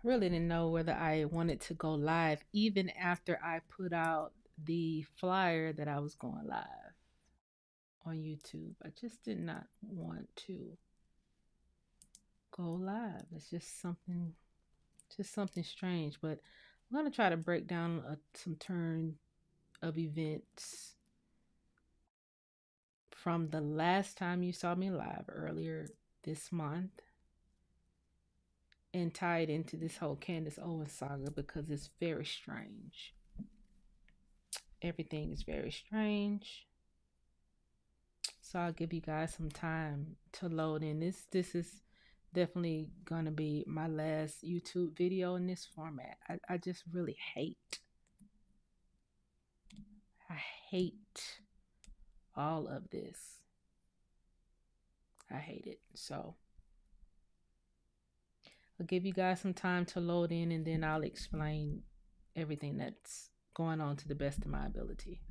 really didn't know whether I wanted to go live even after I put out the flyer that I was going live on YouTube. I just did not want to go live. It's just something strange. But I'm gonna try to break down some turn of events from the last time you saw me live earlier this month and tie it into this whole Candace Owens saga because it's very strange. Everything is very strange. So I'll give you guys some time to load in. This is definitely gonna be my last YouTube video in this format. I just really I hate all of this. I hate it. So I'll give you guys some time to load in and then I'll explain everything that's going on to the best of my ability.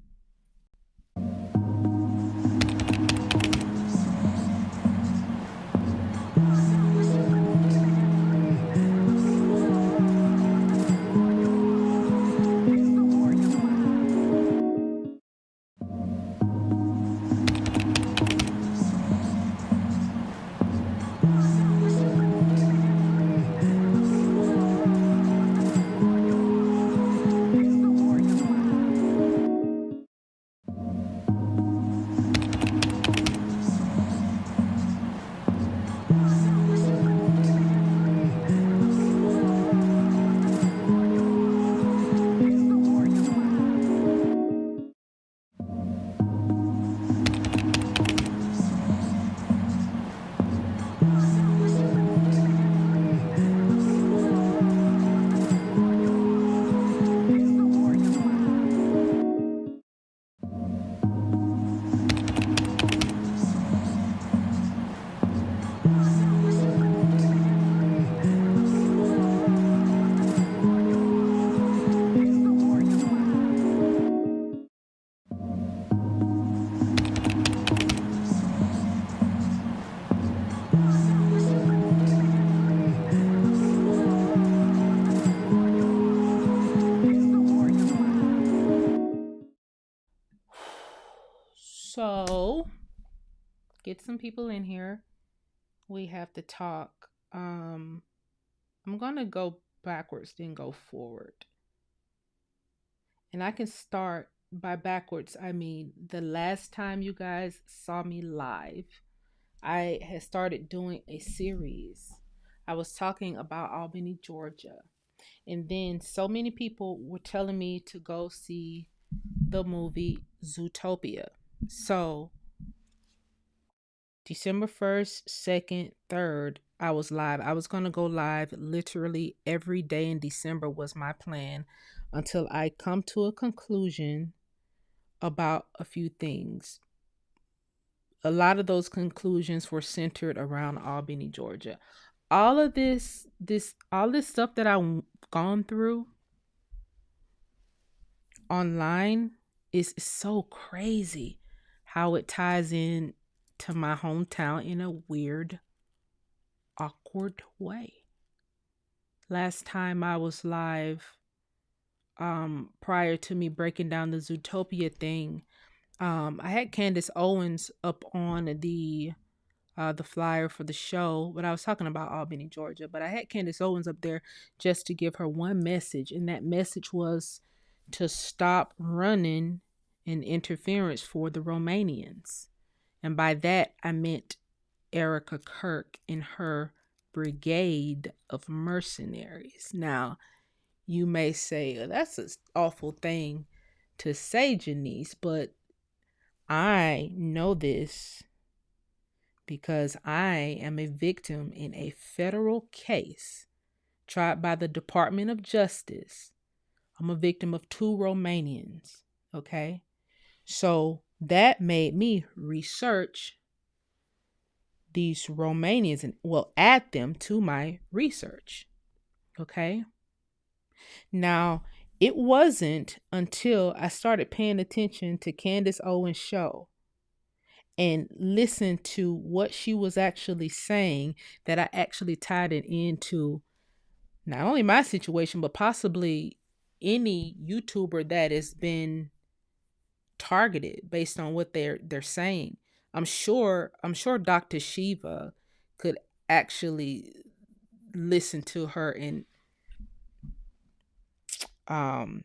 So get some people in here. We have to talk. I'm gonna go backwards, then go forward. And I can start by backwards. I mean, the last time you guys saw me live, I had started doing a series. I was talking about Albany, Georgia. And then so many people were telling me to go see the movie Zootopia. So December 1st, 2nd, 3rd, I was live. I was going to go live literally every day in December was my plan until I come to a conclusion about a few things. A lot of those conclusions were centered around Albany, Georgia. All of all this stuff that I've gone through online is so crazy how it ties in to my hometown in a weird, awkward way. Last time I was live, prior to me breaking down the Zootopia thing, I had Candace Owens up on the flyer for the show, but I was talking about Albany, Georgia. But I had Candace Owens up there just to give her one message, and that message was to stop running and interference for the Romanians. And by that, I meant Erica Kirk and her brigade of mercenaries. Now, you may say, "Oh, that's an awful thing to say, Janice, but I know this because I am a victim in a federal case tried by the Department of Justice. I'm a victim of two Romanians, okay? So that made me research these Romanians and, well, add them to my research, okay? Now, it wasn't until I started paying attention to Candace Owens' show and listened to what she was actually saying that I actually tied it into Not only my situation, but possibly any YouTuber that has been targeted based on what they're saying. I'm sure Dr. Shiva could actually listen to her and um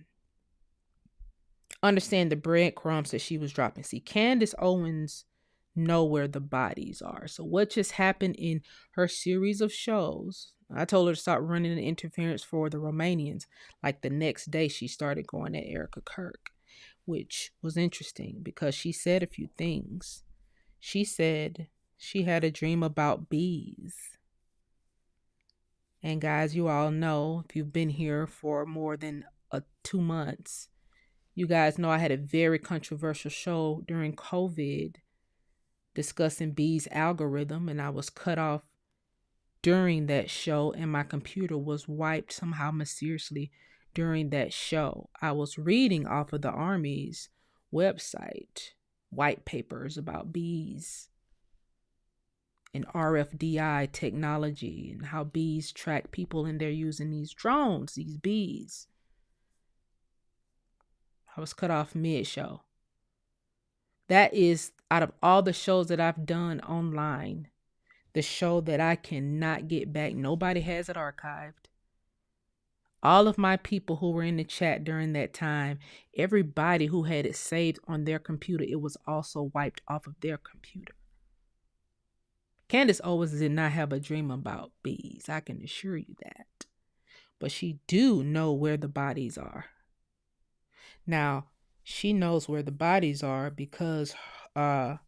understand the breadcrumbs that she was dropping. See, Candace Owens know where the bodies are. So what just happened in her series of shows? I told her to stop running the interference for the Romanians. Like the next day, she started going at Erica Kirk, which was interesting because she said a few things. She said she had a dream about bees. And guys, you all know if you've been here for more than 2 months, you guys know I had a very controversial show during COVID discussing B's algorithm, and I was cut off during that show, and my computer was wiped somehow mysteriously during that show. I was reading off of the Army's website white papers about bees and RFDI technology and how bees track people, and they're using these drones, these bees. I was cut off mid show. That is, out of all the shows that I've done online, the show that I cannot get back. Nobody has it archived. All of my people who were in the chat during that time, everybody who had it saved on their computer, it was also wiped off of their computer. Candace Owens did not have a dream about bees, I can assure you that. But she do know where the bodies are. Now, she knows where the bodies are because her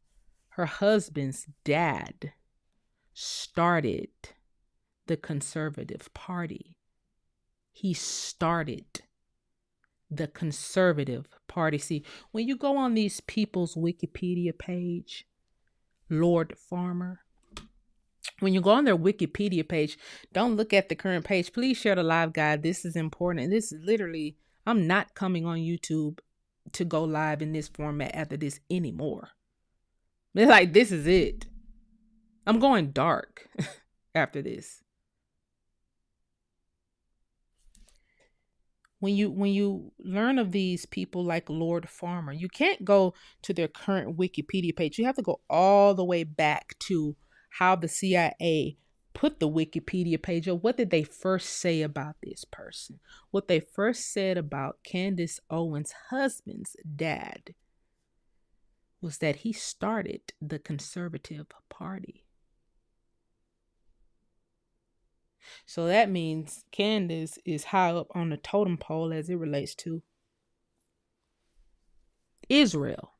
husband's dad started the Conservative Party. He started the Conservative Party. See, when you go on these people's Wikipedia page, Lord Farmer, when you go on their Wikipedia page, don't look at the current page. Please share the live guide. This is important. And this is literally, I'm not coming on YouTube to go live in this format after this anymore. Like, this is it. I'm going dark after this. When you learn of these people like Lord Farmer, you can't go to their current Wikipedia page. You have to go all the way back to how the CIA put the Wikipedia page up. What did they first say about this person? What they first said about Candace Owens' husband's dad was that he started the Conservative Party. So that means Candace is high up on the totem pole as it relates to Israel.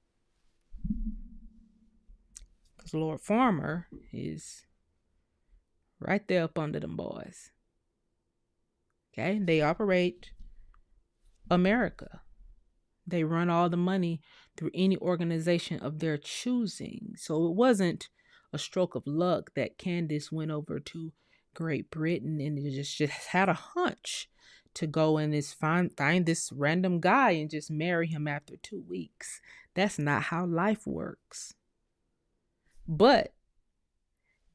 Because Lord Farmer is right there up under them boys. Okay? They operate America. They run all the money through any organization of their choosing. So it wasn't a stroke of luck that Candace went over to Great Britain and just had a hunch to go and find this random guy and just marry him after 2 weeks. That's not how life works. But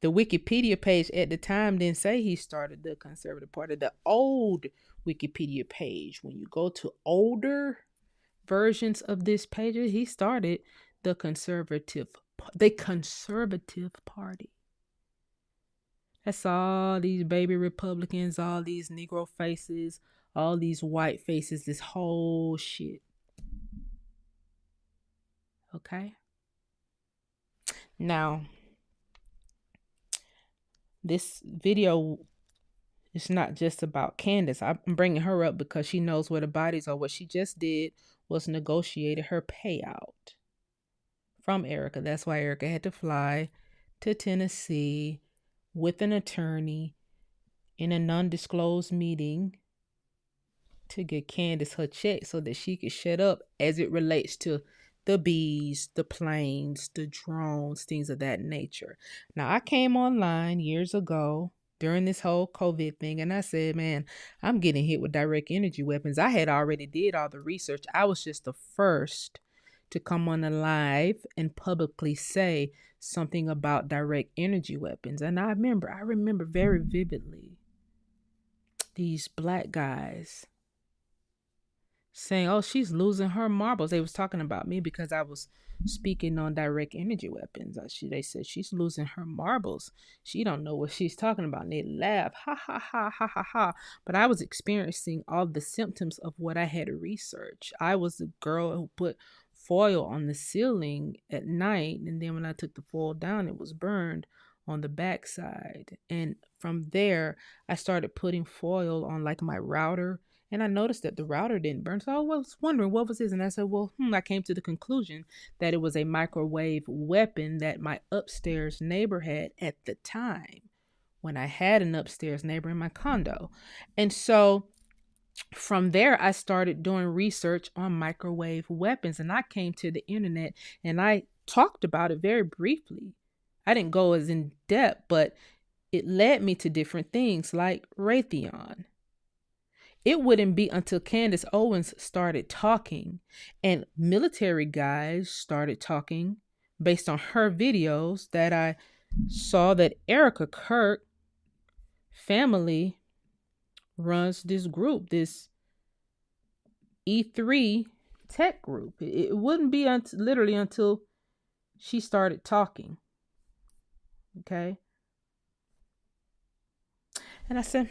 the Wikipedia page at the time didn't say he started the Conservative Party. The old Wikipedia page, when you go to older versions of this page, he started the Conservative Party. That's all these baby Republicans, all these Negro faces, all these white faces, this whole shit. Okay? Now, this video is not just about Candace. I'm bringing her up because she knows where the bodies are. What she just did was negotiated her payout from Erica. That's why Erica had to fly to Tennessee with an attorney in a non-disclosed meeting to get Candace her check so that she could shut up as it relates to the bees, the planes, the drones, things of that nature. Now, I came online years ago during this whole COVID thing, and I said, man, I'm getting hit with direct energy weapons. I had already did all the research. I was just the first to come on the live and publicly say something about direct energy weapons. And I remember very vividly these black guys saying, "Oh, she's losing her marbles." They was talking about me because I was speaking on direct energy weapons. They said she's losing her marbles. She don't know what she's talking about. And they laugh, ha ha ha ha ha ha. But I was experiencing all the symptoms of what I had to research. I was the girl who put foil on the ceiling at night, and then when I took the foil down, it was burned on the backside. And from there, I started putting foil on like my router, and I noticed that the router didn't burn. So I was wondering what was this. And I said, well, I came to the conclusion that it was a microwave weapon that my upstairs neighbor had at the time when I had an upstairs neighbor in my condo. And so from there, I started doing research on microwave weapons, and I came to the internet and I talked about it very briefly. I didn't go as in depth, but it led me to different things like Raytheon. It wouldn't be until Candace Owens started talking and military guys started talking based on her videos that I saw that Erica Kirk family runs this group, this E3 tech group. It wouldn't be literally until she started talking. Okay. And I said,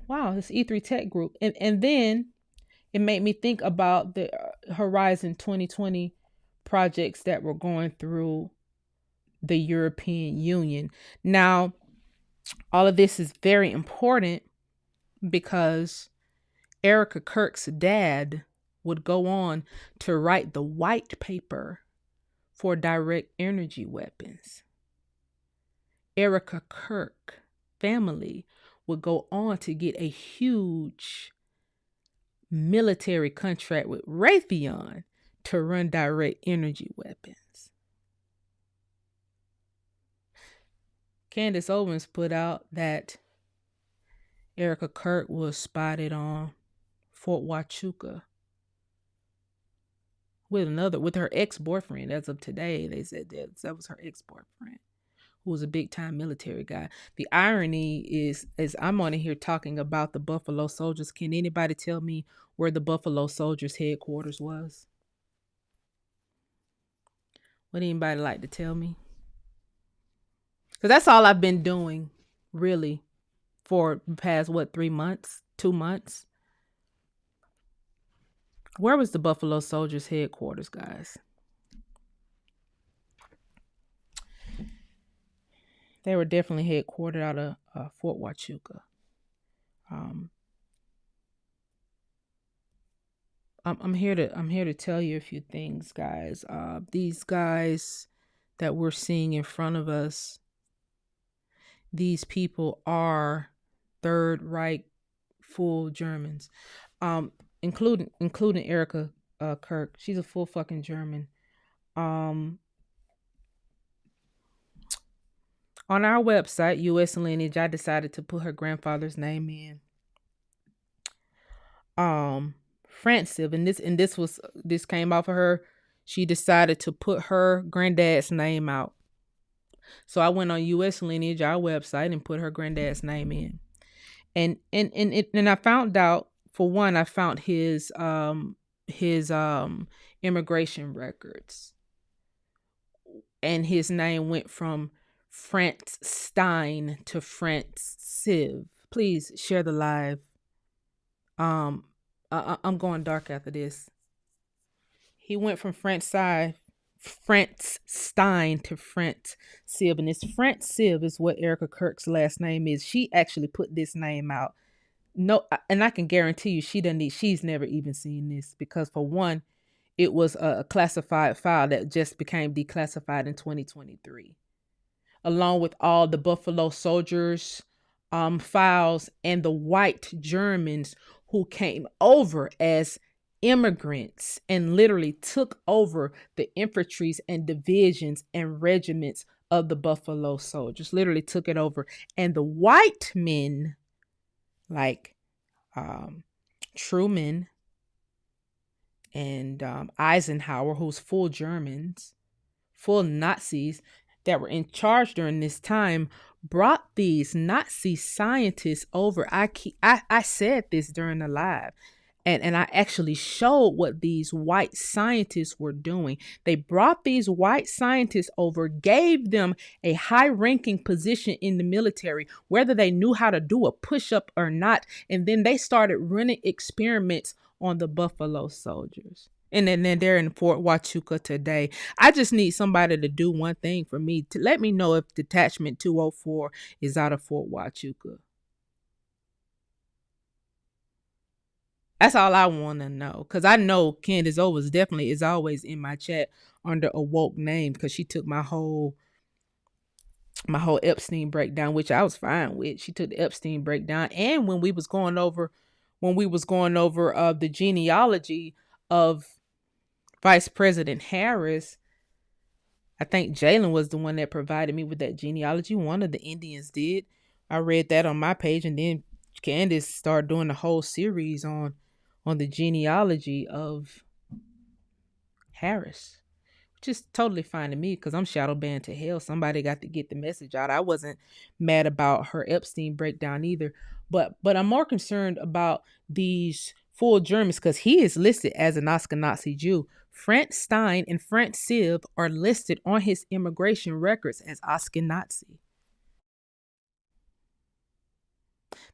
wow, this E3 tech group. And then it made me think about the Horizon 2020 projects that were going through the European Union. Now, all of this is very important because Erica Kirk's dad would go on to write the white paper for direct energy weapons. Erica Kirk family would go on to get a huge military contract with Raytheon to run direct energy weapons. Candace Owens put out that Erica Kirk was spotted on Fort Huachuca with her ex-boyfriend. As of today, they said that was her ex-boyfriend, who was a big-time military guy. The irony is I'm on here talking about the Buffalo Soldiers. Can anybody tell me where the Buffalo Soldiers headquarters was? Would anybody like to tell me? Because that's all I've been doing, really, for the past, 3 months, 2 months. Where was the Buffalo Soldiers headquarters, guys? They were definitely headquartered out of Fort Huachuca. I'm here to tell you a few things, guys. These guys that we're seeing in front of us, these people are Third Reich full Germans, including Erica Kirk. She's a full fucking German. On our website, U.S. Lineage, I decided to put her grandfather's name in. Francis, and this came off of her. She decided to put her granddad's name out. So I went on U.S. Lineage, our website, and put her granddad's name in. And I found out, for one, I found his immigration records. And his name went from France Stein to France Civ. Please share the live. I'm going dark after this. He went from France Stein to France Civ, and this France Civ is what Erica Kirk's last name is. She actually put this name out. No, and I can guarantee you she's never even seen this, because for one, it was a classified file that just became declassified in 2023, along with all the Buffalo Soldiers files and the white Germans who came over as immigrants and literally took over the infantries and divisions and regiments of the Buffalo Soldiers, literally took it over. And the white men, like Truman and Eisenhower, who's full Germans, full Nazis, that were in charge during this time, brought these Nazi scientists over. I said this during the live, and I actually showed what these white scientists were doing. They brought these white scientists over, gave them a high ranking position in the military, whether they knew how to do a push up or not. And then they started running experiments on the Buffalo Soldiers. And then they're in Fort Huachuca today. I just need somebody to do one thing for me, to let me know if Detachment 204 is out of Fort Huachuca. That's all I want to know. Because I know Candace Owens definitely is always in my chat under a woke name, because she took my whole Epstein breakdown, which I was fine with. She took the Epstein breakdown. And when we was going over the genealogy of Vice President Harris, I think Jalen was the one that provided me with that genealogy. One of the Indians did. I read that on my page, and then Candace started doing the whole series on the genealogy of Harris, which is totally fine to me because I'm shadow banned to hell. Somebody got to get the message out. I wasn't mad about her Epstein breakdown either, but I'm more concerned about these full Germans, because he is listed as an Oscar Nazi Jew. Franz Stein and Franz Siv are listed on his immigration records as Oscar Nazi.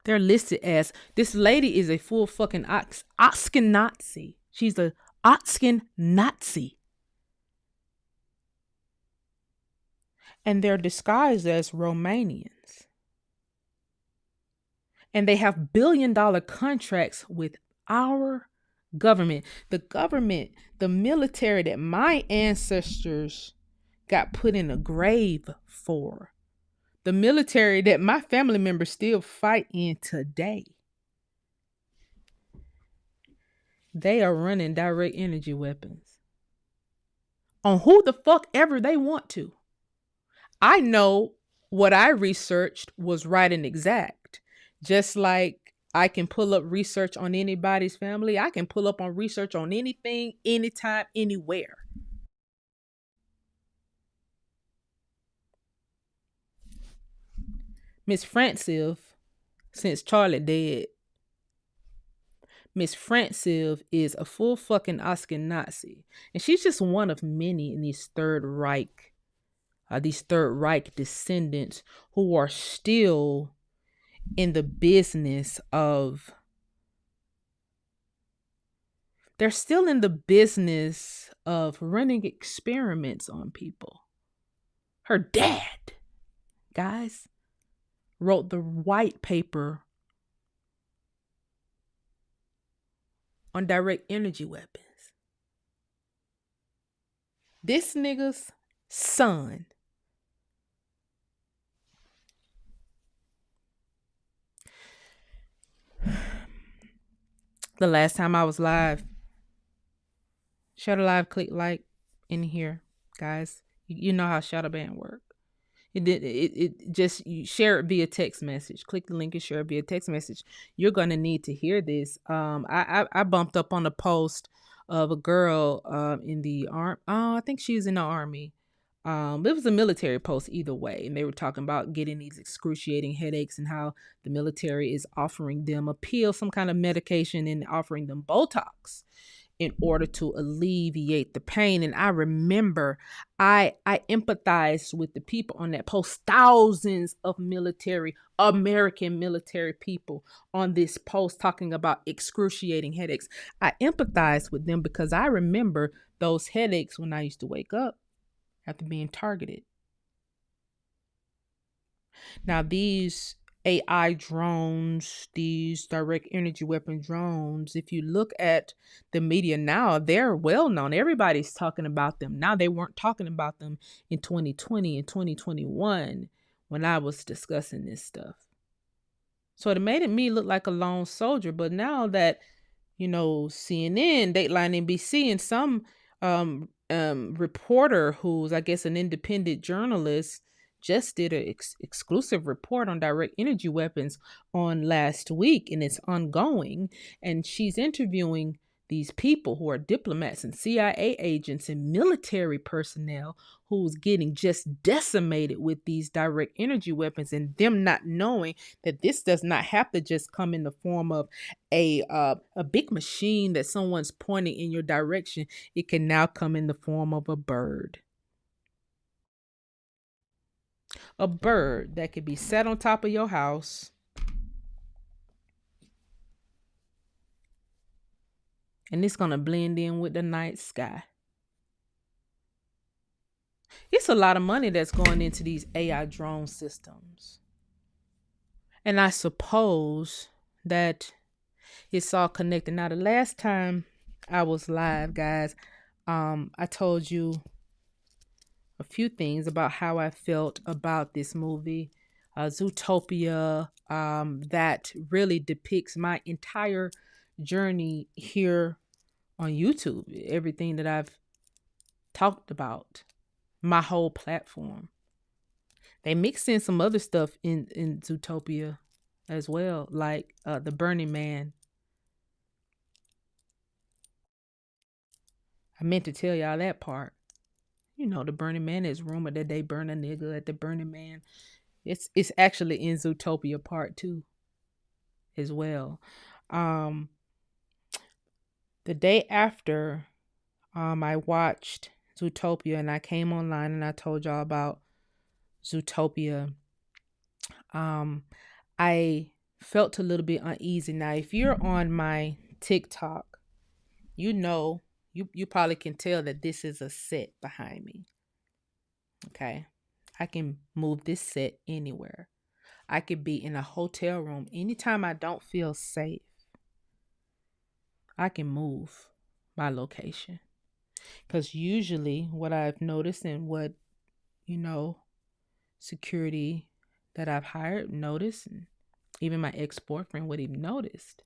They're listed as, this lady is a full fucking Oscar Nazi. She's a Oscar Nazi. And they're disguised as Romanians. And they have billion-dollar contracts with our government. The military that my ancestors got put in a grave for. The military that my family members still fight in today. They are running direct energy weapons on who the fuck ever they want to. I know what I researched was right and exact. Just like I can pull up research on anybody's family, I can pull up on research on anything, anytime, anywhere. Miss Francis, since Charlie dead, Miss Francis is a full fucking Oscar Nazi. And she's just one of many in these Third Reich descendants who are still in the business of they're still in the business of running experiments on people. Her dad, guys, wrote the white paper on direct energy weapons. This nigga's son the last time I was live, share the live, click like in here, guys. You know how shadow ban work. It just, you share it via text message. Click the link and share it via text message. You're gonna need to hear this. I bumped up on a post of a girl in the arm. Oh, I think she's in the army. It was a military post either way, and they were talking about getting these excruciating headaches and how the military is offering them a pill, some kind of medication, and offering them Botox in order to alleviate the pain. And I remember I empathized with the people on that post. Thousands of American military people on this post talking about excruciating headaches. I empathized with them because I remember those headaches when I used to wake up after being targeted. Now, these AI drones, these direct energy weapon drones, if you look at the media now, they're well known. Everybody's talking about them. Now, they weren't talking about them in 2020 and 2021 when I was discussing this stuff. So it made me look like a lone soldier. But now that, CNN, Dateline NBC, and some reporter who's, I guess, an independent journalist just did an exclusive report on direct energy weapons on last week, and it's ongoing. And she's interviewing these people who are diplomats and CIA agents and military personnel who's getting just decimated with these direct energy weapons, and them not knowing that this does not have to just come in the form of a big machine that someone's pointing in your direction. It can now come in the form of a bird. A bird that could be set on top of your house, and it's going to blend in with the night sky. It's a lot of money that's going into these AI drone systems. And I suppose that it's all connected. Now, the last time I was live, guys, I told you a few things about how I felt about this movie, Zootopia, that really depicts my entire journey here on YouTube, everything that I've talked about, my whole platform. They mixed in some other stuff in Zootopia as well, like the Burning Man. I meant to tell y'all that part. You know, the Burning Man is rumored that they burn a nigga at the Burning Man. It's actually in Zootopia Part 2 as well. The day after I watched Zootopia and I came online and I told y'all about Zootopia, I felt a little bit uneasy. Now, if you're on my TikTok, you know, you probably can tell that this is a set behind me. Okay. I can move this set anywhere. I could be in a hotel room. Anytime I don't feel safe, I can move my location. Because usually what I've noticed and what, security that I've hired noticed, and even my ex-boyfriend would have noticed,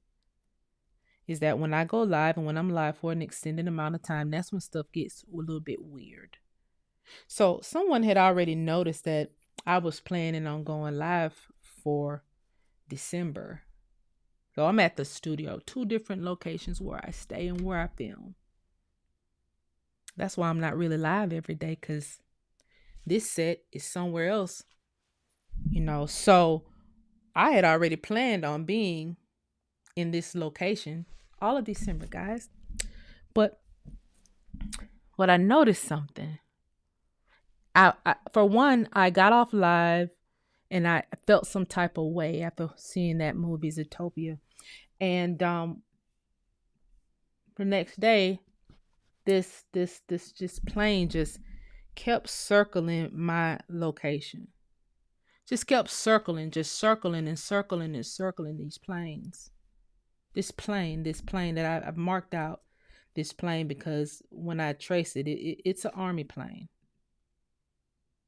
is that when I go live and when I'm live for an extended amount of time, that's when stuff gets a little bit weird. So someone had already noticed that I was planning on going live for December. So I'm at the studio, 2 different locations where I stay and where I film. That's why I'm not really live every day, because this set is somewhere else, So I had already planned on being in this location all of December, guys. But what I noticed something. I for one, I got off live and I felt some type of way after seeing that movie Zootopia. And the next day, this just plane just kept circling my location. Just kept circling and circling and circling these planes. This plane that I've marked out this plane because when I trace it's an army plane.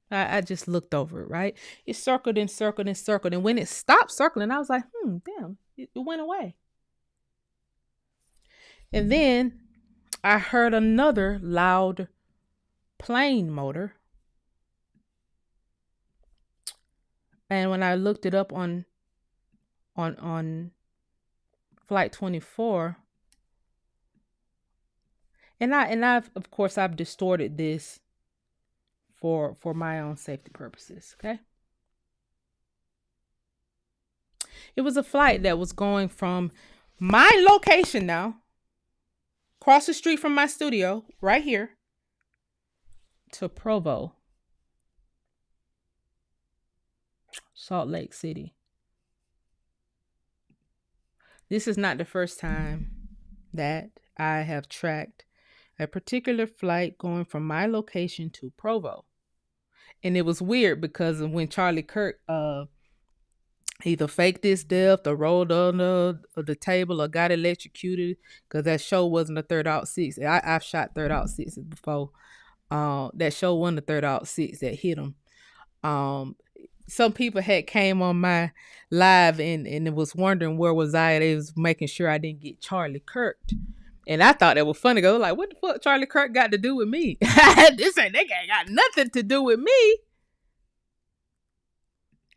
I just looked over it, right? It circled and circled and circled. And when it stopped circling, I was like, damn, it went away. And then I heard another loud plane motor. And when I looked it up on Flight 24, and I've of course I've distorted this for my own safety purposes, okay? It was a flight that was going from my location now, across the street from my studio, right here, to Provo, Salt Lake City. This is not the first time that I have tracked a particular flight going from my location to Provo. And it was weird because when Charlie Kirk either faked his death or rolled under the table or got electrocuted, because that show wasn't a 3-6. I've shot 3-6s before. That show wasn't a 3-6 that hit him. Some people had came on my live and it was wondering where was I. They was making sure I didn't get Charlie Kirked. And I thought that was funny. Go like, what the fuck Charlie Kirk got to do with me? This ain't got nothing to do with me.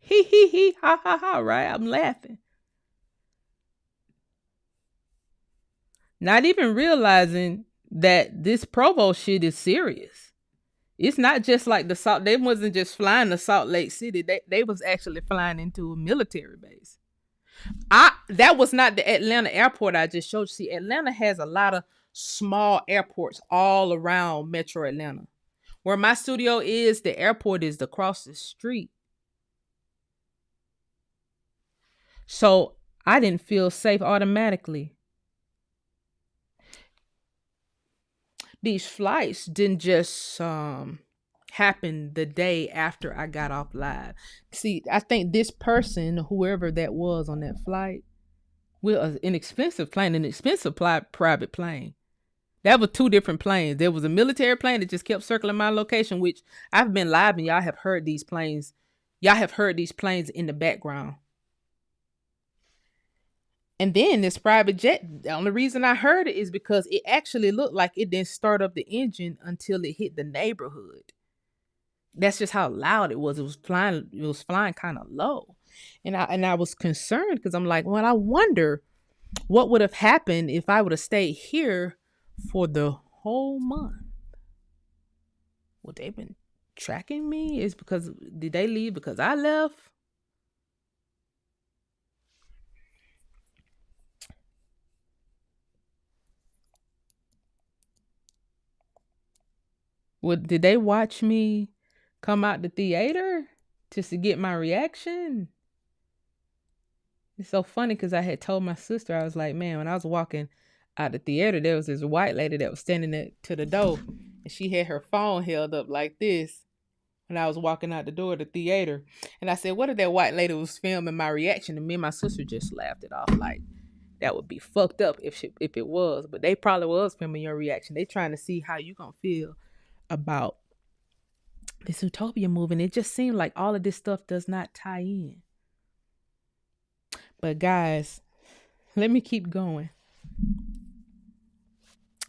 He, ha, ha, ha, right? I'm laughing. Not even realizing that this Provo shit is serious. It's not just like the Salt. They wasn't just flying to Salt Lake City. They was actually flying into a military base. That was not the Atlanta airport I just showed you. See, Atlanta has a lot of small airports all around Metro Atlanta. Where my studio is, the airport is across the street. So I didn't feel safe automatically. These flights didn't just happen the day after I got off live. See, I think this person, whoever that was on that flight, with an expensive plane, private plane. That was two different planes. There was a military plane that just kept circling my location, which I've been live and y'all have heard these planes. Y'all have heard these planes in the background. And then this private jet, the only reason I heard it is because it actually looked like it didn't start up the engine until it hit the neighborhood. That's just how loud it was. It was flying kind of low. And I was concerned because I'm like, well, I wonder what would have happened if I would have stayed here for the whole month. Would they been tracking me? Did they leave because I left? Did they watch me come out the theater just to get my reaction? It's so funny because I had told my sister, I was like, man, when I was walking out the theater, there was this white lady that was standing to the door, and she had her phone held up like this when I was walking out the door of the theater. And I said, what if that white lady was filming my reaction? And me and my sister just laughed it off like, that would be fucked up if it was. But they probably was filming your reaction. They trying to see how you gonna feel about this Utopia movie. And it just seemed like all of this stuff does not tie in. But guys, let me keep going.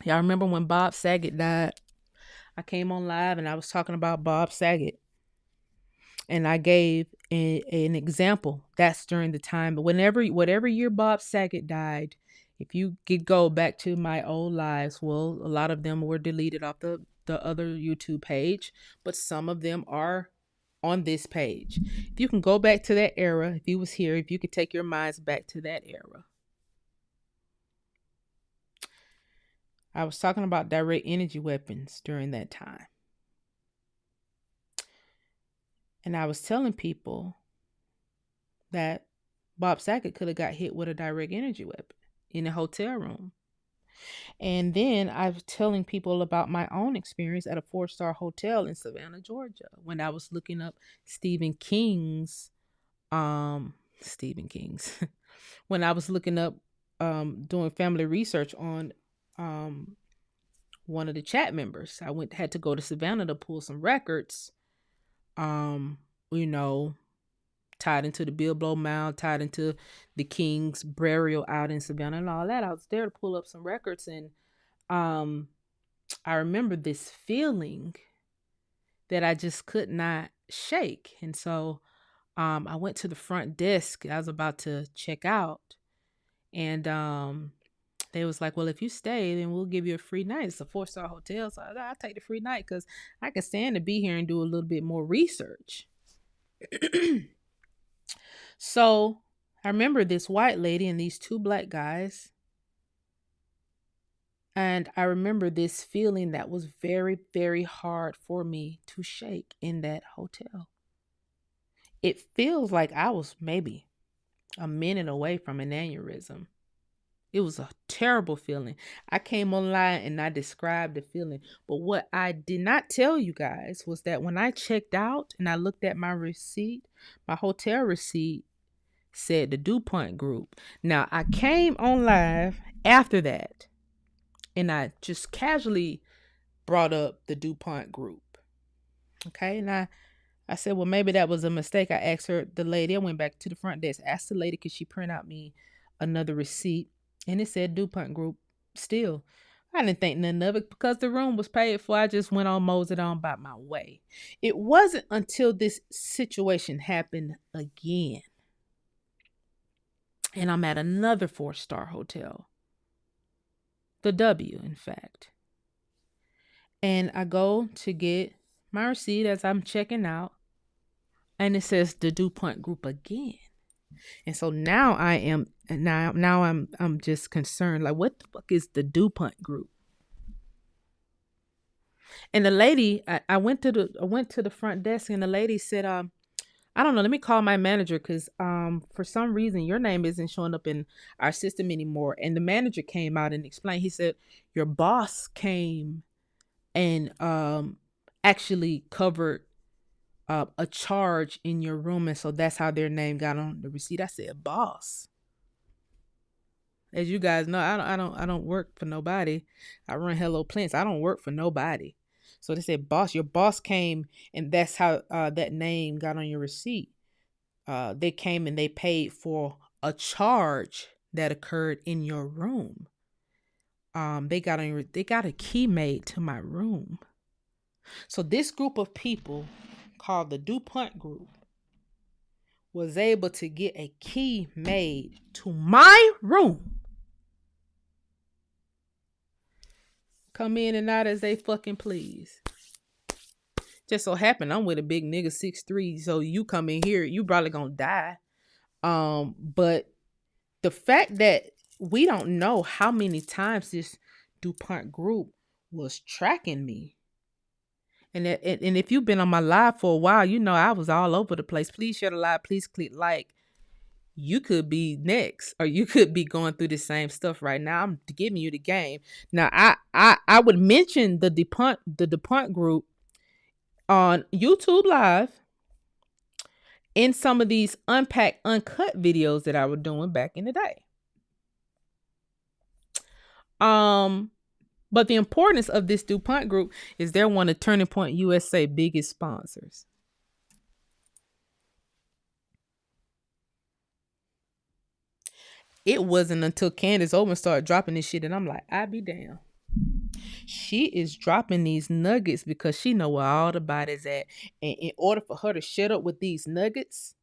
Y'all remember when Bob Saget died? I came on live and I was talking about Bob Saget. And I gave an example. That's during the time. But whatever year Bob Saget died, if you could go back to my old lives, well, a lot of them were deleted off the other YouTube page, but some of them are on this page. If you can go back to that era, if you was here, if you could take your minds back to that era. I was talking about direct energy weapons during that time. And I was telling people that Bob Saget could have got hit with a direct energy weapon in a hotel room. And then I was telling people about my own experience at a 4-star hotel in Savannah, Georgia, when I was looking up Stephen King's when I was looking up doing family research on one of the chat members. Had to go to Savannah to pull some records. You know, tied into the Bilbo Mound, tied into the King's burial out in Savannah and all that. I was there to pull up some records, and I remember this feeling that I just could not shake. And so I went to the front desk. I was about to check out, and they was like, well, if you stay, then we'll give you a free night. It's a 4-star hotel, so I'll take the free night because I can stand to be here and do a little bit more research. So I remember this white lady and these two black guys. And I remember this feeling that was very, very hard for me to shake in that hotel. It feels like I was maybe a minute away from an aneurysm. It was a terrible feeling. I came online and I described the feeling. But what I did not tell you guys was that when I checked out and I looked at my receipt, my hotel receipt said the DuPont Group. Now, I came on live after that and I just casually brought up the DuPont Group. Okay, and I said, well, maybe that was a mistake. I asked her, the lady, I went back to the front desk, asked the lady, could she print out me another receipt? And it said DuPont Group still. I didn't think nothing of it because the room was paid for. I just went on, moseyed on about my way. It wasn't until this situation happened again. And I'm at another 4-star hotel. The W, in fact. And I go to get my receipt as I'm checking out, and it says the DuPont Group again. And so now I'm just concerned. Like, what the fuck is the DuPont Group? And the lady, I went to the front desk, and the lady said, I don't know, let me call my manager, because for some reason your name isn't showing up in our system anymore. And the manager came out and explained. He said your boss came and actually covered a charge in your room, and so that's how their name got on the receipt. I said, boss. As you guys know, I don't work for nobody. I run Hello Plants. I don't work for nobody. So they said, boss, your boss came, and that's how that name got on your receipt. They came and they paid for a charge that occurred in your room. They got a key made to my room. So this group of people, called the DuPont Group, was able to get a key made to my room. Come in and out as they fucking please. Just so happen I'm with a big nigga 6'3", so you come in here, you probably gonna die. But the fact that we don't know how many times this DuPont Group was tracking me. And if you've been on my live for a while, you know I was all over the place. Please share the live. Please click like. You could be next, or you could be going through the same stuff right now. I'm giving you the game. Now, I would mention the DuPont Group on YouTube Live in some of these Unpacked, Uncut videos that I was doing back in the day. But the importance of this DuPont Group is they're one of Turning Point USA biggest sponsors. It wasn't until Candace Owens started dropping this shit, and I'm like, I be damn. She is dropping these nuggets because she know where all the body's at. And in order for her to shut up with these nuggets,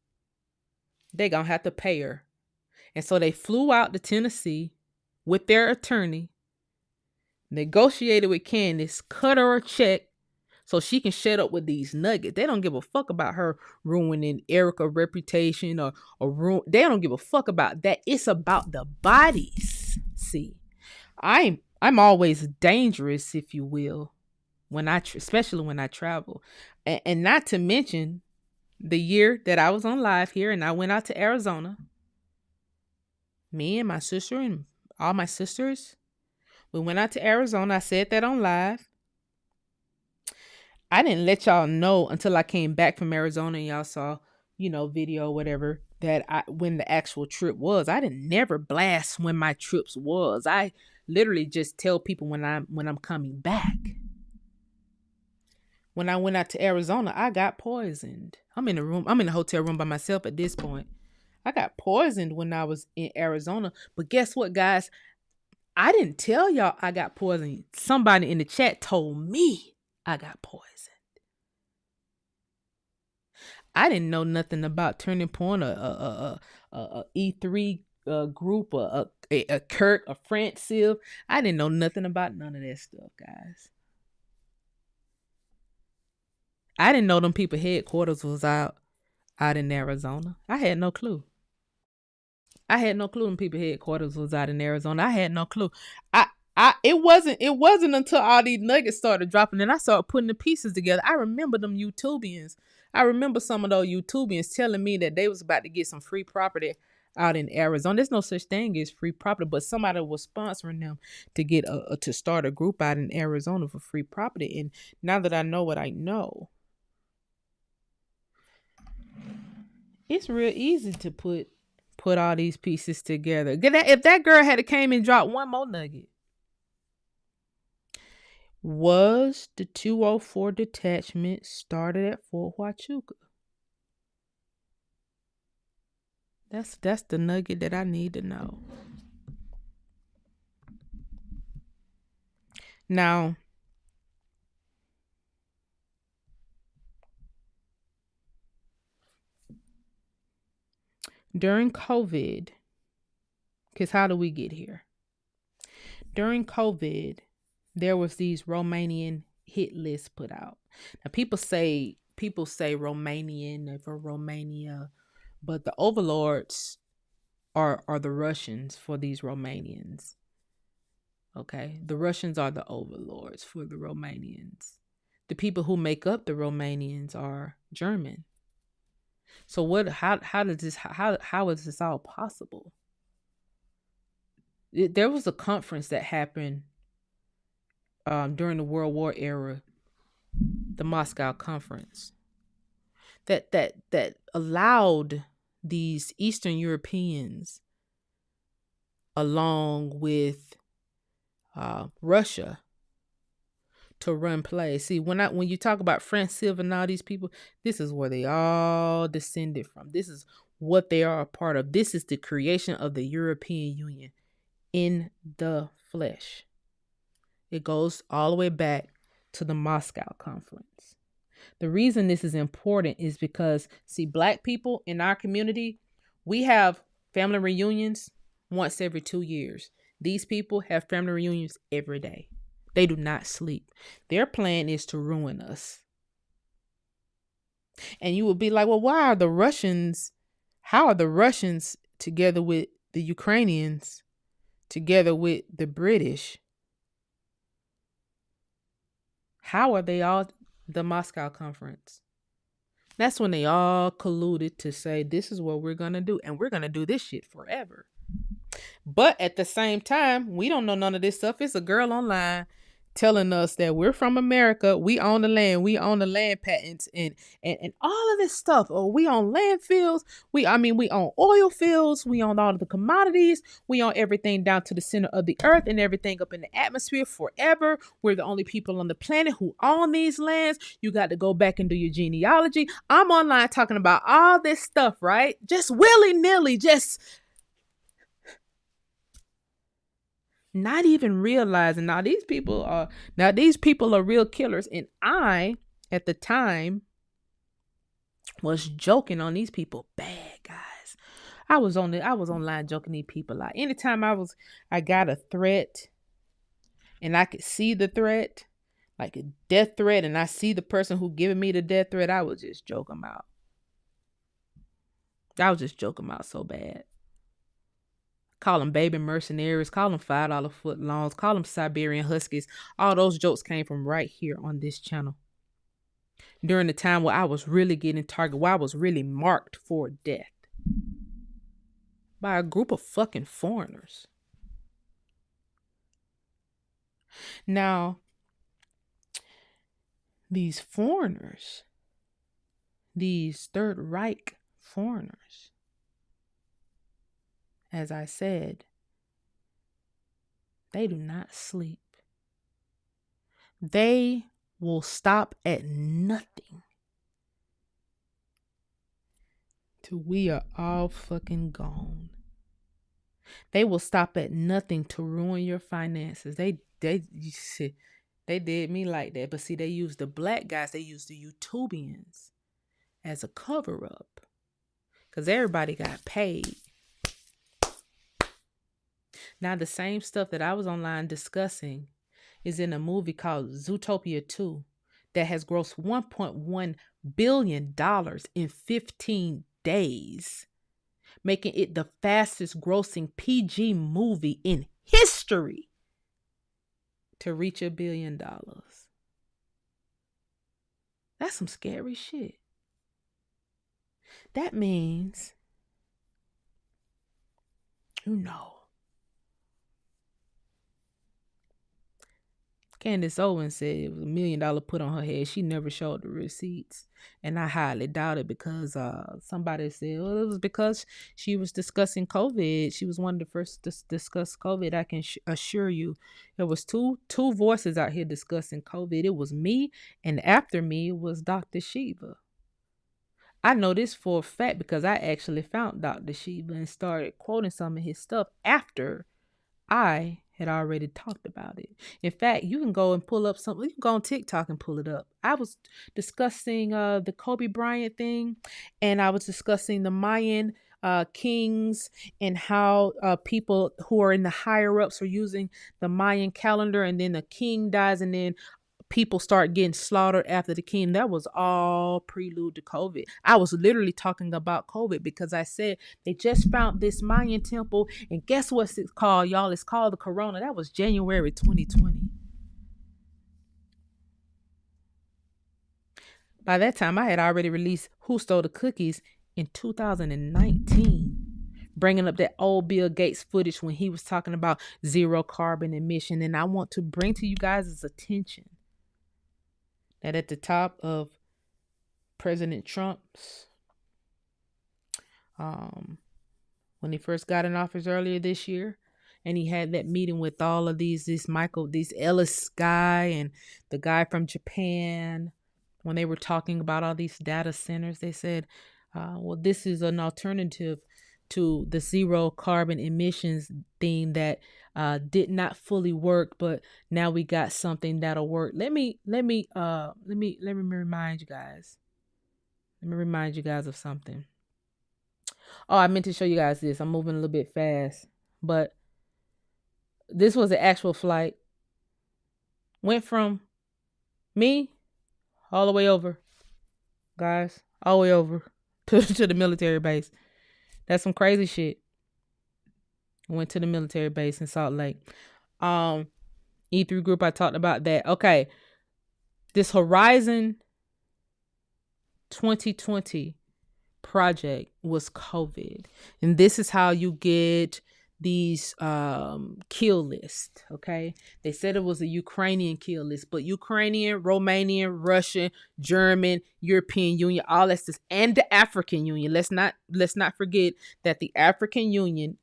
they gonna have to pay her. And so they flew out to Tennessee with their attorney, negotiated with Candace, cut her a check so she can shut up with these nuggets. They don't give a fuck about her ruining Erica's reputation or they don't give a fuck about that. It's about the bodies. See, I'm always dangerous, if you will, especially when I travel, and not to mention the year that I was on live here and I went out to Arizona. Me and my sister and all my sisters, we went out to Arizona. I said that on live. I didn't let y'all know until I came back from Arizona and y'all saw, video or whatever, that when the actual trip was. I didn't never blast when my trips was. I literally just tell people when I'm coming back. When I went out to Arizona, I got poisoned. I'm in a hotel room by myself at this point. I got poisoned when I was in Arizona. But guess what, guys? I didn't tell y'all I got poisoned. Somebody in the chat told me I got poisoned. I didn't know nothing about Turning Point, a E3 group, a Kirk, a Francis. I didn't know nothing about none of that stuff, guys. I didn't know them people headquarters was out in Arizona. I had no clue. Them people headquarters was out in Arizona. I had no clue. It wasn't until all these nuggets started dropping and I started putting the pieces together. I remember them YouTubians. I remember some of those YouTubians telling me that they was about to get some free property out in Arizona. There's no such thing as free property, but somebody was sponsoring them to get to start a group out in Arizona for free property. And now that I know what I know, it's real easy to put all these pieces together. If that girl had came and dropped one more nugget, was the 204 detachment started at Fort Huachuca? That's the nugget that I need to know. Now, during COVID, because how do we get here? During COVID, there was these Romanian hit lists put out. Now people say Romanian for Romania, but the overlords are the Russians for these Romanians. Okay, the Russians are the overlords for the Romanians. The people who make up the Romanians are German. So what? How does this? How is this all possible? There was a conference that happened during the World War era, the Moscow Conference, that allowed these Eastern Europeans, along with Russia, to run play. See, when you talk about France Civ and all these people, this is where they all descended from. This is what they are a part of. This is the creation of the European Union in the flesh. It goes all the way back to the Moscow Conference. The reason this is important is because, see, Black people in our community, we have family reunions once every 2 years. These people have family reunions every day. They do not sleep. Their plan is to ruin us. And you will be like, well, how are the Russians together with the Ukrainians, together with the British? How are they all the Moscow Conference? That's when they all colluded to say, this is what we're going to do. And we're going to do this shit forever. But at the same time, we don't know none of this stuff. It's a girl online telling us that we're from America. We own the land. We own the land patents and all of this stuff. Oh, we own landfills. We own oil fields. We own all of the commodities. We own everything down to the center of the earth and everything up in the atmosphere forever. We're the only people on the planet who own these lands. You got to go back and do your genealogy. I'm online talking about all this stuff, right? Just willy-nilly, just not even realizing these people are real killers. And I, at the time, was joking on these people bad, guys. I was online joking these people out. Anytime I got a threat and I could see the threat, like a death threat, and I see the person who giving me the death threat, I would just joke them out. I would just joke them out so bad. Call them baby mercenaries, call them $5 foot longs, call them Siberian Huskies. All those jokes came from right here on this channel. During the time where I was really getting targeted, where I was really marked for death by a group of fucking foreigners. Now, these foreigners, these Third Reich foreigners, as I said, they do not sleep. They will stop at nothing till we are all fucking gone. They will stop at nothing to ruin your finances. They did me like that. But see, they use the Black guys, they use the YouTubians as a cover up. Because everybody got paid. Now, the same stuff that I was online discussing is in a movie called Zootopia 2 that has grossed $1.1 billion in 15 days, making it the fastest grossing PG movie in history to reach $1 billion. That's some scary shit. That means, Candace Owens said it was $1 million put on her head. She never showed the receipts. And I highly doubt it because somebody said, well, it was because she was discussing COVID. She was one of the first to discuss COVID. I can assure you there was two voices out here discussing COVID. It was me, and after me was Dr. Shiva. I know this for a fact because I actually found Dr. Shiva and started quoting some of his stuff after I had already talked about it. In fact, you can go and pull up something. You can go on TikTok and pull it up. I was discussing the Kobe Bryant thing, and I was discussing the Mayan kings and how people who are in the higher ups are using the Mayan calendar, and then the king dies, and then people start getting slaughtered after the king. That was all prelude to COVID. I was literally talking about COVID because I said they just found this Mayan temple, and guess what it's called, y'all? It's called the Corona. That was January 2020. By that time, I had already released Who Stole the Cookies in 2019, bringing up that old Bill Gates footage when he was talking about zero carbon emission. And I want to bring to you guys' attention that at the top of President Trump's, when he first got in office earlier this year, and he had that meeting with all of these Ellis guy and the guy from Japan, when they were talking about all these data centers, they said, well, this is an alternative to the zero carbon emissions thing that did not fully work, but now we got something that'll work. Let me remind you guys. Let me remind you guys of something. Oh, I meant to show you guys this. I'm moving a little bit fast, but this was an actual flight. Went from me all the way over, guys, all the way over to the military base. That's some crazy shit. Went to the military base in Salt Lake. E3 group, I talked about that. Okay. This Horizon 2020 project was COVID. And this is how you get these kill lists. Okay. They said it was a Ukrainian kill list, but Ukrainian, Romanian, Russian, German, European Union, all that's this, and the African Union. Let's not forget that the African Union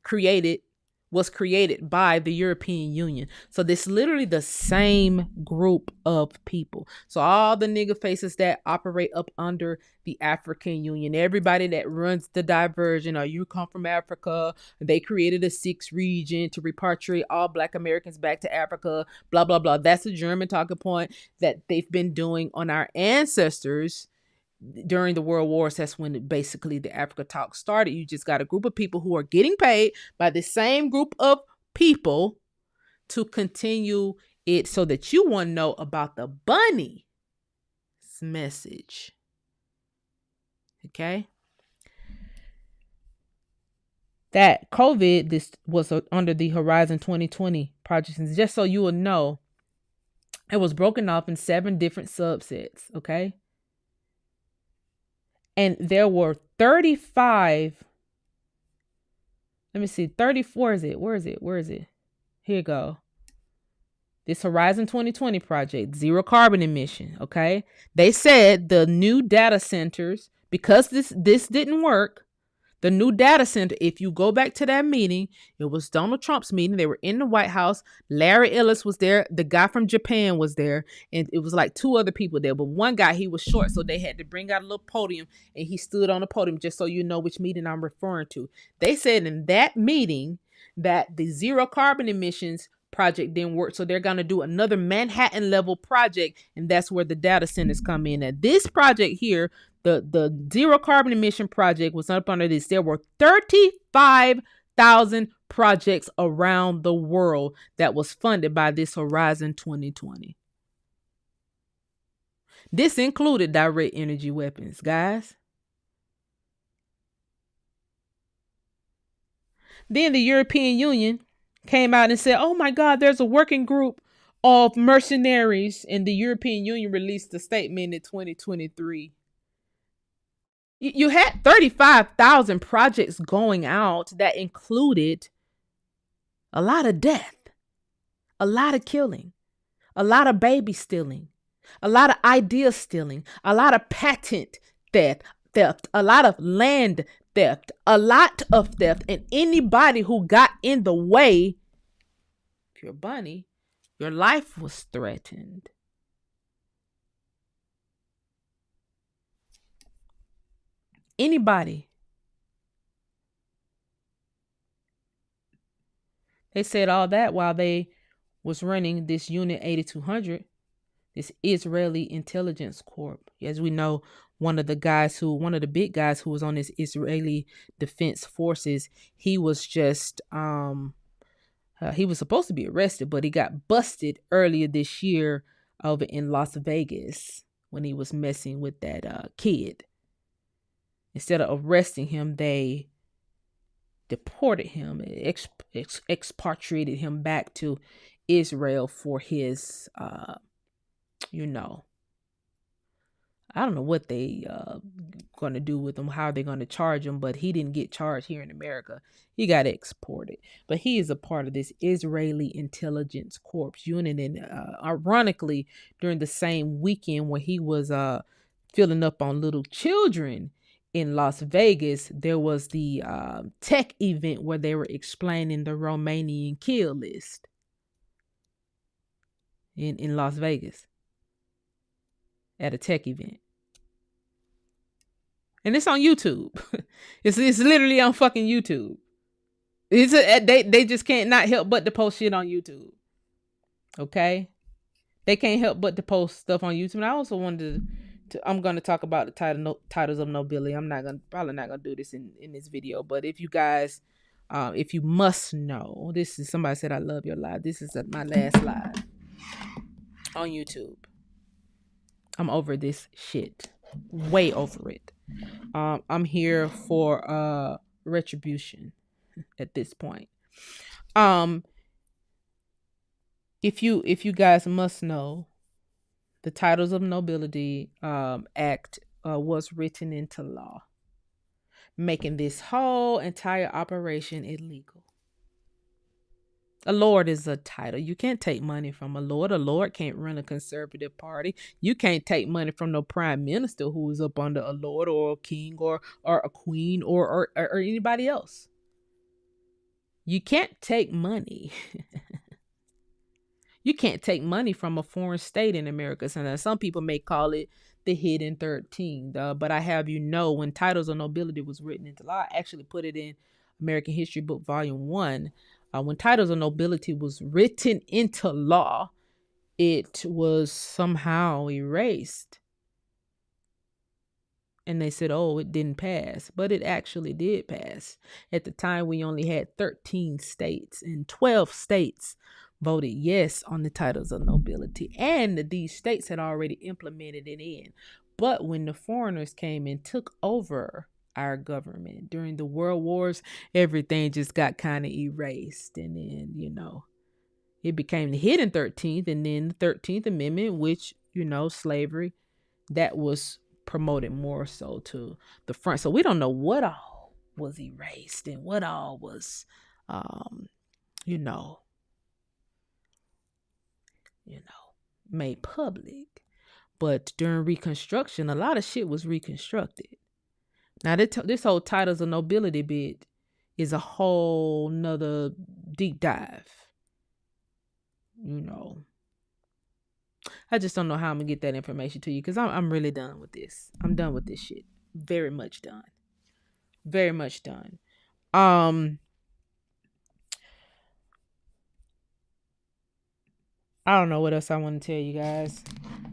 was created by the European Union. So this literally the same group of people. So all the nigga faces that operate up under the African Union, everybody that runs the diversion, or you come from Africa, they created a 6th region to repatriate all Black Americans back to Africa, blah, blah, blah. That's a German talking point that they've been doing on our ancestors during the world wars. That's when basically the Africa talk started. You just got a group of people who are getting paid by the same group of people to continue it, so that you want to know about the bunny's message. Okay. That COVID, this was under the Horizon 2020 project. And just so you will know, it was broken off in 7 different subsets. Okay. And there were 35. Let me see. 34 is it? Where is it? Here you go. This Horizon 2020 project, zero carbon emission. Okay. They said the new data centers, because this didn't work, the new data center, if you go back to that meeting, it was Donald Trump's meeting. They were in the White House. Larry Ellis was there. The guy from Japan was there. And it was like 2 other people there. But one guy, he was short, so they had to bring out a little podium. And he stood on the podium, just so you know which meeting I'm referring to. They said in that meeting that the zero carbon emissions project didn't work. So they're going to do another Manhattan level project. And that's where the data centers come in. And this project here, the zero carbon emission project, was up under this. There were 35,000 projects around the world that was funded by this Horizon 2020. This included direct energy weapons, guys. Then the European Union came out and said, oh my God, there's a working group of mercenaries. And the European Union released a statement in 2023. You had 35,000 projects going out that included a lot of death, a lot of killing, a lot of baby stealing, a lot of idea stealing, a lot of patent theft, a lot of land theft, a lot of theft. And anybody who got in the way, if you're a bunny, your life was threatened. Anybody. They said all that while they was running this Unit 8200, this Israeli Intelligence Corp. As we know, one of the big guys who was on this Israeli defense forces, he was just he was supposed to be arrested, but he got busted earlier this year over in Las Vegas when he was messing with that kid. Instead of arresting him, they deported him, expatriated him back to Israel for his, you know, I don't know what they going to do with him, how they're going to charge him, but he didn't get charged here in America. He got exported. But he is a part of this Israeli Intelligence Corps unit. And ironically, during the same weekend when he was filling up on little children in Las Vegas, there was the tech event where they were explaining the Romanian kill list in Las Vegas at a tech event. And it's on YouTube. it's literally on fucking YouTube. They just can't not help but to post shit on YouTube. Okay? They can't help but to post stuff on YouTube. And I also wanted to I'm gonna talk about the titles of nobility. I'm probably not gonna do this in this video, but if you guys if you must know, this is somebody said I love your live. This is my last live on YouTube. I'm over this shit. Way over it. I'm here for retribution at this point. If you guys must know, the Titles of Nobility Act was written into law, making this whole entire operation illegal. A lord is a title. You can't take money from a lord. A lord can't run a conservative party. You can't take money from no prime minister who is up under a lord or a king or a queen or anybody else. You can't take money. You can't take money from a foreign state in America. So some people may call it the hidden 13th. But I have you know, when Titles of Nobility was written into law, I actually put it in American History Book Volume 1. When Titles of Nobility was written into law, it was somehow erased. And they said, oh, it didn't pass. But it actually did pass. At the time, we only had 13 states, and 12 states voted yes on the Titles of Nobility. And these states had already implemented it in. But when the foreigners came and took over our government during the world wars, everything just got kind of erased. And then, it became the hidden 13th, and then the 13th Amendment, which, slavery, that was promoted more so to the front. So we don't know what all was erased and what all was, made public. But during Reconstruction, a lot of shit was reconstructed. Now, this whole Titles of Nobility bit is a whole nother deep dive. I just don't know how I'm going to get that information to you because I'm really done with this. I'm done with this shit. Very much done. Very much done. I don't know what else I want to tell you guys.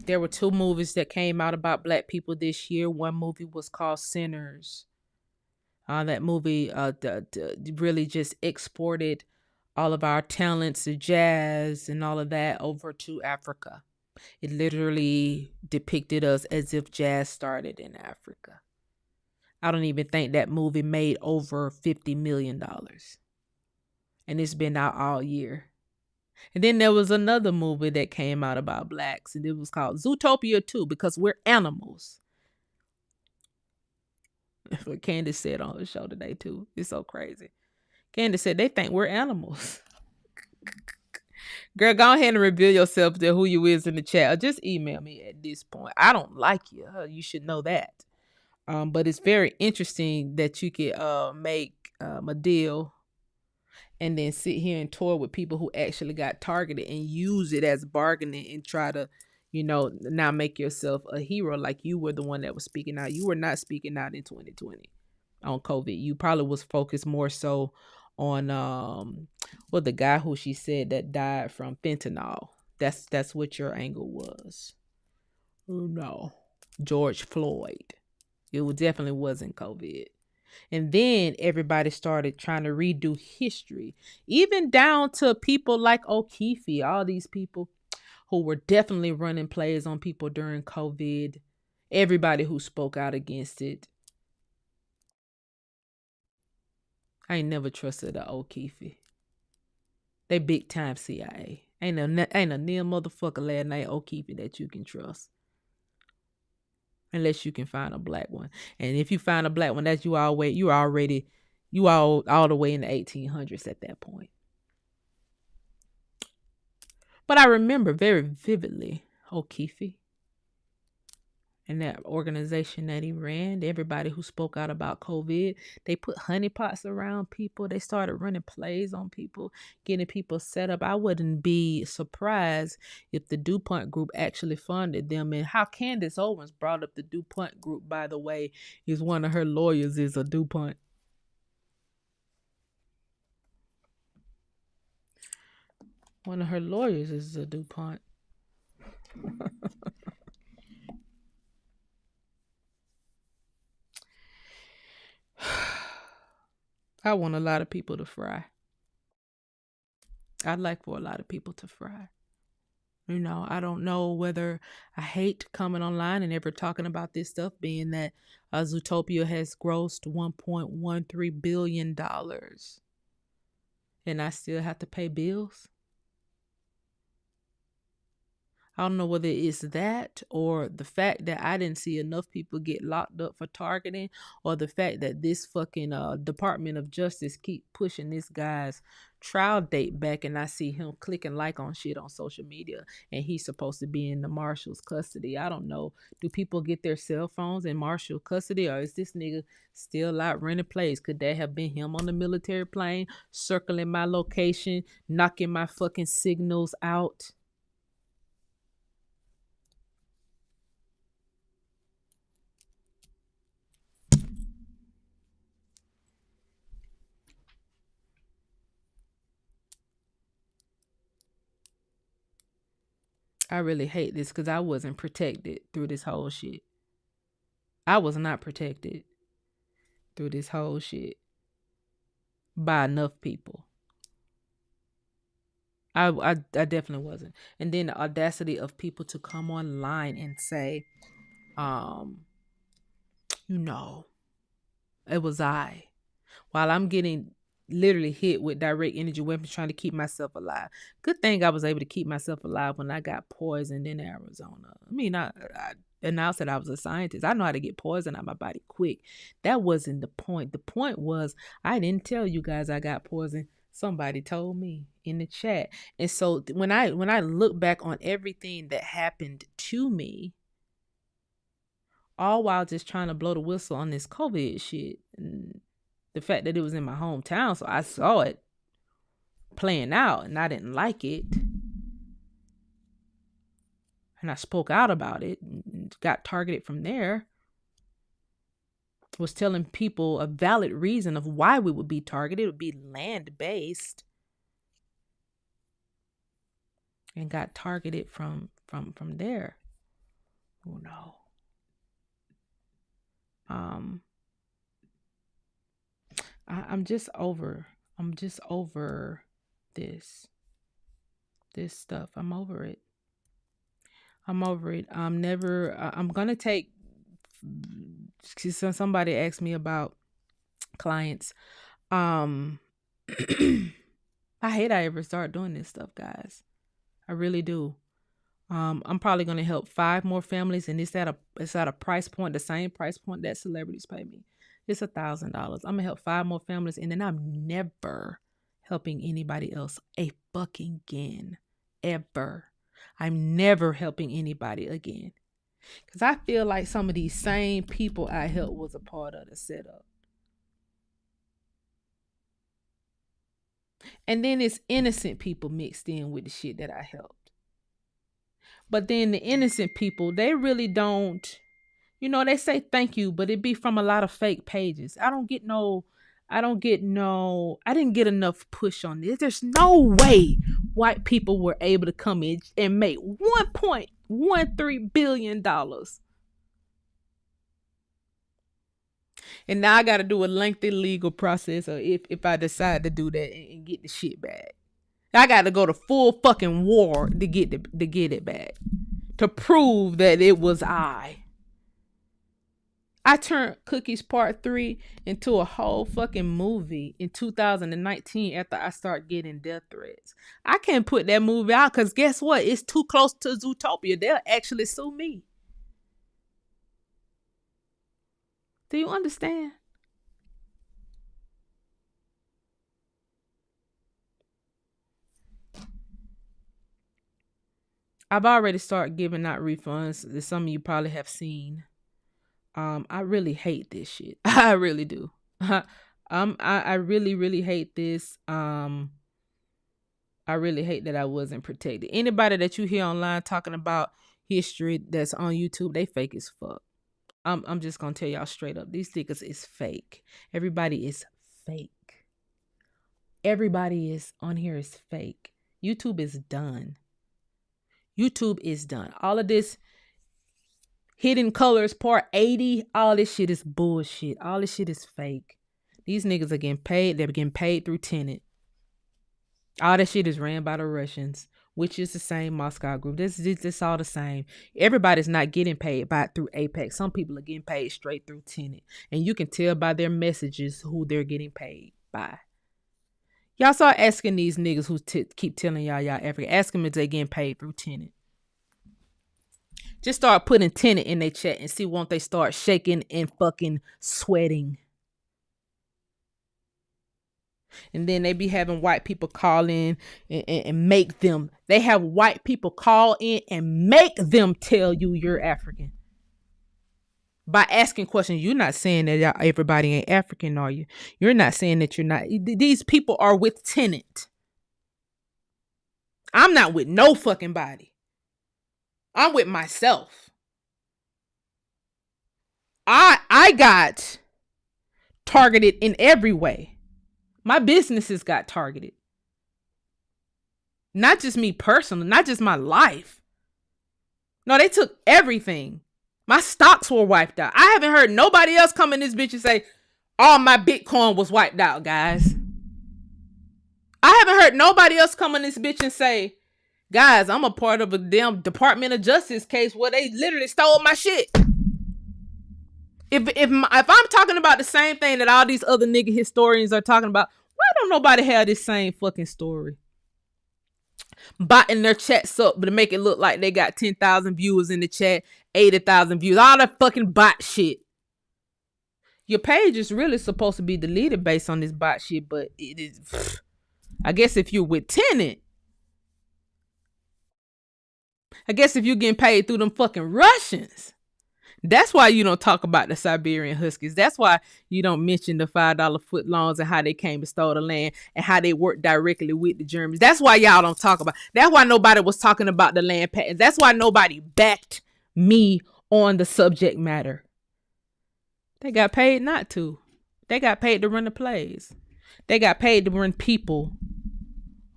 There were 2 movies that came out about Black people this year. One movie was called Sinners. That movie really just exported all of our talents, the jazz and all of that over to Africa. It literally depicted us as if jazz started in Africa. I don't even think that movie made over $50 million. And it's been out all year. And then there was another movie that came out about blacks, and it was called Zootopia 2, because we're animals. What Candace said on her show today, too. It's so crazy. Candace said they think we're animals. Girl, go ahead and reveal yourself to who you is in the chat. Or just email me at this point. I don't like you. You should know that. But it's very interesting that you could make a deal and then sit here and tour with people who actually got targeted and use it as bargaining and try to, now make yourself a hero like you were the one that was speaking out. You were not speaking out in 2020 on COVID. You probably was focused more so on the guy who she said that died from fentanyl. That's what your angle was. Oh no. George Floyd. Definitely wasn't COVID. And then everybody started trying to redo history, even down to people like O'Keefe, all these people who were definitely running plays on people during COVID. Everybody who spoke out against it. I ain't never trusted a O'Keefe. They big time CIA. Ain't a near motherfucker last night O'Keefe that you can trust. Unless you can find a black one. And if you find a black one, that's you all the way in the 1800s at that point. But I remember very vividly O'Keefe and that organization that he ran, everybody who spoke out about COVID, they put honeypots around people. They started running plays on people, getting people set up. I wouldn't be surprised if the DuPont group actually funded them. And how Candace Owens brought up the DuPont group, by the way, is one of her lawyers is a DuPont. One of her lawyers is a DuPont. I want a lot of people to fry. I'd like for a lot of people to fry. I don't know whether I hate coming online and ever talking about this stuff, being that Zootopia has grossed $1.13 billion and I still have to pay bills. I don't know whether it's that or the fact that I didn't see enough people get locked up for targeting, or the fact that this fucking Department of Justice keep pushing this guy's trial date back, and I see him clicking like on shit on social media, and he's supposed to be in the marshal's custody. I don't know. Do people get their cell phones in marshal custody, or is this nigga still out renting plays? Could that have been him on the military plane, circling my location, knocking my fucking signals out? I really hate this because I wasn't protected through this whole shit. I was not protected through this whole shit by enough people. I definitely wasn't. And then the audacity of people to come online and say, um, you know, it was I. While I'm getting literally hit with direct energy weapons trying to keep myself alive. Good thing I was able to keep myself alive when I got poisoned in Arizona. I mean, I announced that I was a scientist. I know how to get poison out of my body quick. That wasn't the point. The point was I didn't tell you guys I got poisoned. Somebody told me in the chat. And so when I look back on everything that happened to me, all while just trying to blow the whistle on this COVID shit, and the fact that it was in my hometown, so I saw it playing out and I didn't like it. And I spoke out about it and got targeted from there. Was telling people a valid reason of why we would be targeted. It would be land-based. And got targeted from there. Oh no. I'm just over this stuff. I'm over it. I'm gonna take, somebody asked me about clients. I hate I ever start doing this stuff, guys. I really do. I'm probably gonna help 5 more families, and it's at a price point, the same price point that celebrities pay me. It's $1,000. I'm gonna help 5 more families, and then I'm never helping anybody else a fucking again, ever. I'm never helping anybody again, because I feel like some of these same people I helped was a part of the setup. And then it's innocent people mixed in with the shit that I helped. But then the innocent people, they really don't, they say thank you, but it be from a lot of fake pages. I didn't get enough push on this. There's no way white people were able to come in and make $1.13 billion And now I got to do a lengthy legal process, or if I decide to do that and get the shit back. I got to go to full fucking war to get it back, to prove that it was I. I turned Cookies Part 3 into a whole fucking movie in 2019 after I started getting death threats. I can't put that movie out because guess what? It's too close to Zootopia. They'll actually sue me. Do you understand? I've already started giving out refunds that some of you probably have seen. I really hate this shit. I really do. I really, really hate this. I really hate that I wasn't protected. Anybody that you hear online talking about history that's on YouTube, they fake as fuck. I'm just gonna tell y'all straight up. These stickers is fake. Everybody is fake. Everybody is on here is fake. YouTube is done. YouTube is done. All of this Hidden Colors Part 80, all this shit is bullshit. All this shit is fake. These niggas are getting paid. They're getting paid through Tenet. All that shit is ran by the Russians, which is the same Moscow group. This all the same. Everybody's not getting paid through Apex. Some people are getting paid straight through Tenet. And you can tell by their messages who they're getting paid by. Y'all start asking these niggas who keep telling y'all African. Ask them if they getting paid through Tenet. Just start putting Tenet in their chat and see won't they start shaking and fucking sweating. And then they be having white people call in and make them. They have white people call in and make them tell you you're African. By asking questions, you're not saying that everybody ain't African, are you? You're not saying that you're not. These people are with Tenet. I'm not with no fucking body. I'm with myself. I got targeted in every way. My businesses got targeted. Not just me personally, not just my life. No, they took everything. My stocks were wiped out. I haven't heard nobody else come in this bitch and say, all my Bitcoin was wiped out, guys. I haven't heard nobody else come in this bitch and say, guys, I'm a part of a damn Department of Justice case where they literally stole my shit. If I'm talking about the same thing that all these other nigga historians are talking about, why don't nobody have this same fucking story? Botting their chats up to make it look like they got 10,000 viewers in the chat, 80,000 views, all that fucking bot shit. Your page is really supposed to be deleted based on this bot shit, but it is. I guess if you're with Tenet, I guess if you're getting paid through them fucking Russians, that's why you don't talk about the Siberian Huskies. That's why you don't mention the $5 footlongs and how they came and stole the land and how they worked directly with the Germans. That's why y'all don't talk about. That's why nobody was talking about the land patents. That's why nobody backed me on the subject matter. They got paid not to. They got paid to run the plays. They got paid to run people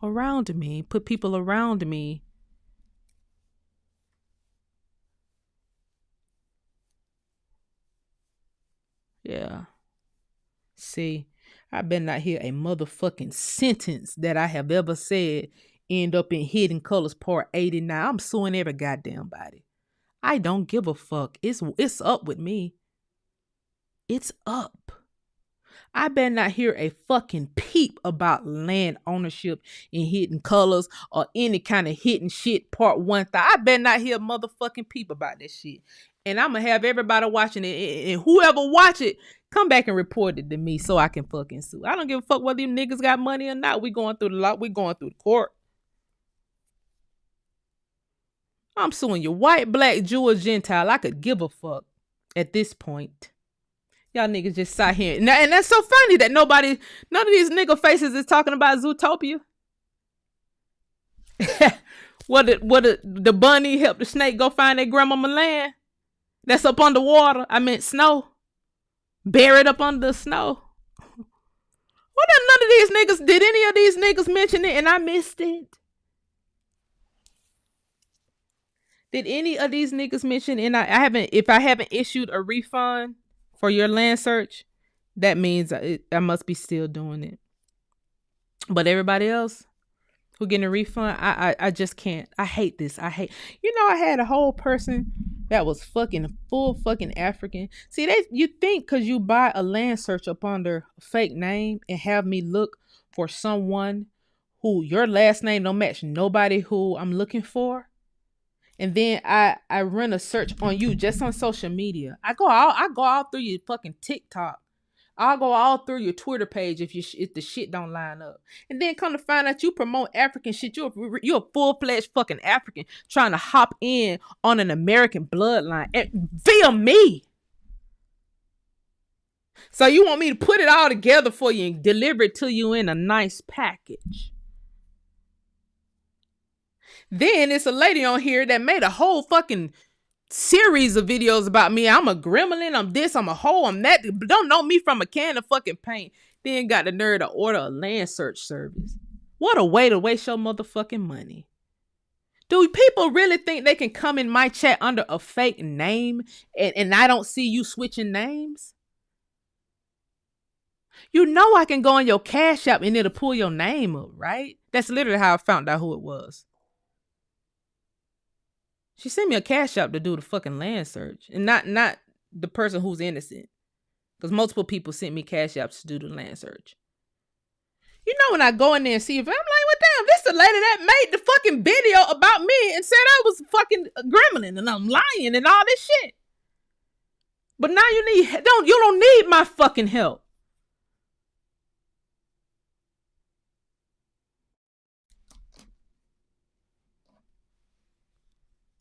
around me, put people around me. Yeah. See, I better not hear a motherfucking sentence that I have ever said end up in Hidden Colors Part 89. I'm suing every goddamn body. I don't give a fuck. It's up with me. It's up. I better not hear a fucking peep about land ownership in Hidden Colors or any kind of hidden shit Part 1. I better not hear a motherfucking peep about this shit. And I'm going to have everybody watching it. And whoever watch it, come back and report it to me so I can fucking sue. I don't give a fuck whether them niggas got money or not. We going through the law. We going through the court. I'm suing you. White, black, Jew, or Gentile. I could give a fuck at this point. Y'all niggas just sat here. And that's so funny that none of these nigga faces is talking about Zootopia. What the bunny helped the snake go find their grandmama land? That's up under water. I meant snow. Buried up under the snow. What if none of these niggas, did any of these niggas mention it and I missed it? Did any of these niggas mention, and if I haven't issued a refund for your land search, That means I must be still doing it. But everybody else who getting a refund, I just can't. I hate this. I hate. I had a whole person that was fucking full fucking African. See, you think because you buy a land search up under a fake name and have me look for someone who your last name don't match nobody who I'm looking for, and then I run a search on you just on social media. I go all through your fucking TikTok. I'll go all through your Twitter page if the shit don't line up, and then come to find out you promote African shit. You're a full fledged fucking African trying to hop in on an American bloodline via me. So you want me to put it all together for you and deliver it to you in a nice package? Then it's a lady on here that made a whole fucking series of videos about me. I'm a gremlin, I'm this, I'm a hoe, I'm that. Don't know me from a can of fucking paint. Then got the nerve to order a land search service. What a way to waste your motherfucking money. Do people really think they can come in my chat under a fake name and I don't see you switching names? You know I can go on your Cash App and it'll pull your name up, right? That's literally how I found out who it was. She sent me a Cash App to do the fucking land search, and not the person who's innocent, because multiple people sent me Cash Apps to do the land search. When I go in there and see if I'm like, well, damn, this the lady that made the fucking video about me and said I was fucking a gremlin and I'm lying and all this shit. But now you don't need my fucking help.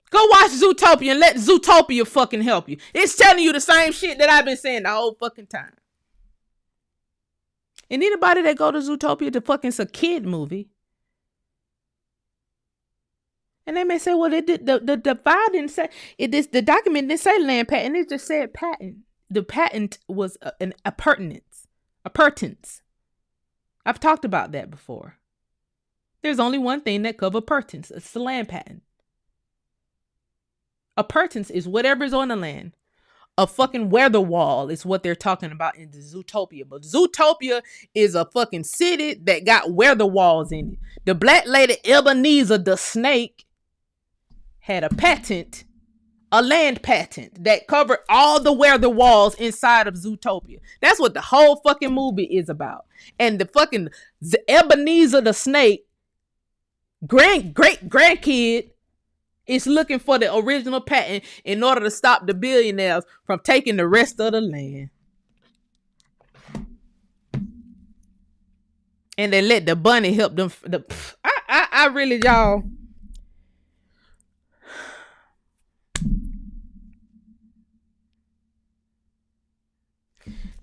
Go watch Zootopia and let Zootopia fucking help you. It's telling you the same shit that I've been saying the whole fucking time. And anybody that go to Zootopia, it's a kid movie. And they may say, well, the file didn't say it. The document didn't say land patent. It just said patent. The patent was a pertinence. A pertinence. I've talked about that before. There's only one thing that covers pertinence. It's the land patent. A pertinence is whatever's on the land. A fucking weather wall is what they're talking about in the Zootopia. But Zootopia is a fucking city that got weather walls in it. The black lady Ebenezer the snake had a patent, a land patent that covered all the weather walls inside of Zootopia. That's what the whole fucking movie is about. And the fucking Ebenezer the snake great grandkid is looking for the original patent in order to stop the billionaires from taking the rest of the land. And they let the bunny help them. I really, y'all.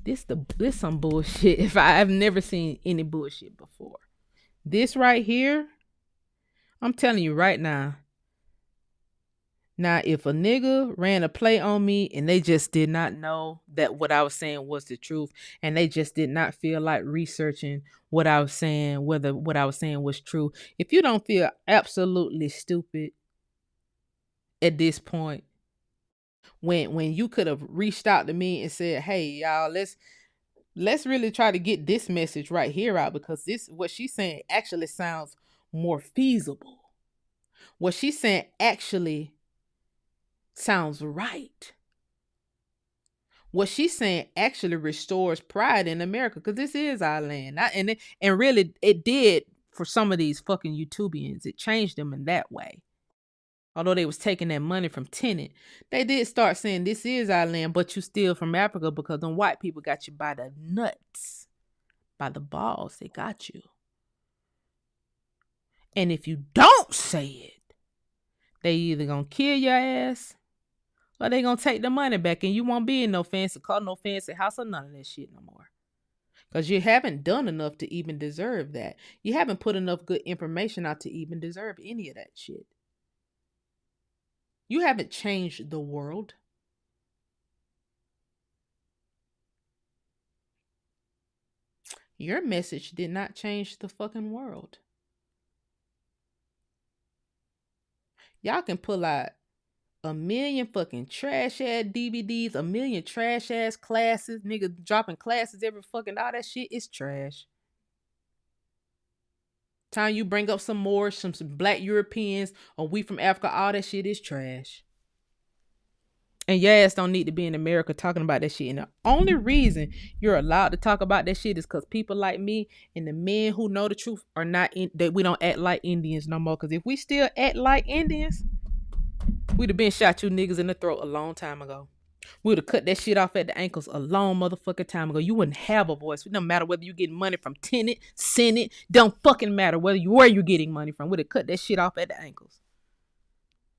This some bullshit. If I've never seen any bullshit before. This right here, I'm telling you right now. Now, if a nigga ran a play on me and they just did not know that what I was saying was the truth, and they just did not feel like researching what I was saying, whether what I was saying was true, if you don't feel absolutely stupid at this point, when you could have reached out to me and said, hey, y'all, let's really try to get this message right here out, because this, what she's saying actually sounds more feasible. What she's saying actually sounds right. What she's saying actually restores pride in America, because this is our land. And really, it did for some of these fucking YouTubians. It changed them in that way. Although they was taking that money from tenant, they did start saying this is our land, but you steal from Africa because them white people got you by the nuts, by the balls. They got you. And if you don't say it, they either gonna kill your ass or they gonna take the money back, and you won't be in no fancy car, no fancy house, or none of that shit no more. Because you haven't done enough to even deserve that. You haven't put enough good information out to even deserve any of that shit. You haven't changed the world. Your message did not change the fucking world. Y'all can pull out a million fucking trash ass DVDs, a million trash ass classes, nigga dropping classes every fucking all that shit is trash. Time you bring up some more, some black Europeans or we from Africa, all that shit is trash. And your ass don't need to be in America talking about that shit. And the only reason you're allowed to talk about that shit is because people like me and the men who know the truth are not in, that we don't act like Indians no more. Because if we still act like Indians, we'd have been shot you niggas in the throat a long time ago. We would have cut that shit off at the ankles a long motherfucking time ago. You wouldn't have a voice. It don't matter whether you getting money from Tenant, Senate. Don't fucking matter where you're getting money from. We'd have cut that shit off at the ankles.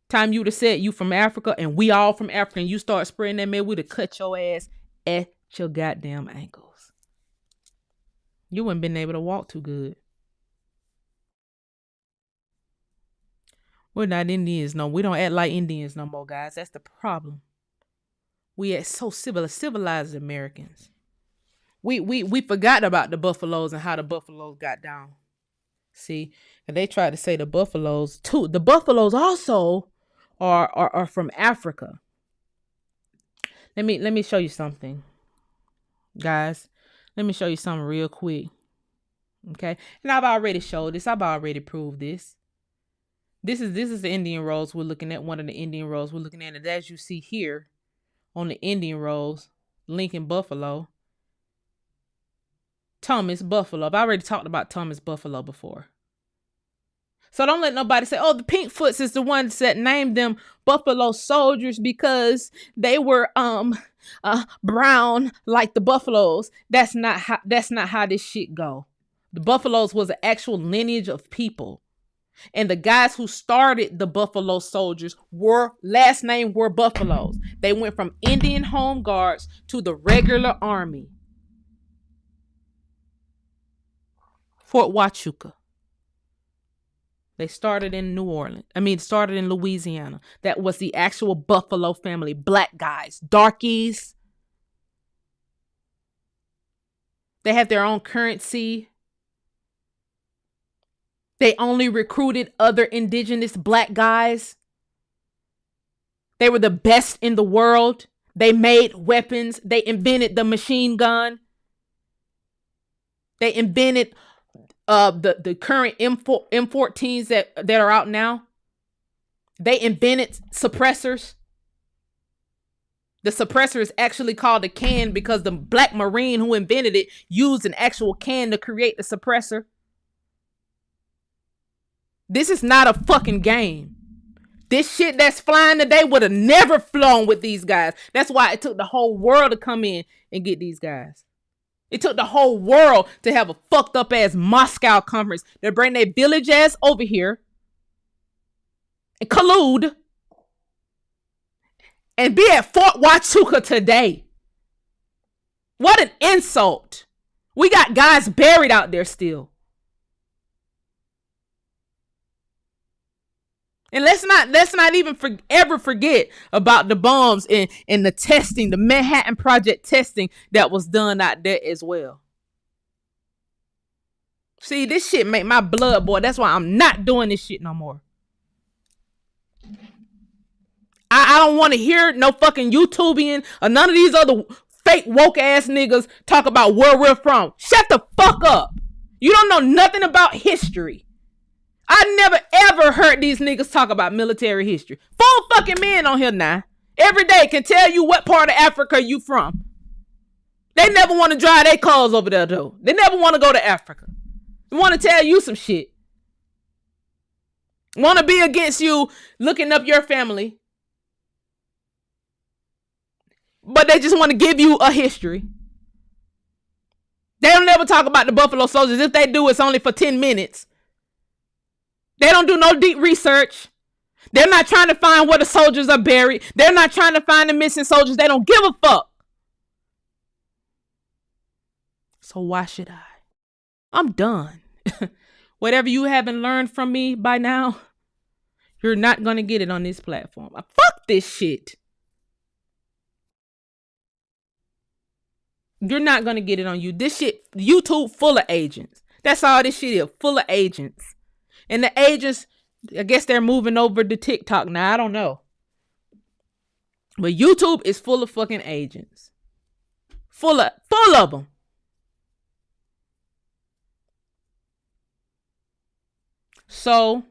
Time you would have said you from Africa and we all from Africa and you start spreading that man, we'd have cut your ass at your goddamn ankles. You wouldn't been able to walk too good. We're not Indians, no. We don't act like Indians no more, guys. That's the problem. We act so civilized Americans. We forgot about the buffaloes and how the buffaloes got down. See, and they tried to say the buffaloes too. The buffaloes also are from Africa. Let me show you something, guys. Let me show you something real quick. Okay, and I've already showed this. I've already proved this. This is the Indian rose we're looking at. One of the Indian rose we're looking at, and as you see here on the Indian rose, Lincoln Buffalo, Thomas Buffalo. I've already talked about Thomas Buffalo before. So don't let nobody say, oh, the Pinkfoots is the ones that named them Buffalo Soldiers because they were brown like the buffaloes. That's not how this shit go. The Buffaloes was an actual lineage of people. And the guys who started the Buffalo Soldiers last name were Buffaloes. They went from Indian Home Guards to the regular army. Fort Huachuca. They started in started in Louisiana. That was the actual Buffalo family. Black guys, darkies. They had their own currency. They only recruited other indigenous black guys. They were the best in the world. They made weapons. They invented the machine gun. They invented the current M14s that are out now. They invented suppressors. The suppressor is actually called a can because the black Marine who invented it used an actual can to create the suppressor. This is not a fucking game. This shit that's flying today would have never flown with these guys. That's why it took the whole world to come in and get these guys. It took the whole world to have a fucked up ass Moscow conference to bring their village ass over here and collude and be at Fort Huachuca today. What an insult. We got guys buried out there still. And let's not even ever forget about the bombs and the testing, the Manhattan Project testing that was done out there as well. See, this shit make my blood boil. That's why I'm not doing this shit no more. I don't want to hear no fucking YouTubian or none of these other fake woke ass niggas talk about where we're from. Shut the fuck up. You don't know nothing about history. I never ever heard these niggas talk about military history. 4 fucking men on here now. Every day can tell you what part of Africa you from. They never want to drive their cars over there though. They never want to go to Africa. They want to tell you some shit. Want to be against you looking up your family. But they just want to give you a history. They don't ever talk about the Buffalo Soldiers. If they do, it's only for 10 minutes. They don't do no deep research. They're not trying to find where the soldiers are buried. They're not trying to find the missing soldiers. They don't give a fuck. So why should I? I'm done. Whatever you haven't learned from me by now, you're not going to get it on this platform. Fuck this shit. You're not going to get it on you. This shit, YouTube full of agents. That's all this shit is, full of agents. And the agents, I guess they're moving over to TikTok now. I don't know. But YouTube is full of fucking agents. Full of them. So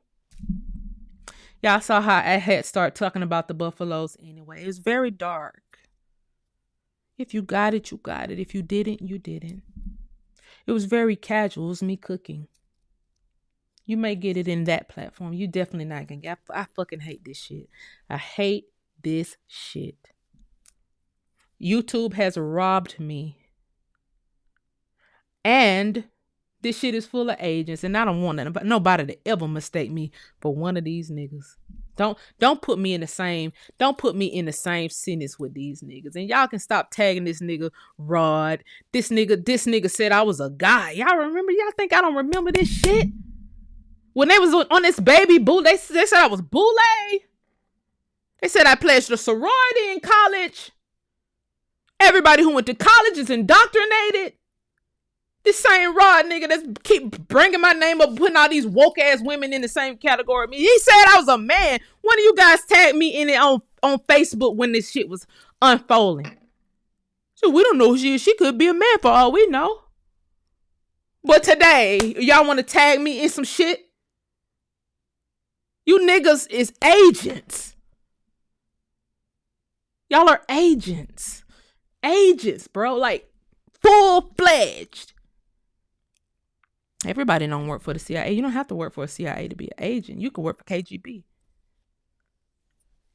y'all saw how I had started talking about the buffaloes anyway. It was very dark. If you got it, you got it. If you didn't, you didn't. It was very casual. It was me cooking. You may get it in that platform. You definitely not gonna get. I fucking hate this shit. I hate this shit. YouTube has robbed me. And this shit is full of agents, and I don't want nobody to ever mistake me for one of these niggas. Don't put me in the same sentence with these niggas. And y'all can stop tagging this nigga Rod. This nigga said I was a guy. Y'all remember? Y'all think I don't remember this shit? When they was on this baby boo, they said I was boule. They said I pledged a sorority in college. Everybody who went to college is indoctrinated. This same Rod nigga that's keep bringing my name up, putting all these woke ass women in the same category. He said I was a man. One of you guys tagged me in it on Facebook when this shit was unfolding. So we don't know who she is. She could be a man for all we know. But today, y'all want to tag me in some shit? You niggas is agents. Y'all are agents. Agents, bro. Like, full-fledged. Everybody don't work for the CIA. You don't have to work for a CIA to be an agent. You can work for KGB.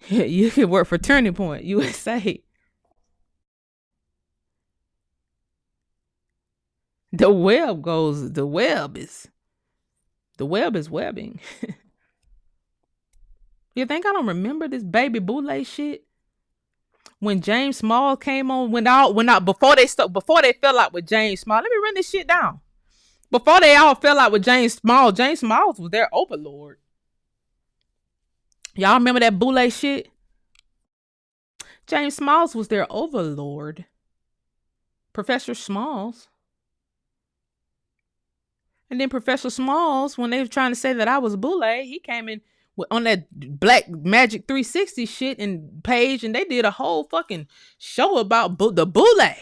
You can work for Turning Point USA. The web is webbing. You think I don't remember this baby boule shit? When James Small came on, before they fell out with James Small. Let me run this shit down. Before they all fell out with James Smalls was their overlord. Y'all remember that boule shit? James Smalls was their overlord. Professor Smalls. And then Professor Smalls, when they were trying to say that I was boule, he came in on that Black Magic 360 shit and page, and they did a whole fucking show about the boule.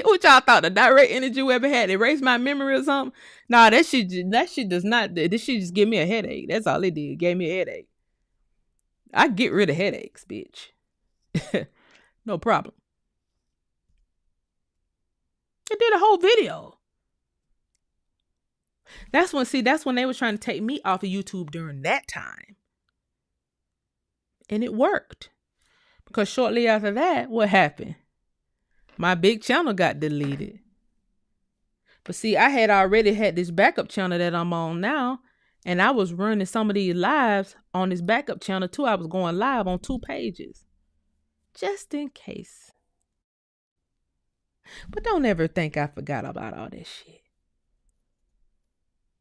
What y'all thought? The direct energy we ever had erased my memory or something? Nah, that shit does not. This shit just give me a headache. That's all it did. Gave me a headache. I get rid of headaches, bitch. No problem. It did a whole video. That's when they were trying to take me off of YouTube during that time. And it worked. Because shortly after that, what happened? My big channel got deleted. But see, I had already had this backup channel that I'm on now. And I was running some of these lives on this backup channel too. I was going live on 2 pages. Just in case. But don't ever think I forgot about all that shit.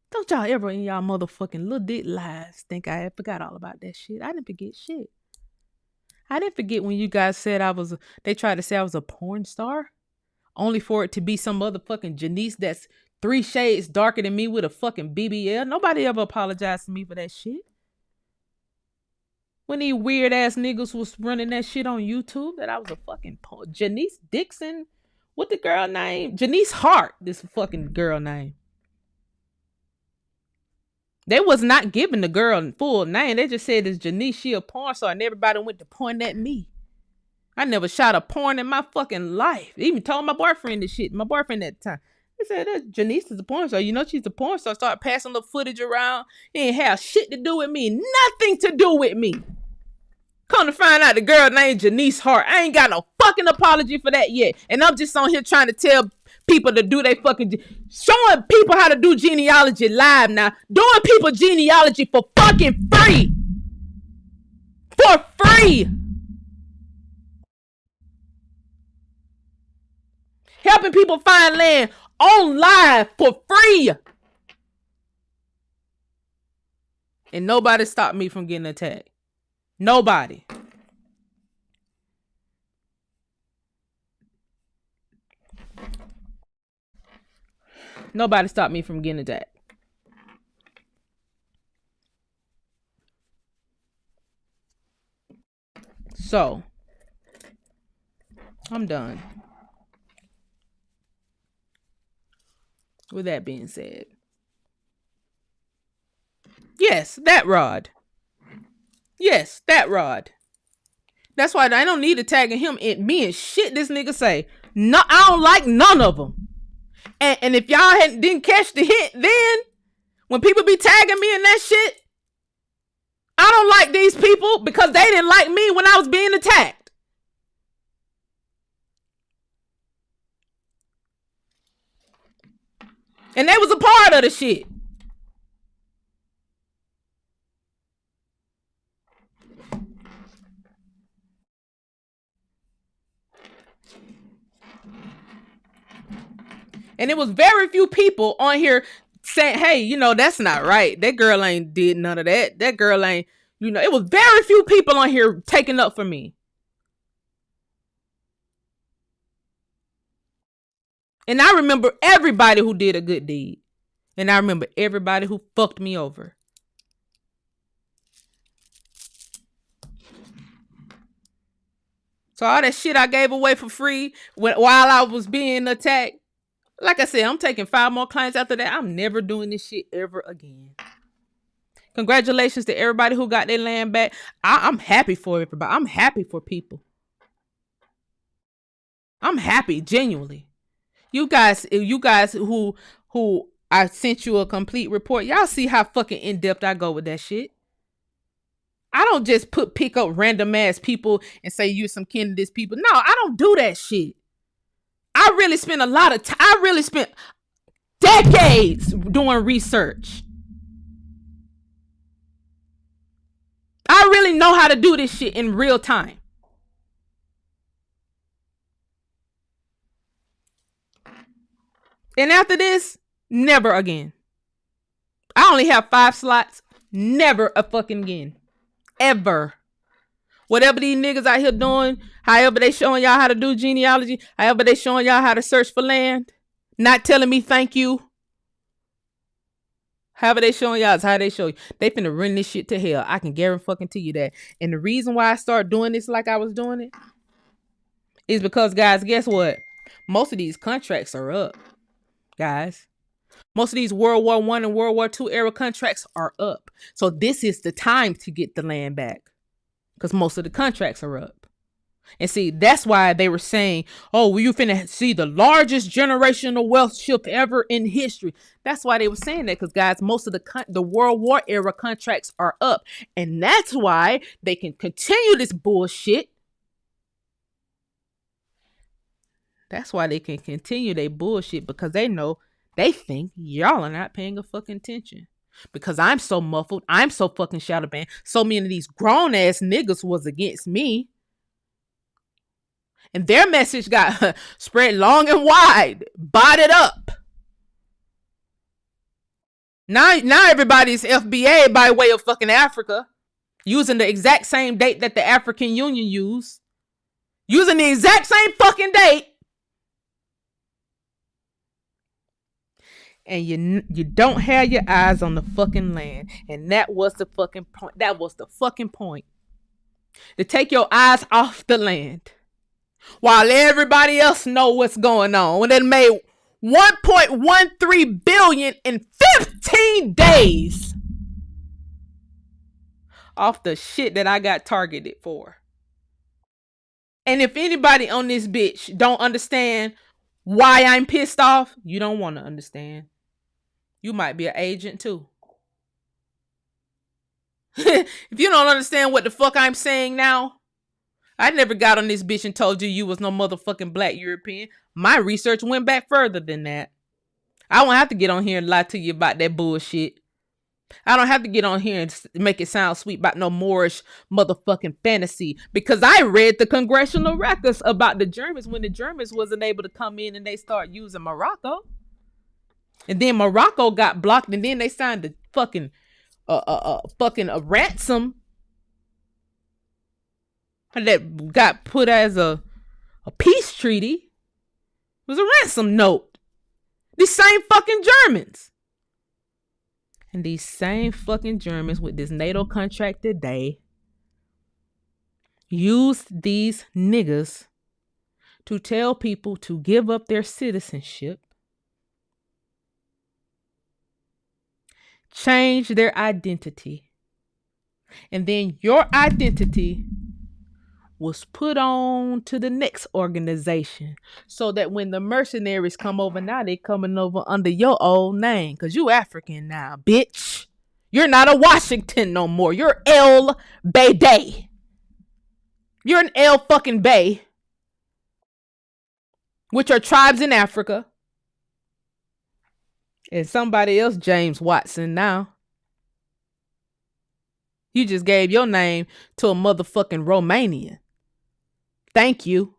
Don't y'all ever in y'all motherfucking little dick lives think I forgot all about that shit. I didn't forget shit. I didn't forget when you guys said they tried to say I was a porn star. Only for it to be some motherfucking Janice that's 3 shades darker than me with a fucking BBL. Nobody ever apologized to me for that shit. When these weird ass niggas was running that shit on YouTube that I was a fucking porn. Janice Dixon. What the girl name? Janice Hart. This fucking girl name. They was not giving the girl full name. They just said it's Janice. She a porn star, and everybody went to point at me. I never shot a porn in my fucking life. Even told my boyfriend this shit. My boyfriend at the time. They said that Janice is a porn star. You know she's a porn star. Started passing the footage around. It ain't have shit to do with me. Nothing to do with me. Come to find out the girl named Janice Hart. I ain't got no fucking apology for that yet. And I'm just on here trying to tell people to do they fucking... Showing people how to do genealogy live now. Doing people genealogy for fucking free. For free. Helping people find land on live for free. And nobody stopped me from getting attacked. Nobody. Nobody stopped me from getting attacked. So, I'm done. With that being said. Yes, that rod. Yes, that rod. That's why I don't need to tag him in me and shit this nigga say. No, I don't like none of them. And if y'all didn't catch the hint then, when people be tagging me in that shit, I don't like these people because they didn't like me when I was being attacked. And they was a part of the shit. And it was very few people on here saying, hey, you know, that's not right. That girl ain't did none of that. That girl ain't, you know, it was very few people on here taking up for me. And I remember everybody who did a good deed. And I remember everybody who fucked me over. So all that shit I gave away for free while I was being attacked, like I said, I'm taking 5 more clients after that. I'm never doing this shit ever again. Congratulations to everybody who got their land back. I'm happy for everybody. I'm happy for people. I'm happy, genuinely. You guys who I sent you a complete report. Y'all see how fucking in depth I go with that shit. I don't just pick up random ass people and say you're some kin to this people. No, I don't do that shit. I really spent a lot of time. I really spent decades doing research. I really know how to do this shit in real time. And after this, never again. I only have 5 slots. Never a fucking again. Ever. Whatever these niggas out here doing, however they showing y'all how to do genealogy, however they showing y'all how to search for land, not telling me thank you. However they showing y'all is how they show you. They finna run this shit to hell. I can guarantee fucking to you that. And the reason why I started doing this like I was doing it is because, guys, guess what? Most of these contracts are up, guys. Most of these World War I and World War II era contracts are up. So this is the time to get the land back. Because most of the contracts are up. And see, that's why they were saying, oh, well, you finna see the largest generational wealth shift ever in history. That's why they were saying that. Because, guys, most of the World War era contracts are up. And that's why they can continue this bullshit. That's why they can continue their bullshit. Because they think y'all are not paying a fucking attention. Because I'm so muffled. I'm so fucking shadow banned. So many of these grown ass niggas was against me. And their message got spread long and wide. Botted up. Now everybody's FBA by way of fucking Africa. Using the exact same date that the African Union used. Using the exact same fucking date. And you don't have your eyes on the fucking land. And that was the fucking point. That was the fucking point. To take your eyes off the land. While everybody else know what's going on. When they made $1.13 billion in 15 days. Off the shit that I got targeted for. And if anybody on this bitch don't understand why I'm pissed off, you don't want to understand. You might be an agent too. If you don't understand what the fuck I'm saying now, I never got on this bitch and told you was no motherfucking black European. My research went back further than that. I don't have to get on here and lie to you about that bullshit. I don't have to get on here and make it sound sweet about no Moorish motherfucking fantasy. Because I read the congressional records about the Germans when the Germans wasn't able to come in and they start using Morocco. And then Morocco got blocked, and then they signed the fucking a ransom that got put as a peace treaty. It was a ransom note. These same fucking Germans. And these same fucking Germans with this NATO contract today use these niggas to tell people to give up their citizenship, change their identity, and then your identity was put on to the next organization so that when the mercenaries come over now, they coming over under your old name because you African now, bitch. You're not a Washington no more. You're El Bay. You're an El fucking Bay, which are tribes in Africa. And somebody else, James Watson now. You just gave your name to a motherfucking Romanian. Thank you.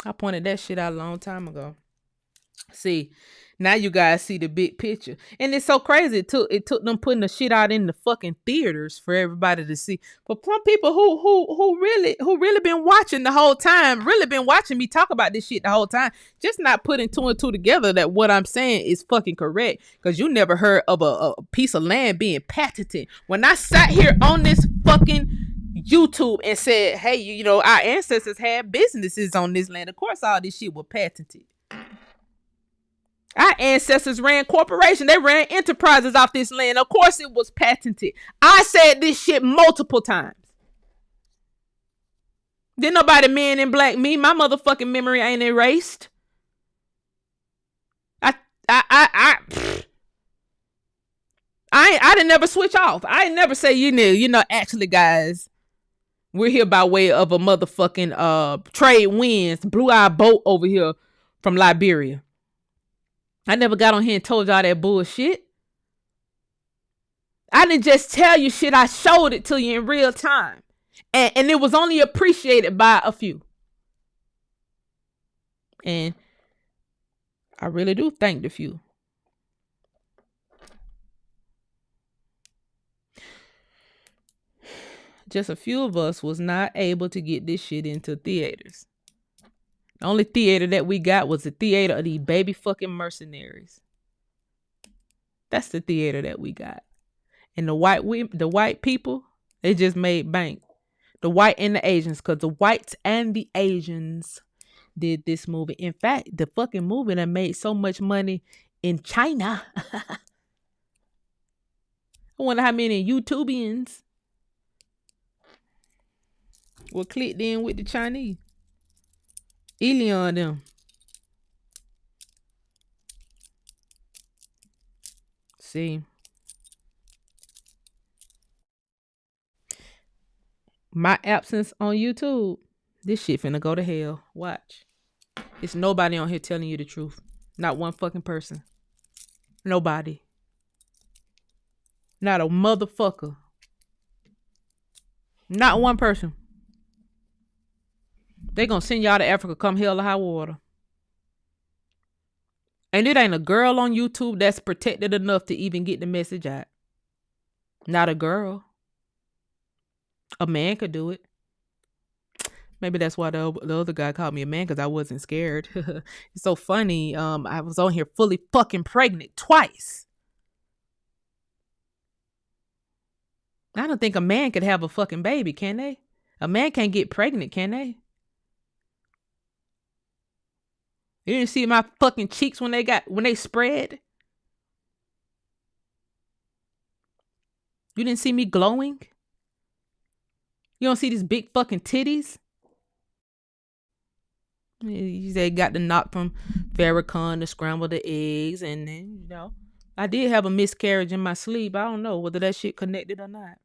I pointed that shit out a long time ago. See, now you guys see the big picture. And it's so crazy. It took them putting the shit out in the fucking theaters for everybody to see. But some people who really been watching the whole time, really been watching me talk about this shit the whole time, just not putting two and two together that what I'm saying is fucking correct. Because you never heard of a piece of land being patented. When I sat here on this fucking YouTube and said, hey, you know, our ancestors had businesses on this land. Of course, all this shit was patented. Our ancestors ran corporations. They ran enterprises off this land. Of course, it was patented. I said this shit multiple times. Didn't nobody man in black me. My motherfucking memory ain't erased. I didn't never switch off. I ain't never say, you know, actually, guys, we're here by way of a motherfucking trade winds, blue-eyed boat over here from Liberia. I never got on here and told y'all that bullshit. I didn't just tell you shit. I showed it to you in real time. And it was only appreciated by a few. And I really do thank the few. Just a few of us was not able to get this shit into theaters. The only theater that we got was the theater of these baby fucking mercenaries. That's the theater that we got. And the white people, they just made bank. The white and the Asians, because the whites and the Asians did this movie. In fact, the fucking movie that made so much money in China. I wonder how many YouTubians were clicked in with the Chinese. Elion them. See. My absence on YouTube, this shit finna go to hell. Watch. It's nobody on here telling you the truth. Not one fucking person. Nobody. Not a motherfucker. Not one person. They gonna send y'all to Africa come hell or high water. And it ain't a girl on YouTube that's protected enough to even get the message out. Not a girl. A man could do it. Maybe that's why the other guy called me a man, because I wasn't scared. It's so funny. I was on here fully fucking pregnant twice. I don't think a man could have a fucking baby, can they? A man can't get pregnant, can they? You didn't see my fucking cheeks when they spread? You didn't see me glowing? You don't see these big fucking titties? They got the knock from Farrakhan to scramble the eggs, and then, you know, I did have a miscarriage in my sleep. I don't know whether that shit connected or not.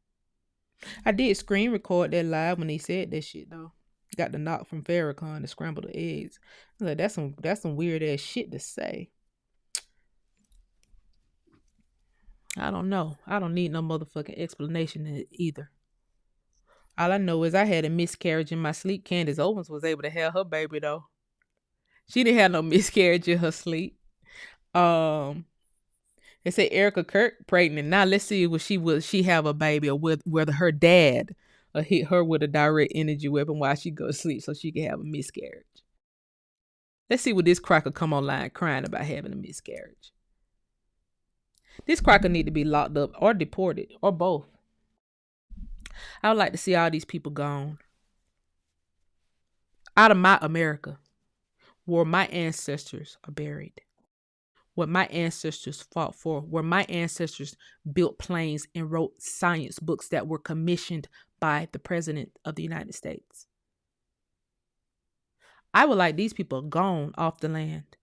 I did screen record that live when he said that shit though. Got the knock from Farrakhan to scramble the eggs. I was like, that's some weird ass shit to say. I don't know. I don't need no motherfucking explanation either. All I know is I had a miscarriage in my sleep. Candace Owens was able to have her baby though. She didn't have no miscarriage in her sleep. They say Erica Kirk pregnant. Now let's see will she have a baby, or whether her dad hit her with a direct energy weapon while she goes to sleep so she can have a miscarriage. Let's see what this cracker come online crying about having a miscarriage. This cracker need to be locked up or deported or both. I would like to see all these people gone out of my America, where my ancestors are buried, what my ancestors fought for, where my ancestors built planes and wrote science books that were commissioned by the President of the United States. I would like these people gone off the land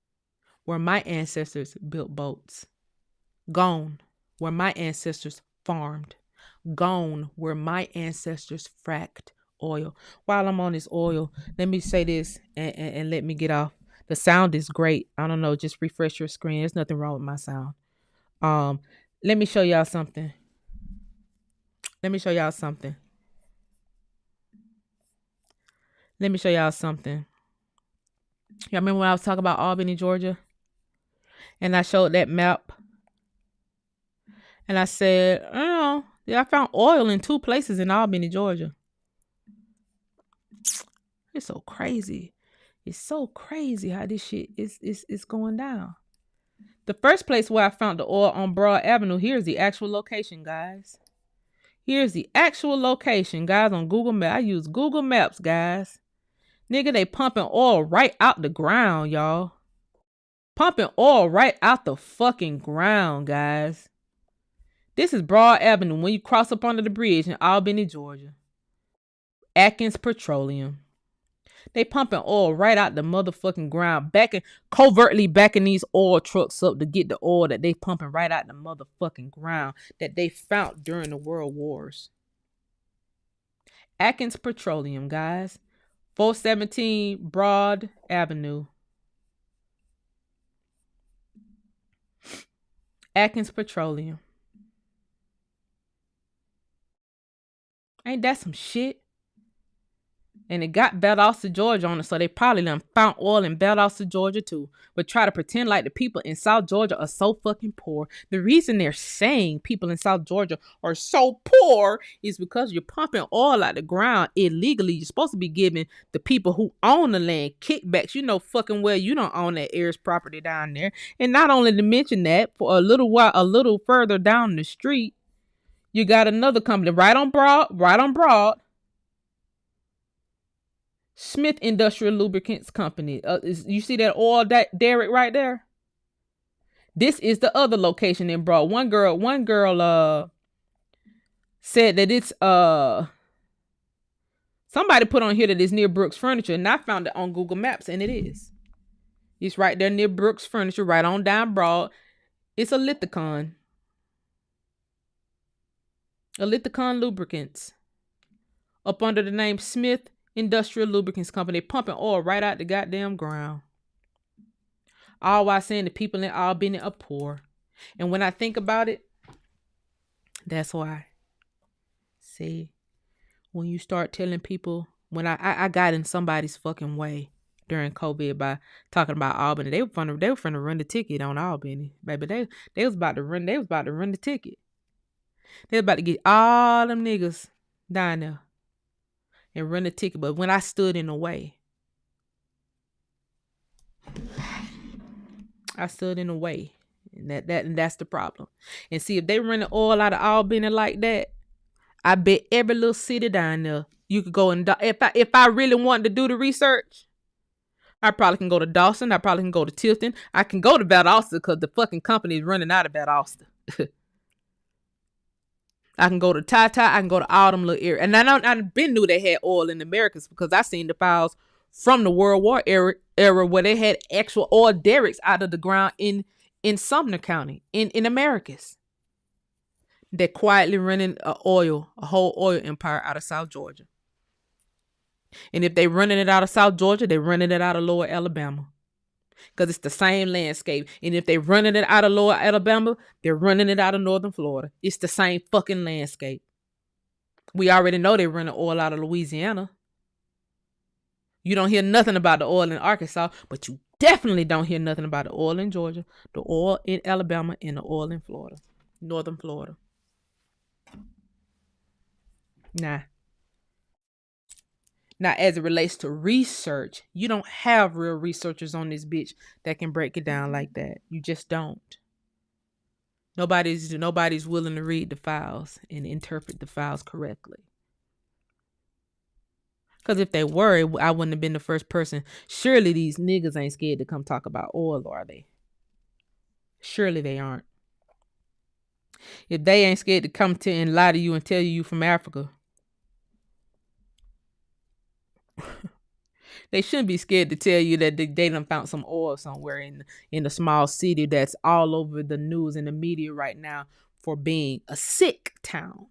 where my ancestors built boats, gone where my ancestors farmed, gone where my ancestors fracked oil. While I'm on this oil, let me say this and let me get off. The sound is great. I don't know, just refresh your screen. There's nothing wrong with my sound. Um, Let me show y'all something. Let me show y'all something. Let me show y'all something. Y'all remember when I was talking about Albany, Georgia? And I showed that map. And I said, oh, yeah, I found oil in 2 places in Albany, Georgia. It's so crazy. It's so crazy how this shit is going down. The first place where I found the oil on Broad Avenue, here's the actual location, guys. Here's the actual location, guys, on Google Maps. I use Google Maps, guys. Nigga, they pumping oil right out the ground, y'all. Pumping oil right out the fucking ground, guys. This is Broad Avenue when you cross up under the bridge in Albany, Georgia. Atkins Petroleum. They pumping oil right out the motherfucking ground, covertly backing these oil trucks up to get the oil that they pumping right out the motherfucking ground that they found during the World Wars. Atkins Petroleum, guys. 417 Broad Avenue. Atkins Petroleum. Ain't that some shit? And it got Valdosta, Georgia on it, so they probably done found oil in Valdosta, Georgia too. But try to pretend like the people in South Georgia are so fucking poor. The reason they're saying people in South Georgia are so poor is because you're pumping oil out the ground illegally. You're supposed to be giving the people who own the land kickbacks. You know fucking well you don't own that heirs property down there. And not only to mention that, for a little while, a little further down the street, you got another company right on Broad. Smith Industrial Lubricants Company. You see that oil derrick right there? This is the other location in Broad. One girl said that it's somebody put on here that it's near Brooks Furniture, and I found it on Google Maps, and it is. It's right there near Brooks Furniture, right on down Broad. It's a Lithicon Lubricants. Up under the name Smith Industrial Lubricants Company, pumping oil right out the goddamn ground. All while saying the people in Albany are poor. And when I think about it, that's why. See, when you start telling people, when I got in somebody's fucking way during COVID by talking about Albany, they were finna run the ticket on Albany, baby. They was about to run the ticket. They was about to get all them niggas down there and run the ticket. But when I stood in the way, and that's the problem. And see, if they run the oil out of Albany like that, I bet every little city down there you could go and if I really wanted to do the research, I probably can go to Dawson. I probably can go to Tilton. I can go to Valdosta because the fucking company is running out of Valdosta. I can go to Tata. I can go to all them little areas. And I been knew they had oil in the Americas because I seen the files from the World War era where they had actual oil derricks out of the ground in Sumner County in Americas. They're quietly running a whole oil empire out of South Georgia. And if they running it out of South Georgia, they running it out of Lower Alabama. Because it's the same landscape. And if they running it out of Lower Alabama, they're running it out of Northern Florida. It's the same fucking landscape. We already know they running oil out of Louisiana. You don't hear nothing about the oil in Arkansas, but you definitely don't hear nothing about the oil in Georgia, the oil in Alabama, and the oil in Florida, Northern Florida. Nah. Now, as it relates to research, you don't have real researchers on this bitch that can break it down like that. You just don't. Nobody's willing to read the files and interpret the files correctly. Because if they were, I wouldn't have been the first person. Surely these niggas ain't scared to come talk about oil, are they? Surely they aren't. If they ain't scared to come to and lie to you and tell you from Africa, they shouldn't be scared to tell you that they done found some oil somewhere in a small city that's all over the news and the media right now for being a sick town.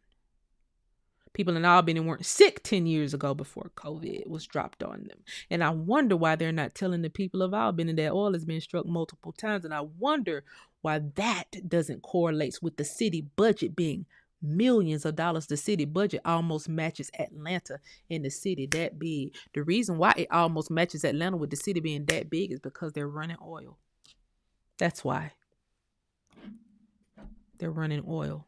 People in Albany weren't sick 10 years ago before COVID was dropped on them. And I wonder why they're not telling the people of Albany that oil has been struck multiple times. And I wonder why that doesn't correlate with the city budget being millions of dollars. The city budget almost matches Atlanta in the city that big. The reason why it almost matches Atlanta with the city being that big is because they're running oil. That's why. They're running oil.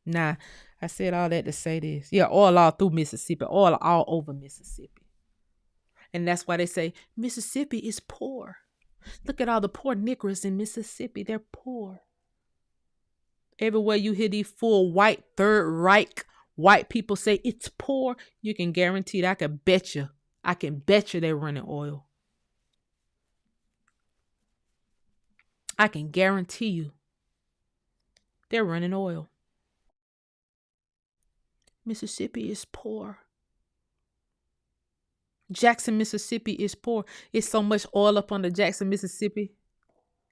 Nah, I said all that to say this. Yeah, oil all through Mississippi, oil all over Mississippi. And that's why they say Mississippi is poor. Look at all the poor niggers in Mississippi. They're poor. Everywhere you hear these full white, Third Reich white people say it's poor, you can guarantee that. I can bet you they're running oil. I can guarantee you they're running oil. Mississippi is poor. Jackson, Mississippi is poor. It's so much oil up on the Jackson, Mississippi.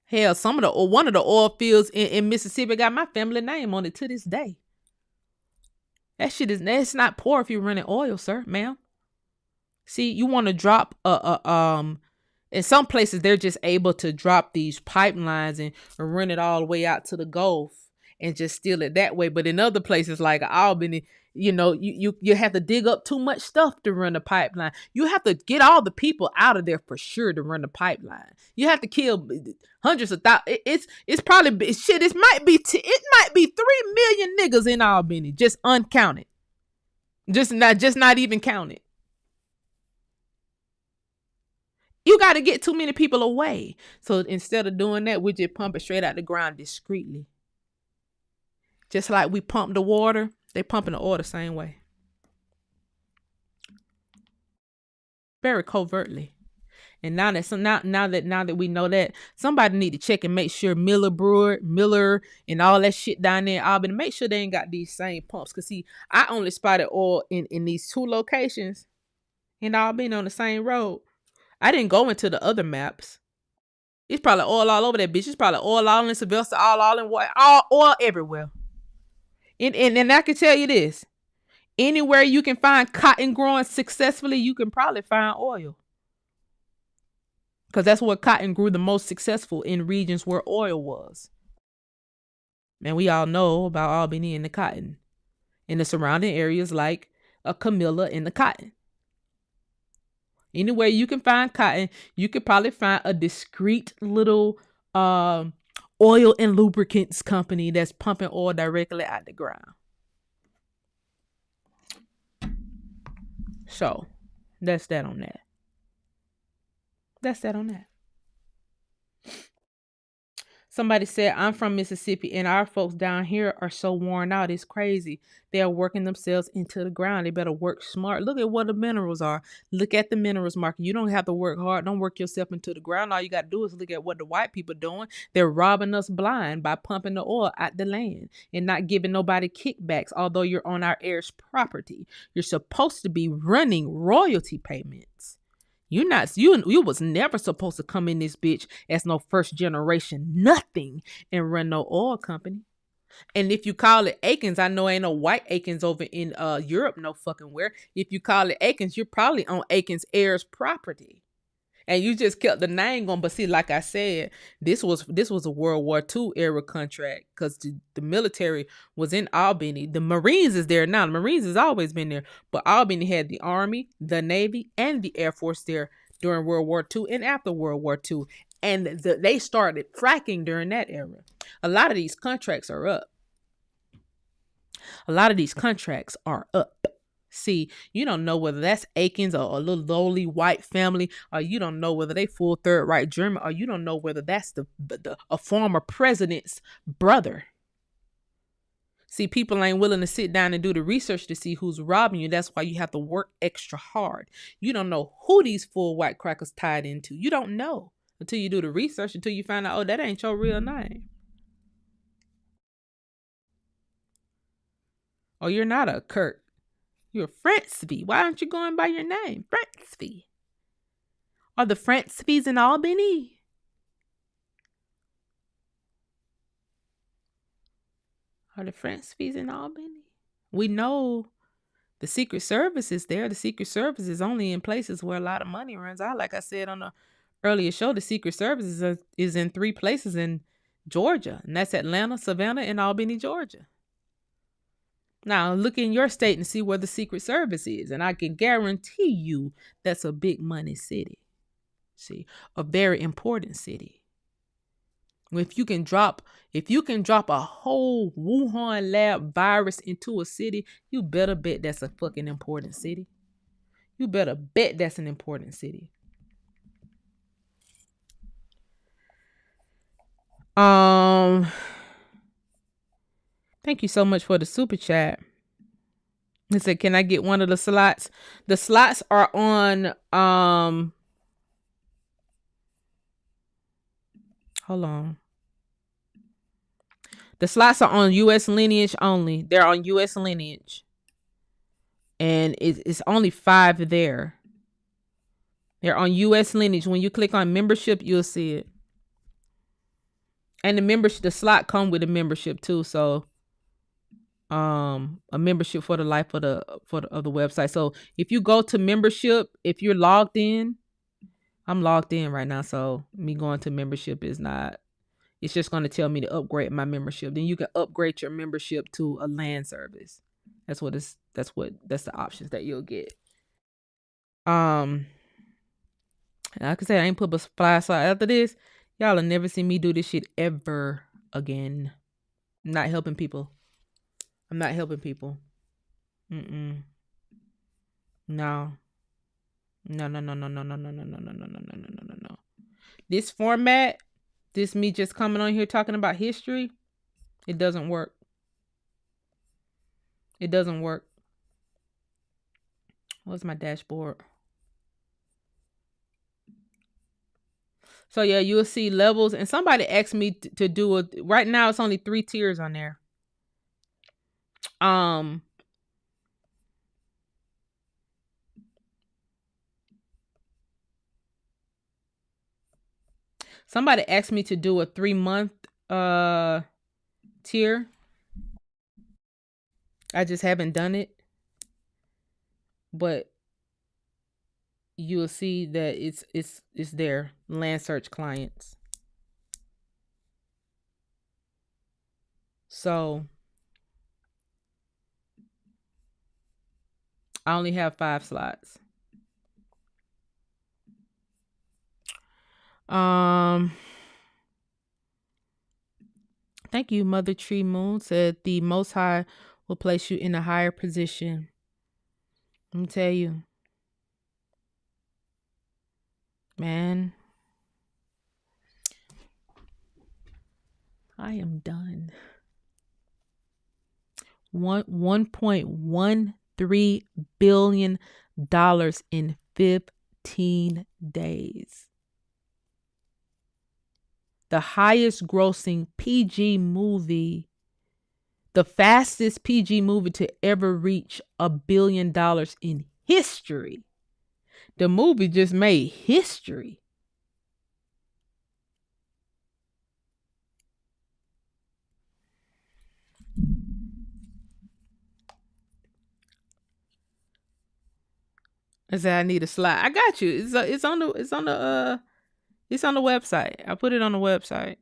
Hell, one of the oil fields in Mississippi got my family name on it to this day. That's not poor if you're running oil, sir, ma'am. See, you want to drop in some places they're just able to drop these pipelines and run it all the way out to the Gulf and just steal it that way. But in other places like Albany, you have to dig up too much stuff to run the pipeline. You have to get all the people out of there for sure to run the pipeline. You have to kill hundreds of thousands. It's probably shit. It might be 3 million niggas in Albany, just uncounted, just not even counted. You got to get too many people away. So instead of doing that, we just pump it straight out the ground discreetly. Just like we pump the water, they pumping the oil the same way. Very covertly. And now that we know that, somebody need to check and make sure Miller and all that shit down there in Albany, make sure they ain't got these same pumps. Cause see, I only spotted oil in these two locations in Albany on the same road. I didn't go into the other maps. It's probably oil all over that bitch. It's probably oil all in Sylvester, all in what, all oil everywhere. And I can tell you this: anywhere you can find cotton growing successfully, you can probably find oil. Because that's where cotton grew the most successful, in regions where oil was. And we all know about Albany and the cotton, and the surrounding areas like Camilla and the cotton. Anywhere you can find cotton, you could probably find a discreet little oil and lubricants company that's pumping oil directly out the ground. So, that's that on that. Somebody said, I'm from Mississippi and our folks down here are so worn out. It's crazy. They are working themselves into the ground. They better work smart. Look at what the minerals are. Look at the minerals market. You don't have to work hard. Don't work yourself into the ground. All you got to do is look at what the white people are doing. They're robbing us blind by pumping the oil out the land and not giving nobody kickbacks. Although you're on our heirs' property, you're supposed to be running royalty payments. You was never supposed to come in this bitch as no first generation nothing and run no oil company. And if you call it Aikens, I know ain't no white Aikens over in Europe no fucking where. If you call it Aikens, you're probably on Aikens' heirs' property. And you just kept the name going. But see, like I said, this was a World War II era contract because the military was in Albany. The Marines is there now. The Marines has always been there. But Albany had the Army, the Navy, and the Air Force there during World War II and after World War II. And they started fracking during that era. A lot of these contracts are up. See, you don't know whether that's Aikens or a little lowly white family, or you don't know whether they full Third Reich German, or you don't know whether that's a former president's brother. See, people ain't willing to sit down and do the research to see who's robbing you. That's why you have to work extra hard. You don't know who these full white crackers tied into. You don't know until you do the research, until you find out, oh, that ain't your real name. Oh, you're not a Kurt. You're Francevy. Why aren't you going by your name? Francevy. Are the Francevies in Albany? Are the Francevies in Albany? We know the Secret Service is there. The Secret Service is only in places where a lot of money runs out. Like I said on the earlier show, the Secret Service is in 3 places in Georgia, and that's Atlanta, Savannah, and Albany, Georgia. Now, look in your state and see where the Secret Service is, and I can guarantee you that's a big money city. See, a very important city. If you can drop a whole Wuhan lab virus into a city, you better bet that's a fucking important city. You better bet that's an important city. Thank you so much for the super chat. He said, "Can I get one of the slots?" The slots are on hold on. The slots are on US Lineage only. They're on US Lineage. And it's only 5 there. They're on US Lineage. When you click on membership, you'll see it. And the slot come with a membership too. So a membership for the life of the website. So if you go to membership, if you're logged in, I'm logged in right now. So me going to membership is not, it's just going to tell me to upgrade my membership. Then you can upgrade your membership to a LAN service. That's the options that you'll get. Like I said, I ain't put a fly slide after this. Y'all will never see me do this shit ever again. I'm not helping people. Mm-mm. No. No. This format, this me just coming on here talking about history, it doesn't work. It doesn't work. What's my dashboard? So yeah, you'll see levels. And somebody asked me to do it. Right now, it's only 3 tiers on there. Somebody asked me to do a 3-month tier. I just haven't done it. But you'll see that it's there. LAN search clients. So I only have 5 slots. Thank you, Mother Tree Moon. Said the Most High will place you in a higher position. Let me tell you, man, I am done. $1.13 billion in 15 days. The highest grossing PG movie, the fastest PG movie to ever reach $1 billion in history. The movie just made history. I said I need a slide. I got you. It's on the website. I put it on the website.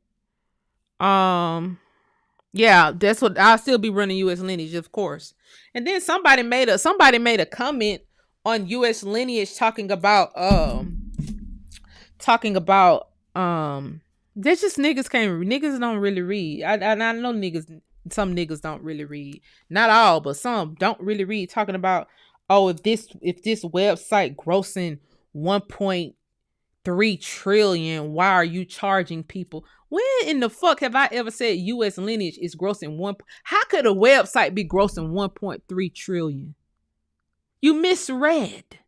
Yeah, that's what I'll still be running US Lineage, of course. And then somebody made a comment on US Lineage talking about there's just niggas don't really read. I know some niggas don't really read. Not all, but some don't really read, talking about, oh, if this website grossing $1.3 trillion. Why are you charging people? When in the fuck have I ever said US lineage is grossing one? How could a website be grossing 1.3 trillion? You misread.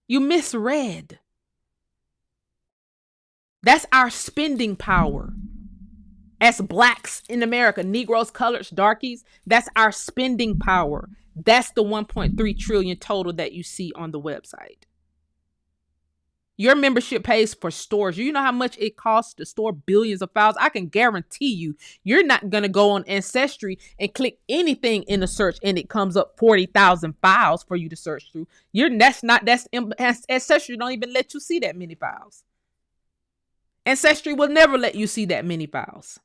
You misread. That's our spending power. As blacks in America, Negroes, coloreds, darkies, that's our spending power. That's the 1.3 trillion total that you see on the website. Your membership pays for storage. You know how much it costs to store billions of files? I can guarantee you're not going to go on Ancestry and click anything in the search and it comes up 40,000 files for you to search through. Ancestry don't even let you see that many files. Ancestry will never let you see that many files.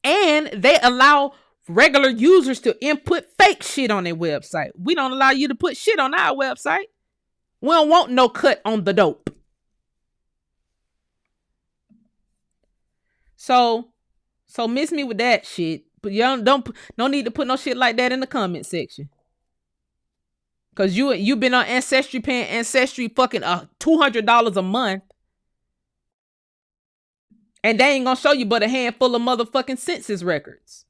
And they allow regular users to input fake shit on their website. We don't allow you to put shit on our website. We don't want no cut on the dope. So miss me with that shit. But y'all don't need to put no shit like that in the comment section. Cause you been on Ancestry paying Ancestry fucking $200 a month. And they ain't gonna show you but a handful of motherfucking census records.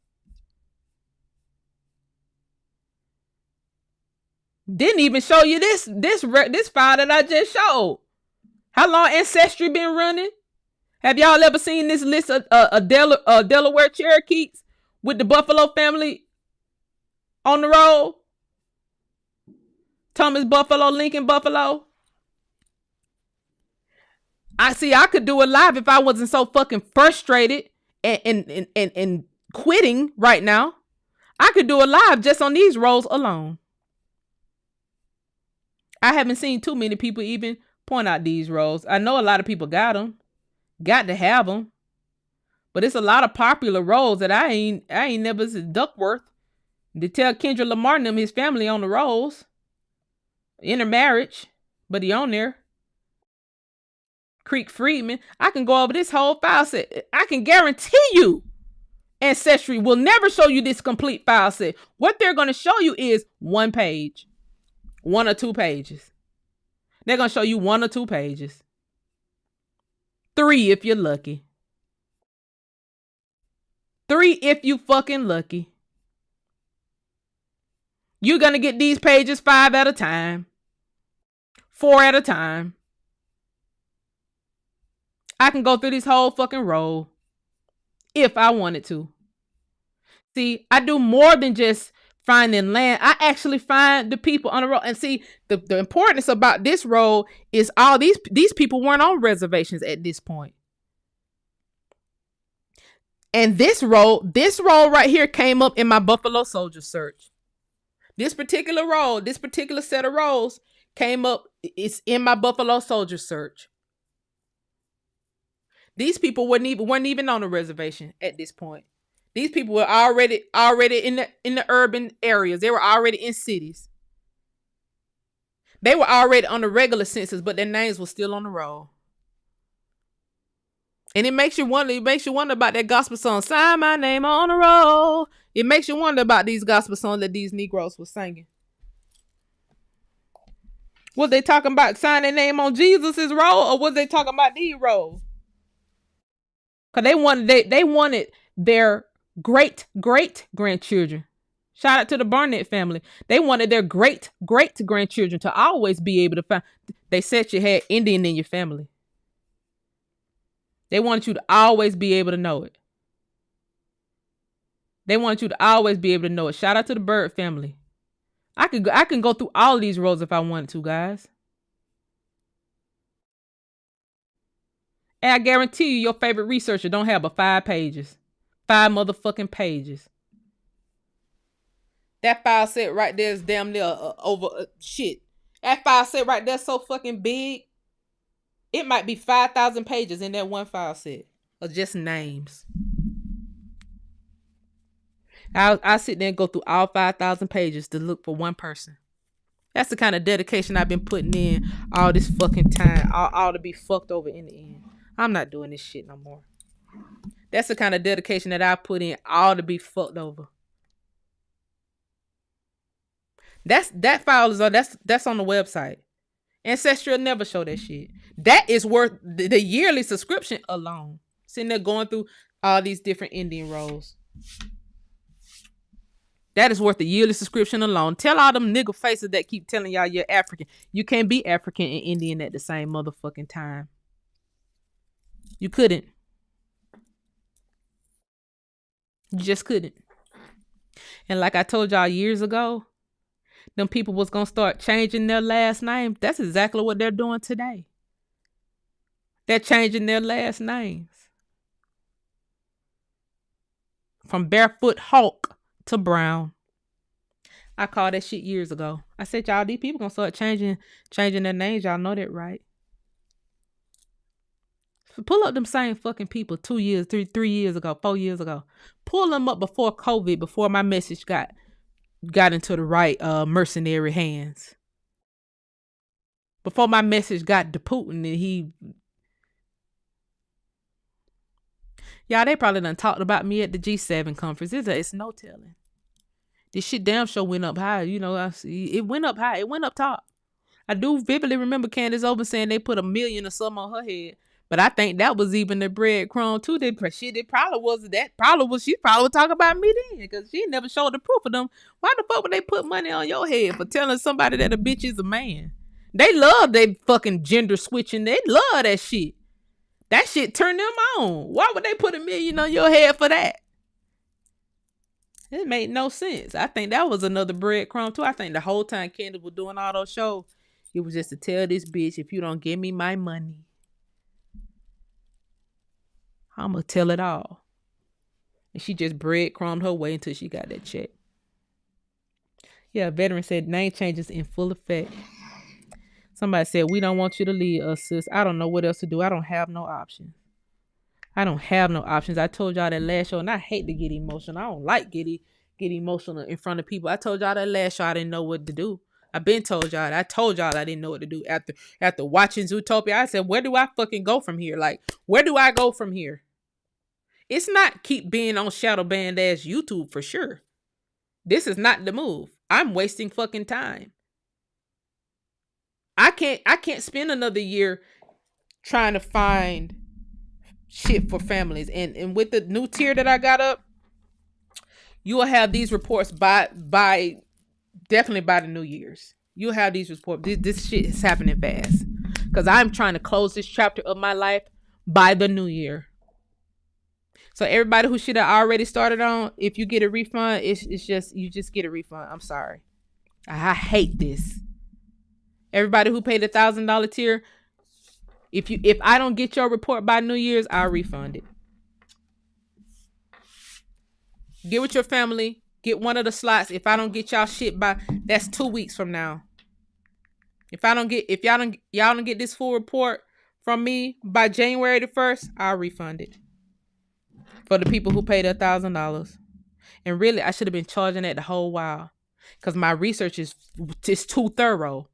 Didn't even show you this file that I just showed. How long Ancestry been running? Have y'all ever seen this list of Delaware Cherokees with the Buffalo family on the roll? Thomas Buffalo, Lincoln Buffalo. I could do it live if I wasn't so fucking frustrated and quitting right now. I could do it live just on these rolls alone. I haven't seen too many people even point out these rolls. I know a lot of people got them. Got to have them. But it's a lot of popular rolls that I ain't never seen. Duckworth. To tell Kendra Lamar and them his family on the rolls. Intermarriage. But he on there. Creek Freedman. I can go over this whole file set. I can guarantee you Ancestry will never show you this complete file set. What they're going to show you is one page. 1 or 2 pages. They're going to show you 1 or 2 pages. 3 if you're lucky. 3 if you fucking lucky. You're going to get these pages 5 at a time. 4 at a time. I can go through this whole fucking roll if I wanted to. See, I do more than just finding land. I actually find the people on the roll. And see, the importance about this roll is all these people weren't on reservations at this point. And this roll right here came up in my Buffalo Soldier search. This particular roll, this particular set of rolls came up. It's in my Buffalo Soldier search. These people weren't even on a reservation at this point. These people were already in the urban areas. They were already in cities. They were already on the regular census, but their names were still on the roll. And it makes you wonder. It makes you wonder about that gospel song, "Sign My Name on the Roll." It makes you wonder about these gospel songs that these Negroes were singing. Was they talking about signing their name on Jesus's roll, or was they talking about these rolls? Cause they wanted their great grandchildren. Shout out to the Barnett family. They wanted their great grandchildren to always be able to find. They said you had Indian in your family. They wanted you to always be able to know it. They wanted you to always be able to know it. Shout out to the Bird family. I can go through all of these roles if I wanted to, guys. And I guarantee you, your favorite researcher don't have but 5 pages. 5 motherfucking pages. That file set right there is damn near over shit. That file set right there is so fucking big. It might be 5,000 pages in that one file set of just names. I sit there and go through all 5,000 pages to look for one person. That's the kind of dedication I've been putting in all this fucking time, all to be fucked over in the end. I'm not doing this shit no more. That's the kind of dedication that I put in, all to be fucked over. That file is that's on the website. Ancestry will never show that shit. That is worth the yearly subscription alone. Sitting there going through all these different Indian roles. That is worth the yearly subscription alone. Tell all them nigga faces that keep telling y'all you're African. You can't be African and Indian at the same motherfucking time. You couldn't. You just couldn't. And like I told y'all years ago, them people was gonna start changing their last name. That's exactly what they're doing today. They're changing their last names. From Barefoot Hawk to Brown. I called that shit years ago. I said, y'all, these people gonna start changing their names. Y'all know that, right? Pull up them same fucking people 2 years, 3 years ago, 4 years ago. Pull them up before COVID, before my message got into the right mercenary hands. Before my message got to Putin and he... Y'all, they probably done talked about me at the G7 conference. It's no telling. This shit damn sure went up high. You know, it went up high. It went up top. I do vividly remember Candace Owen saying they put $1 million or something on her head. But I think that was even the breadcrumb too. It probably was that. She probably would talk about me then, because she never showed the proof of them. Why the fuck would they put money on your head for telling somebody that a bitch is a man? They love they fucking gender switching. They love that shit. That shit turned them on. Why would they put $1 million on your head for that? It made no sense. I think that was another breadcrumb too. I think the whole time Candace was doing all those shows, it was just to tell this bitch, if you don't give me my money, I'm going to tell it all. And she just breadcrumbed her way until she got that check. Yeah, veteran said name changes in full effect. Somebody said, we don't want you to leave us, sis. I don't know what else to do. I don't have no options. I told y'all that last show, and I hate to get emotional. I don't like get emotional in front of people. I told y'all that last show I didn't know what to do. I've been told y'all. I told y'all I didn't know what to do after watching Zootopia. I said, where do I fucking go from here? Like, where do I go from here? It's not keep being on shadow banned ass YouTube for sure. This is not the move. I'm wasting fucking time. I can't spend another year trying to find shit for families. And with the new tier that I got up, you will have these reports by definitely by the New Year's. You'll have these reports. This shit is happening fast. Because I'm trying to close this chapter of my life by the New Year. So everybody who should have already started on, if you get a refund, it's just, you just get a refund. I'm sorry. I hate this. Everybody who paid $1,000 tier, if I don't get your report by New Year's, I'll refund it. Get with your family. Get one of the slots. If I don't get y'all shit by, that's 2 weeks from now. If y'all don't get this full report from me by January the 1st, I'll refund it. For the people who paid $1,000. And really, I should have been charging that the whole while. Because my research is too thorough.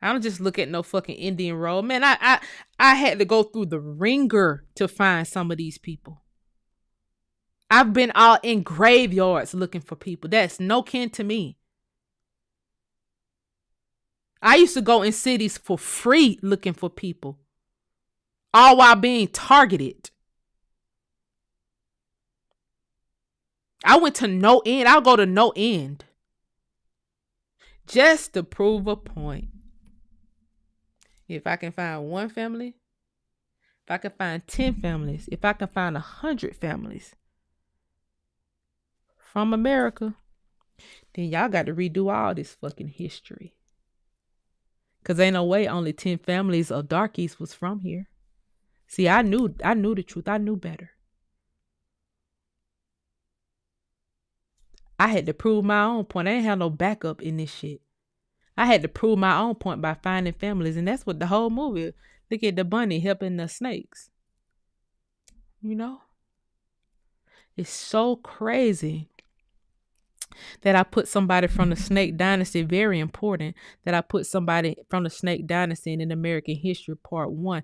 I don't just look at no fucking Indian role. Man, I had to go through the ringer to find some of these people. I've been all in graveyards looking for people. That's no kin to me. I used to go in cities for free looking for people. All while being targeted. I went to no end. I'll go to no end. Just to prove a point. If I can find one family, if I can find 10 families, if I can find 100 families from America, then y'all got to redo all this fucking history. Because ain't no way only 10 families of darkies was from here. See, I knew the truth. I knew better. I had to prove my own point. I didn't have no backup in this shit. I had to prove my own point by finding families. And that's what the whole movie is. Look at the bunny helping the snakes. You know? It's so crazy that I put somebody from the Snake Dynasty, very important, that I put somebody from the Snake Dynasty in American History Part 1,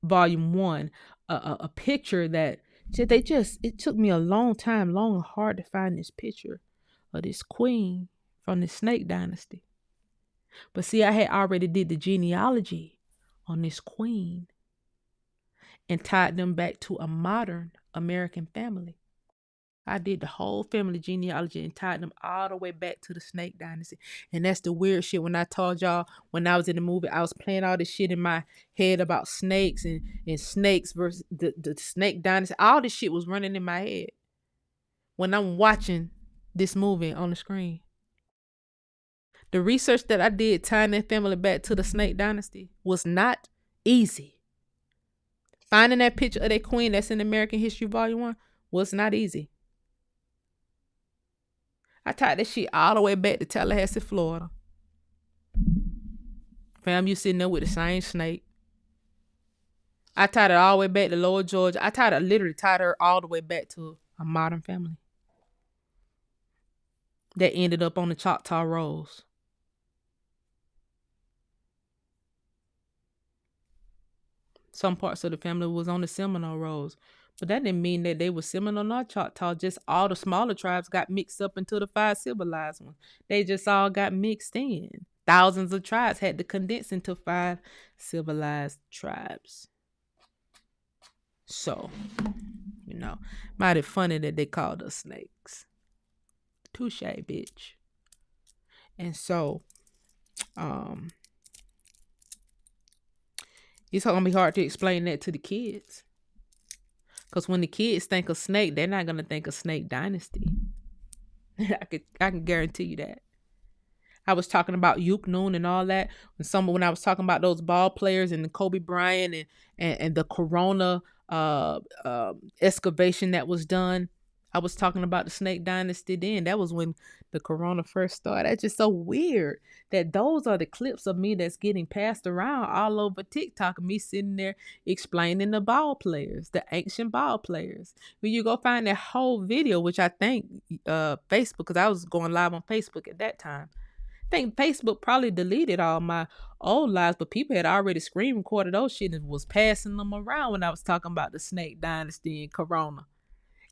Volume 1, a picture that it took me a long time, long and hard to find this picture of this queen from the Snake Dynasty. But see, I had already did the genealogy on this queen and tied them back to a modern American family. I did the whole family genealogy and tied them all the way back to the Snake Dynasty. And that's the weird shit. When I told y'all when I was in the movie, I was playing all this shit in my head about snakes and snakes versus the Snake Dynasty. All this shit was running in my head when I'm watching this movie on the screen. The research that I did tying that family back to the Snake Dynasty was not easy. Finding that picture of that queen that's in American History Volume 1 was not easy. I tied that shit all the way back to Tallahassee, Florida. Fam, you sitting there with the same snake. I tied it all the way back to Lower Georgia. Literally tied her all the way back to a modern family that ended up on the Choctaw Rolls. Some parts of the family was on the Seminole Rolls. But that didn't mean that they were Seminole nor Choctaw. Just all the smaller tribes got mixed up into the 5 civilized ones. They just all got mixed in. Thousands of tribes had to condense into 5 civilized tribes. So, mighty funny that they called us snakes. Touche, bitch. And so, it's gonna be hard to explain that to the kids. Because when the kids think of snake, they're not gonna think of Snake Dynasty. I can guarantee you that. I was talking about Uke Noon and all that. When I was talking about those ball players and the Kobe Bryant and the Corona excavation that was done, I was talking about the Snake Dynasty then. That was when the Corona first started. That's just so weird that those are the clips of me that's getting passed around all over TikTok of me sitting there explaining the ball players, the ancient ball players. When you go find that whole video, which I think Facebook, because I was going live on Facebook at that time. I think Facebook probably deleted all my old lives, but people had already screen recorded those shit and was passing them around when I was talking about the Snake Dynasty and Corona.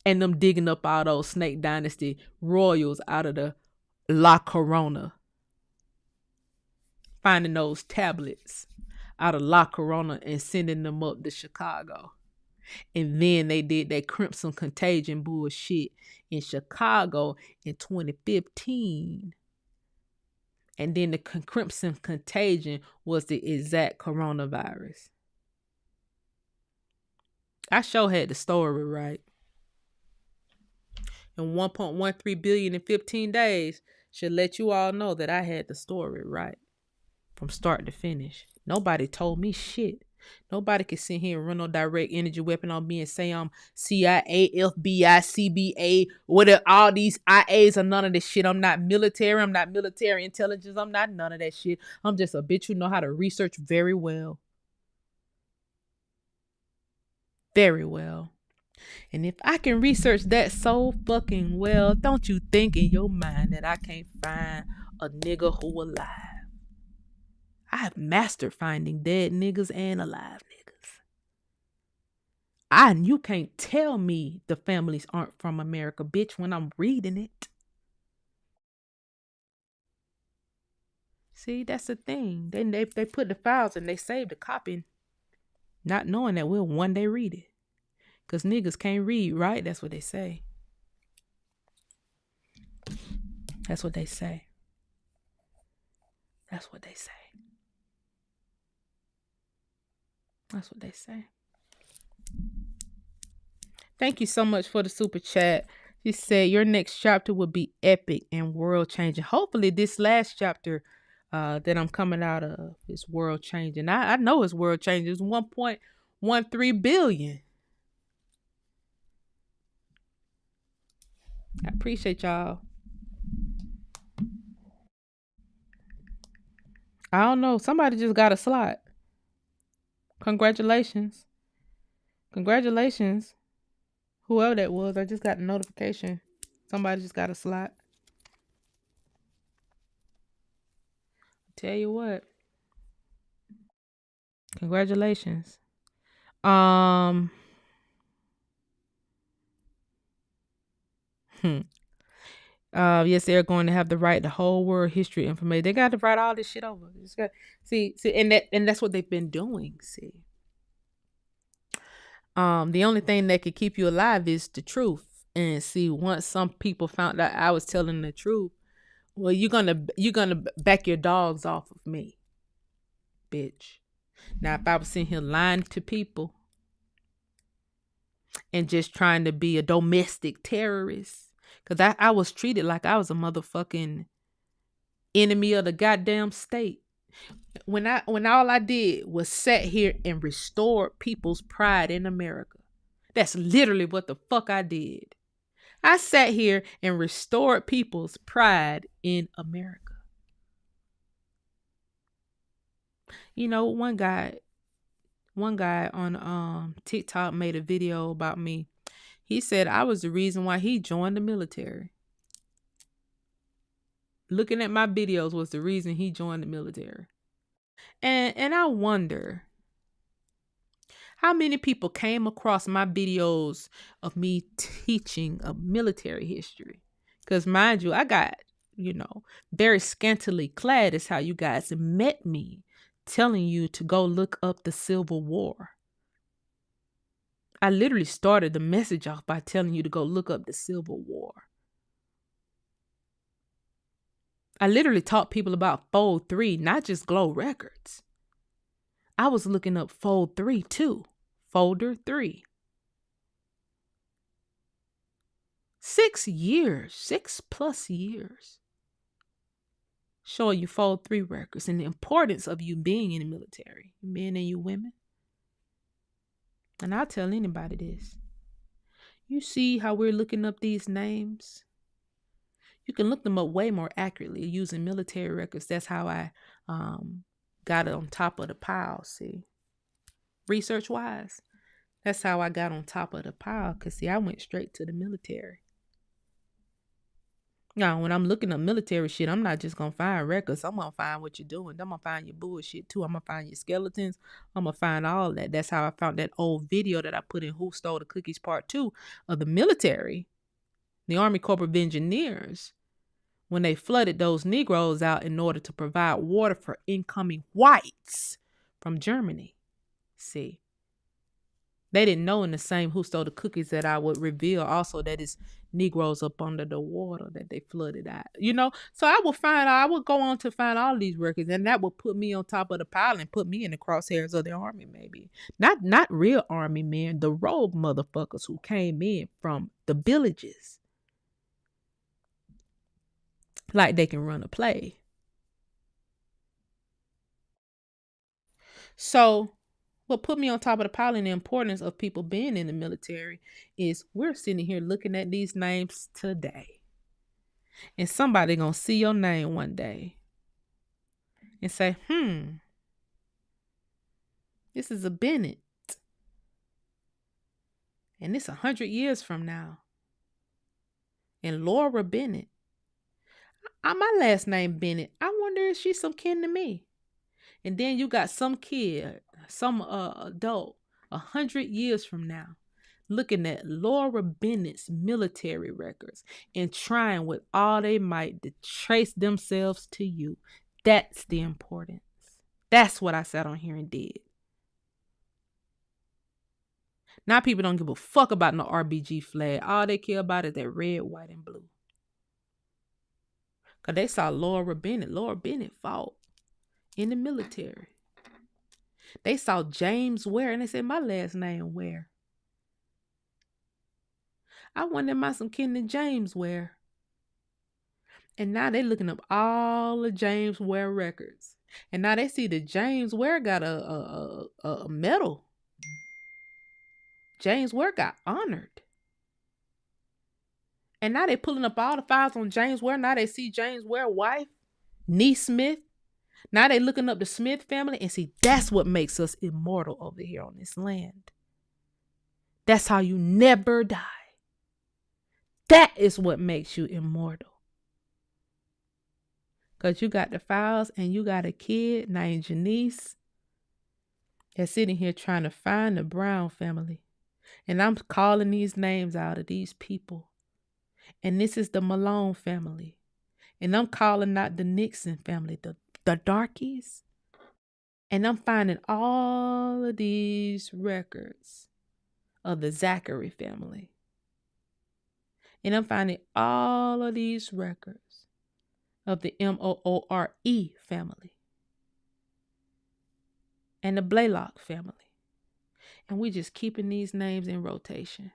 And them digging up all those Snake Dynasty royals out of the La Corona. Finding those tablets out of La Corona and sending them up to Chicago. And then they did that Crimson Contagion bullshit in Chicago in 2015. And then the Crimson Contagion was the exact coronavirus. I sure had the story right. And 1.13 billion in 15 days should let you all know that I had the story right from start to finish. Nobody told me shit. Nobody can sit here and run no direct energy weapon on me and say I'm CIA, FBI, CBA, whatever, all these IAs or none of this shit. I'm not military. I'm not military intelligence. I'm not none of that shit. I'm just a bitch who know how to research very well. Very well. And if I can research that so fucking well, don't you think in your mind that I can't find a nigga who alive? I have mastered finding dead niggas and alive niggas. You can't tell me the families aren't from America, bitch, when I'm reading it. See, that's the thing. They put the files and they save the copy, not knowing that we'll one day read it. Because niggas can't read, right? That's what they say. That's what they say. That's what they say. That's what they say. Thank you so much for the super chat. She said your next chapter will be epic and world changing. Hopefully this last chapter that I'm coming out of is world changing. I know it's world changing. It's 1.13 billion. I appreciate y'all. I don't know. Somebody just got a slot. Congratulations. Congratulations. Whoever that was, I just got a notification. Somebody just got a slot. Tell you what. Congratulations. Yes, they're going to have the right to whole world history information. They got to write all this shit over. See, and that's what they've been doing. See, the only thing that could keep you alive is the truth. And see, once some people found out I was telling the truth, well, you're gonna back your dogs off of me, bitch. Now, if I was sitting here lying to people and just trying to be a domestic terrorist, because I was treated like I was a motherfucking enemy of the goddamn state. When all I did was sat here and restored people's pride in America. That's literally what the fuck I did. I sat here and restored people's pride in America. You know, one guy on TikTok made a video about me. He said I was the reason why he joined the military. Looking at my videos was the reason he joined the military. And I wonder how many people came across my videos of me teaching a military history. Because mind you, I got, very scantily clad is how you guys met me, telling you to go look up the Civil War. I literally started the message off by telling you to go look up the Civil War. I literally taught people about Fold 3, not just Glow Records. I was looking up Fold 3 too. Folder 3. 6 years, 6+ years. Showing you Fold 3 records and the importance of you being in the military, men and you women. And I'll tell anybody this. You see how we're looking up these names? You can look them up way more accurately using military records. That's how I got it on top of the pile, see? Research-wise, that's how I got on top of the pile. Because, see, I went straight to the military. Now, when I'm looking up military shit, I'm not just going to find records. I'm going to find what you're doing. I'm going to find your bullshit, too. I'm going to find your skeletons. I'm going to find all that. That's how I found that old video that I put in Who Stole the Cookies Part 2 of the military, the Army Corps of Engineers, when they flooded those Negroes out in order to provide water for incoming whites from Germany. See, they didn't know in the same Who Stole the Cookies that I would reveal also that it's Negroes up under the water that they flooded out. So I would go on to find all these records, and that would put me on top of the pile and put me in the crosshairs of the army, maybe. Not real army men, the rogue motherfuckers who came in from the villages. Like they can run a play. So what put me on top of the pile and the importance of people being in the military is we're sitting here looking at these names today. And somebody gonna see your name one day and say, this is a Bennett. And it's 100 years from now. And Laura Bennett. My last name Bennett. I wonder if she's some kin to me. And then you got some kid, some adult, 100 years from now, looking at Laura Bennett's military records and trying with all they might to trace themselves to you. That's the importance. That's what I sat on here and did. Now people don't give a fuck about no RBG flag. All they care about is that red, white, and blue. Because they saw Laura Bennett. Laura Bennett fought in the military. They saw James Ware and they said, my last name Ware. I wonder am I some kin to James Ware? And now they looking up all the James Ware records. And now they see that James Ware got a medal. James Ware got honored. And now they pulling up all the files on James Ware. Now they see James Ware's wife, Nese Smith. Now they looking up the Smith family and see that's what makes us immortal over here on this land. That's how you never die. That is what makes you immortal. Because you got the files and you got a kid named Janice that's sitting here trying to find the Brown family. And I'm calling these names out of these people. And this is the Malone family. And I'm calling out the Nixon family, the darkies. And I'm finding all of these records of the Zachary family. And I'm finding all of these records of the Moore family and the Blaylock family. And we just keeping these names in rotation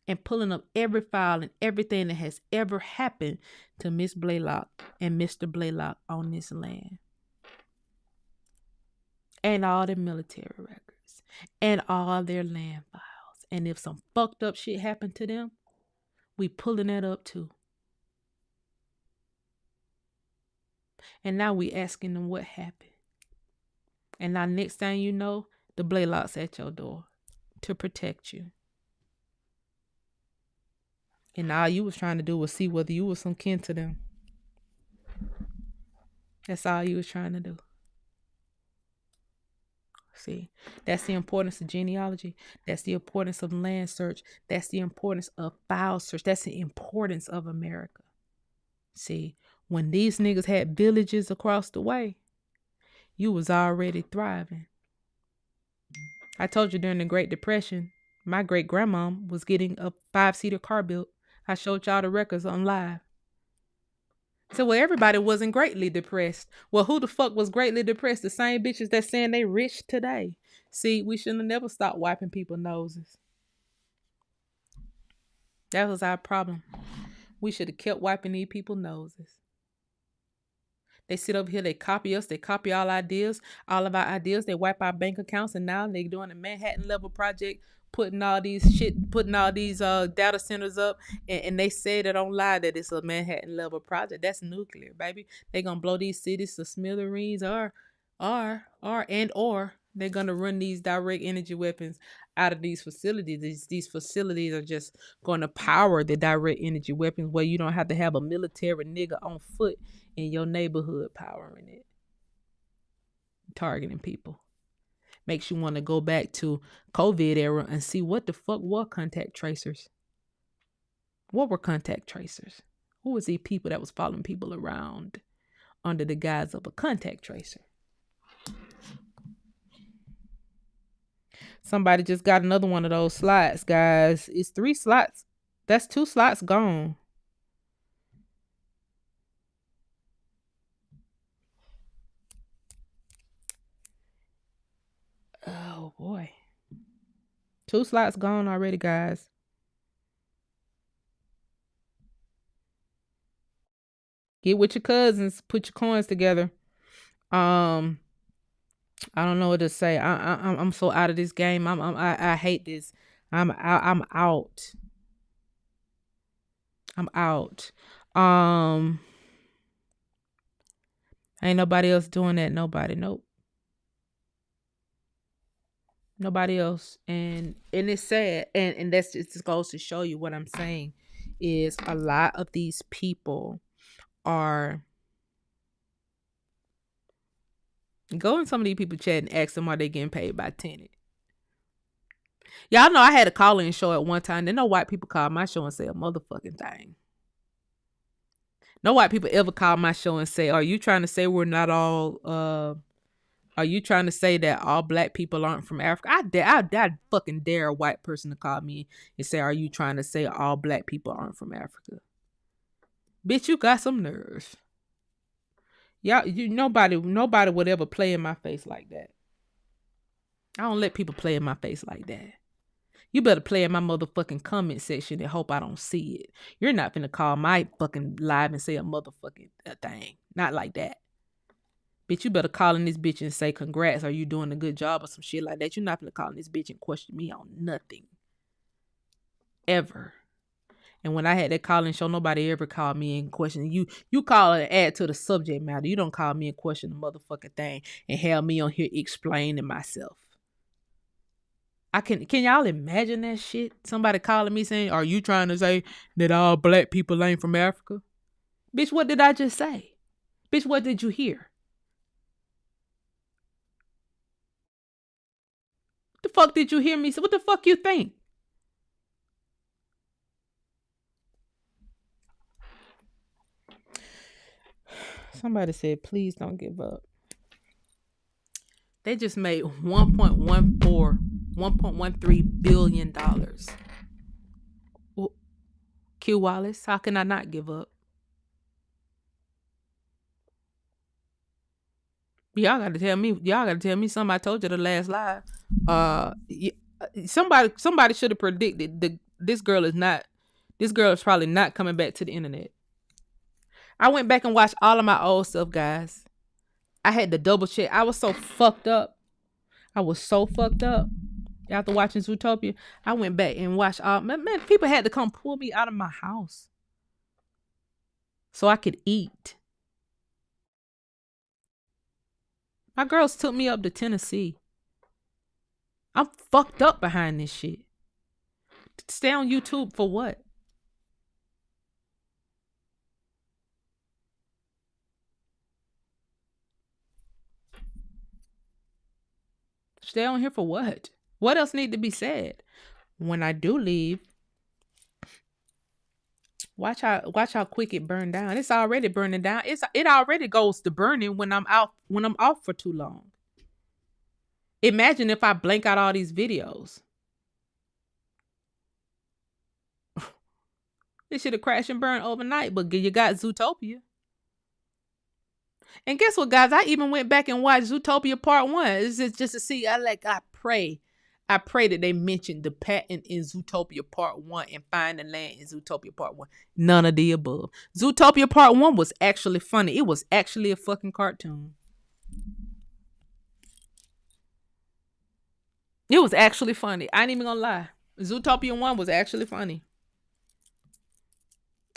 and pulling up every file and everything that has ever happened to Miss Blaylock and Mr. Blaylock on this land. And all their military records and all their land files. And if some fucked up shit happened to them, we pulling that up too. And now we asking them what happened. And now next thing you know, the Blaylocks at your door to protect you. And all you was trying to do was see whether you was some kin to them. That's all you was trying to do. See, that's the importance of genealogy. That's the importance of land search. That's the importance of file search. That's the importance of America. See, when these niggas had villages across the way, you was already thriving. I told you during the Great Depression, my great grandma was getting a 5-seater car built. I showed y'all the records on live. So, well, everybody wasn't greatly depressed. Well, who the fuck was greatly depressed? The same bitches that saying they rich today. See, we shouldn't have never stopped wiping people's noses. That was our problem. We should have kept wiping these people's noses. They sit over here, they copy us, they copy all of our ideas, they wipe our bank accounts, and now they're doing a Manhattan level project, putting all these data centers up, and they say that don't lie that it's a Manhattan level project. That's nuclear, baby. They're gonna blow these cities to smithereens, or they're gonna run these direct energy weapons out of these facilities. These facilities are just gonna power the direct energy weapons where you don't have to have a military nigga on foot in your neighborhood powering it, targeting people. Makes you want to go back to COVID era and see what the fuck were contact tracers. What were contact tracers? Who was these people that was following people around under the guise of a contact tracer? Somebody just got another one of those slots, guys. It's 3 slots. That's 2 slots gone. Oh boy. 2 slots gone already, guys. Get with your cousins, put your coins together. I don't know what to say. I'm so out of this game. I hate this. I'm out. I'm out. I'm out. Ain't nobody else doing that. Nobody. Nope. Nobody else. And it's sad. And that's just goes to show you what I'm saying is a lot of these people are go in some of these people chat and ask them are they getting paid by tenant. Y'all know I had a call-in show at one time. Then no white people call my show and say a motherfucking thing. No white people ever call my show and say, are you trying to say we're not all, are you trying to say that all black people aren't from Africa? I fucking dare a white person to call me and say, are you trying to say all black people aren't from Africa? Bitch, you got some nerve. Y'all, nobody would ever play in my face like that. I don't let people play in my face like that. You better play in my motherfucking comment section and hope I don't see it. You're not finna call my fucking live and say a motherfucking thing. Not like that. Bitch, you better call in this bitch and say congrats. Are you doing a good job or some shit like that? You're not finna call in this bitch and question me on nothing. Ever. And when I had that call-in show, nobody ever called me and question you. You call and add to the subject matter. You don't call me and question the motherfucking thing and have me on here explaining myself. Can y'all imagine that shit? Somebody calling me saying, are you trying to say that all black people ain't from Africa? Bitch, what did I just say? Bitch, what did you hear? What the fuck did you hear me say? What the fuck you think? Somebody said, please don't give up. They just made 1.13 billion. Q Wallace, how can I not give up? Y'all gotta tell me something. I told you the last live. Somebody should have predicted this girl is not. This girl is probably not coming back to the internet. I went back and watched all of my old stuff, guys. I had to double check. I was so fucked up. After watching Zootopia. I went back and watched all. Man, people had to come pull me out of my house so I could eat. My girls took me up to Tennessee. I'm fucked up behind this shit. Stay on YouTube for what? Stay on here for what? What else need to be said? When I do leave, watch how quick it burned down. It's already burning down. It already goes to burning when I'm off for too long. Imagine if I blank out all these videos. It should have crashed and burned overnight, but you got Zootopia. And guess what, guys? I even went back and watched Zootopia Part 1. It's just to see. I pray that they mentioned the patent in Zootopia Part 1 and Find the Land in Zootopia Part 1. None of the above. Zootopia Part 1 was actually funny. It was actually a fucking cartoon. It was actually funny. I ain't even gonna lie. Zootopia 1 was actually funny.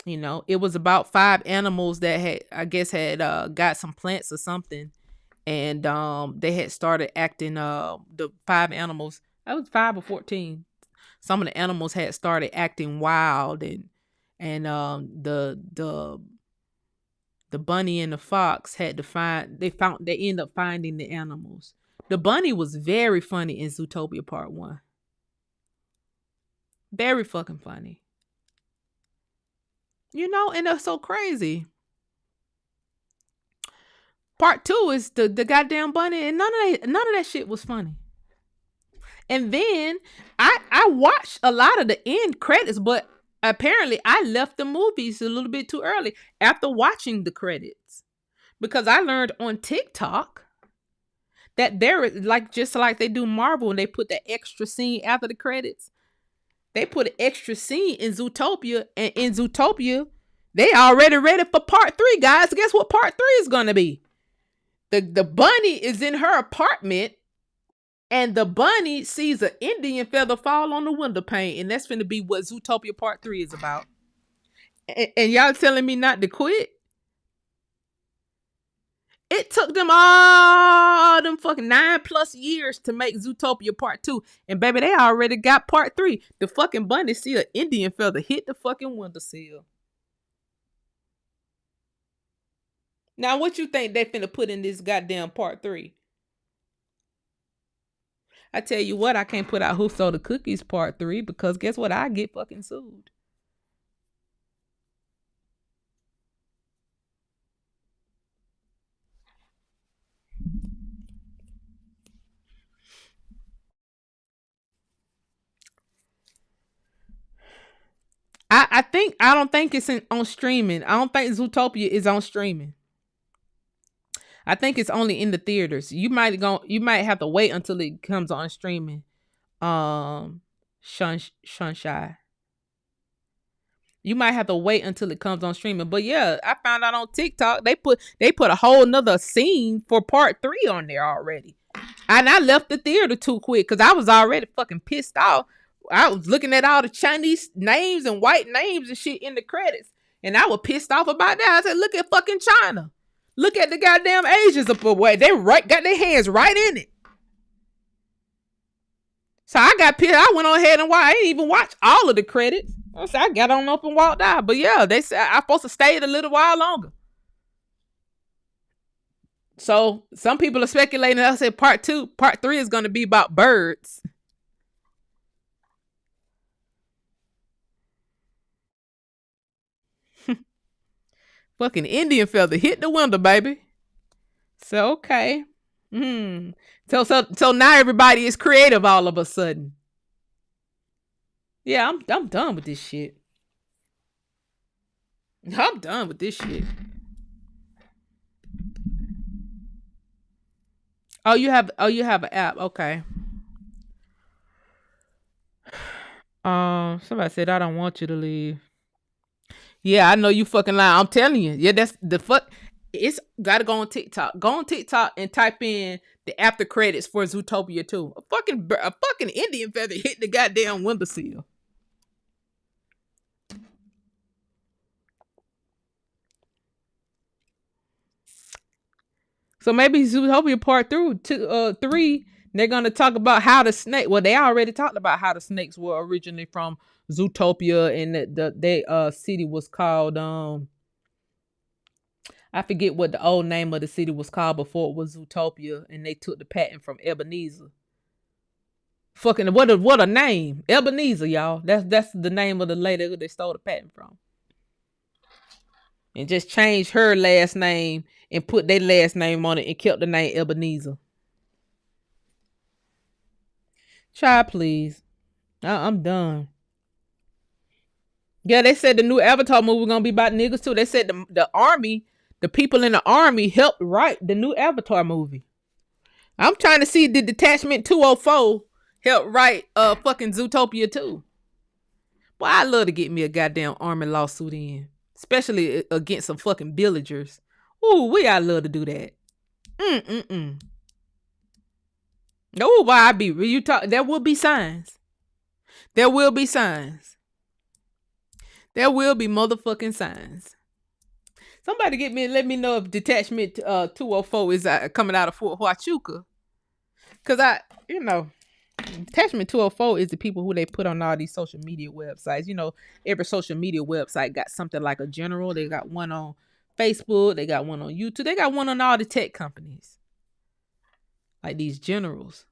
You know, it was about 5 animals that had got some plants or something. And they had started acting the 5 animals. That was 5 or 14. Some of the animals had started acting wild, and the bunny and the fox had to they ended up finding the animals. The bunny was very funny in Zootopia Part 1. Very fucking funny. You know, and that's so crazy. Part 2 is the goddamn bunny, and none of that shit was funny. And then I watched a lot of the end credits, but apparently I left the movies a little bit too early after watching the credits, because I learned on TikTok that they're just like they do Marvel and they put that extra scene after the credits. They put an extra scene in Zootopia, and in Zootopia, they already ready for Part 3, guys. Guess what Part 3 is gonna be? The bunny is in her apartment, and the bunny sees an Indian feather fall on the window pane, and that's finna be what Zootopia Part 3 is about. And y'all telling me not to quit? It took them all them fucking 9+ years to make Zootopia Part 2. And baby, they already got Part 3. The fucking bunny see an Indian feather hit the fucking windowsill. Now, what you think they finna put in this goddamn Part 3? I tell you what, I can't put out Who Stole the Cookies Part 3, because guess what? I get fucking sued. I don't think it's on streaming. I don't think Zootopia is on streaming. I think it's only in the theaters. You might have to wait until it comes on streaming. Sunshine. You might have to wait until it comes on streaming. But yeah, I found out on TikTok they put a whole nother scene for Part 3 on there already. And I left the theater too quick because I was already fucking pissed off. I was looking at all the Chinese names and white names and shit in the credits, and I was pissed off about that. I said, look at fucking China. Look at the goddamn Asians up away. They got their hands right in it. So I got pissed. I went on ahead and I didn't even watch all of the credits. So I got on up and walked out. But yeah, they said I'm supposed to stay a little while longer. So some people are speculating. I said Part 3 is going to be about birds. Fucking Indian feather hit the window, baby. So okay. Hmm. So now everybody is creative all of a sudden. Yeah, I'm done with this shit. I'm done with this shit. Oh you have an app. Okay. Somebody said I don't want you to leave. Yeah, I know you fucking lying. I'm telling you. Yeah, that's the fuck. It's gotta go on TikTok. Go on TikTok and type in the after credits for Zootopia 2. A fucking Indian feather hit the goddamn windowsill. So maybe Zootopia part through two, 3. They're gonna talk about how the snake. Well, they already talked about how the snakes were originally from Zootopia, and the city was called I forget what the old name of the city was called before it was Zootopia, and they took the patent from Ebenezer. Fucking what a name, Ebenezer, y'all. That's the name of the lady that they stole the patent from, and just changed her last name and put their last name on it and kept the name Ebenezer. Child, please. I'm done. Yeah, they said the new Avatar movie gonna be about niggas too. They said the army, the people in the army helped write the new Avatar movie. I'm trying to see the Detachment 204 help write fucking Zootopia 2. Boy, I love to get me a goddamn army lawsuit in. Especially against some fucking villagers. Ooh, I love to do that. Mm-mm-mm. No, why I be you talk there will be signs. There will be signs. There will be motherfucking signs. Somebody let me know if Detachment 204 is coming out of Fort Huachuca. Cause Attachment 204 is the people who they put on all these social media websites. Every social media website got something like a general. They got one on Facebook. They got one on YouTube. They got one on all the tech companies. Like these generals.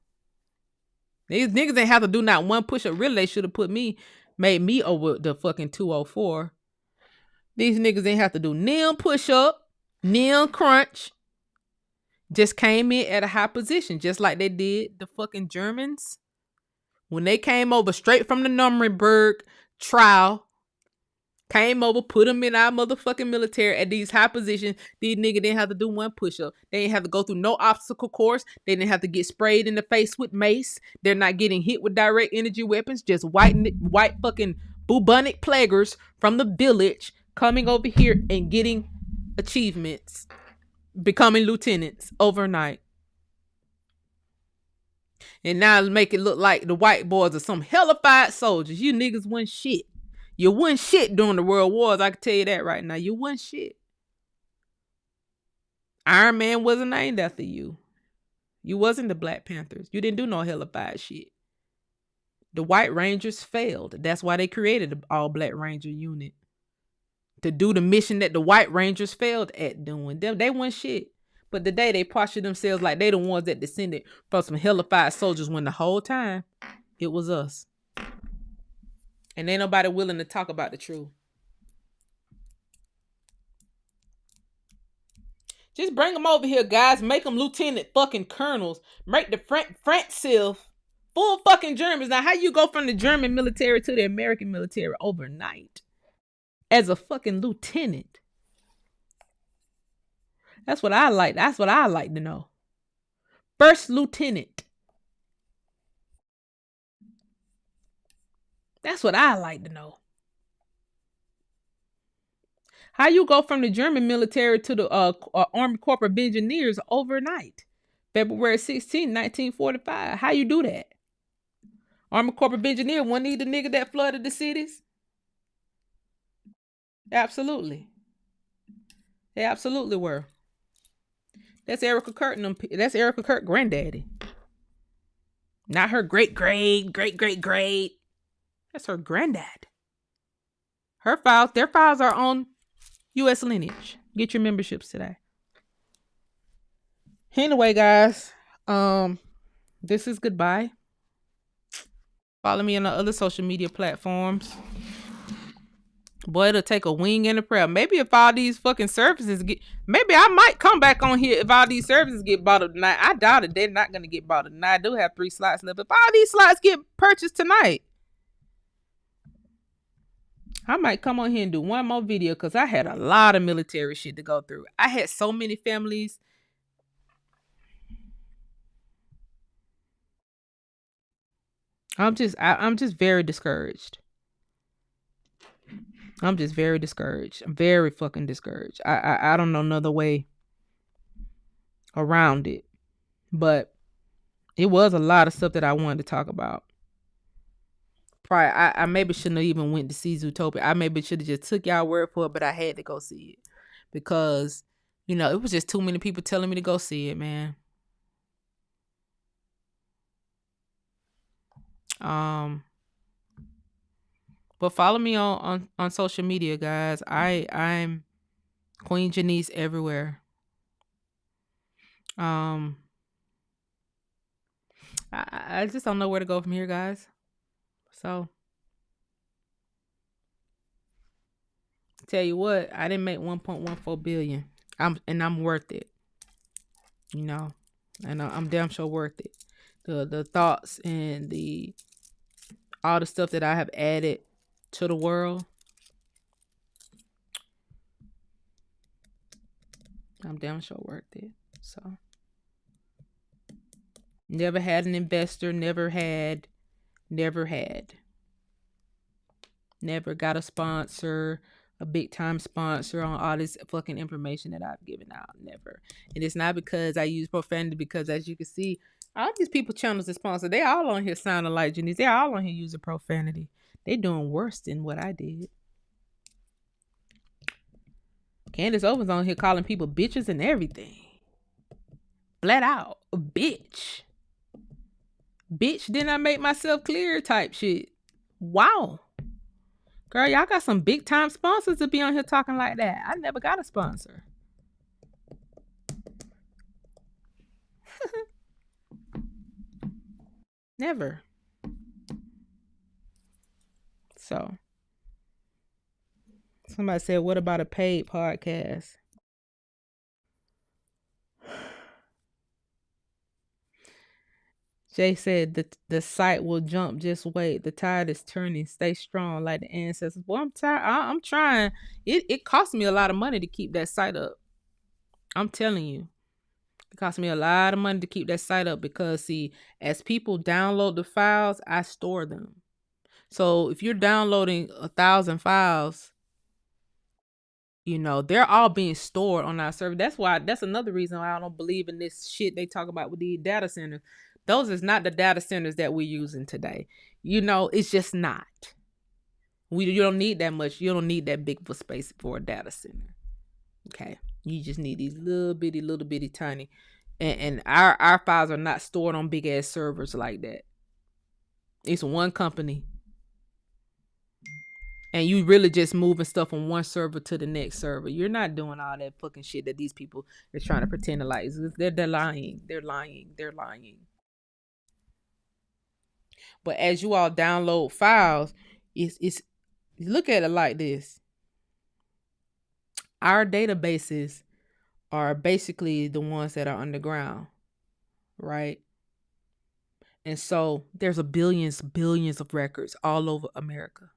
These niggas ain't have to do not one push up. Really, they should have made me over the fucking 204. These niggas ain't have to do nil push up, nil crunch. Just came in at a high position, just like they did the fucking Germans. When they came over straight from the Nuremberg trial, came over, put them in our motherfucking military at these high positions. These niggas didn't have to do one push-up. They didn't have to go through no obstacle course. They didn't have to get sprayed in the face with mace. They're not getting hit with direct energy weapons. Just white fucking bubonic plaguers from the village coming over here and getting achievements, becoming lieutenants overnight. And now make it look like the white boys are some hellified soldiers. You niggas wasn't shit. You wasn't shit during the world wars. I can tell you that right now. You wasn't shit. Iron Man wasn't named after you. You wasn't the Black Panthers. You didn't do no hellified shit. The White Rangers failed. That's why they created the All Black Ranger unit. To do the mission that the White Rangers failed at doing. They weren't shit. But today they posture themselves like they the ones that descended from some hellified soldiers when the whole time it was us. And ain't nobody willing to talk about the truth. Just bring them over here, guys. Make them lieutenant fucking colonels. Make the Francis full fucking Germans. Now, how you go from the German military to the American military overnight as a fucking lieutenant? That's what I like. That's what I like to know. First lieutenant. That's what I like to know. How you go from the German military to the Army Corps of Engineers overnight? February 16, 1945. How you do that? Army Corps of Engineers wasn't he the nigga that flooded the cities? Absolutely. They absolutely were. That's Erica Curtin. That's Erica Kurt granddaddy. Not her great. That's her granddad. Their files are on U.S. lineage. Get your memberships today. Anyway, guys, this is goodbye. Follow me on the other social media platforms. Boy, it'll take a wing and a prayer. Maybe if all these fucking services get, maybe I might come back on here if all these services get bought up tonight. I doubt it. They're not gonna get bought up tonight. I do have 3 slots left. If all these slots get purchased tonight, I might come on here and do one more video because I had a lot of military shit to go through. I had so many families. I'm just very discouraged. I'm just very discouraged. I'm very fucking discouraged. I don't know another way around it. But it was a lot of stuff that I wanted to talk about. Probably I maybe shouldn't have even went to see Zootopia. I maybe should have just took y'all word for it, but I had to go see it. Because, it was just too many people telling me to go see it, man. But follow me on social media, guys. I'm Queen Janice everywhere. I just don't know where to go from here, guys. So tell you what, I didn't make 1.14 billion. I'm worth it. And I'm damn sure worth it. The thoughts and all the stuff that I have added to the world. I'm damn sure worth it. So never had an investor, never got a sponsor, a big time sponsor on all this fucking information that I've given out. Never. And it's not because I use profanity, because as you can see, all these people channels that sponsor, they all on here sounding like Janice. They all on here using profanity. They doing worse than what I did. Candace Owens on here calling people bitches and everything. Flat out. Bitch. Bitch, didn't I make myself clear type shit. Wow. Girl, y'all got some big time sponsors to be on here talking like that. I never got a sponsor. Never. So, somebody said, what about a paid podcast? Jay said the site will jump. Just wait. The tide is turning. Stay strong like the ancestors. Boy, I'm tired. I'm trying. It cost me a lot of money to keep that site up. I'm telling you. It cost me a lot of money to keep that site up because, see, as people download the files, I store them. So if you're downloading 1,000 files, they're all being stored on our server. That's another reason why I don't believe in this shit they talk about with the data centers. Those is not the data centers that we're using today. It's just not. You don't need that much. You don't need that big of a space for a data center. Okay. You just need these little bitty tiny. And our files are not stored on big ass servers like that. It's one company. And you really just moving stuff from one server to the next server. You're not doing all that fucking shit that these people are trying to pretend to like. They're lying. They're lying. They're lying. But as you all download files, it's look at it like this. Our databases are basically the ones that are underground, right? And so there's billions of records all over America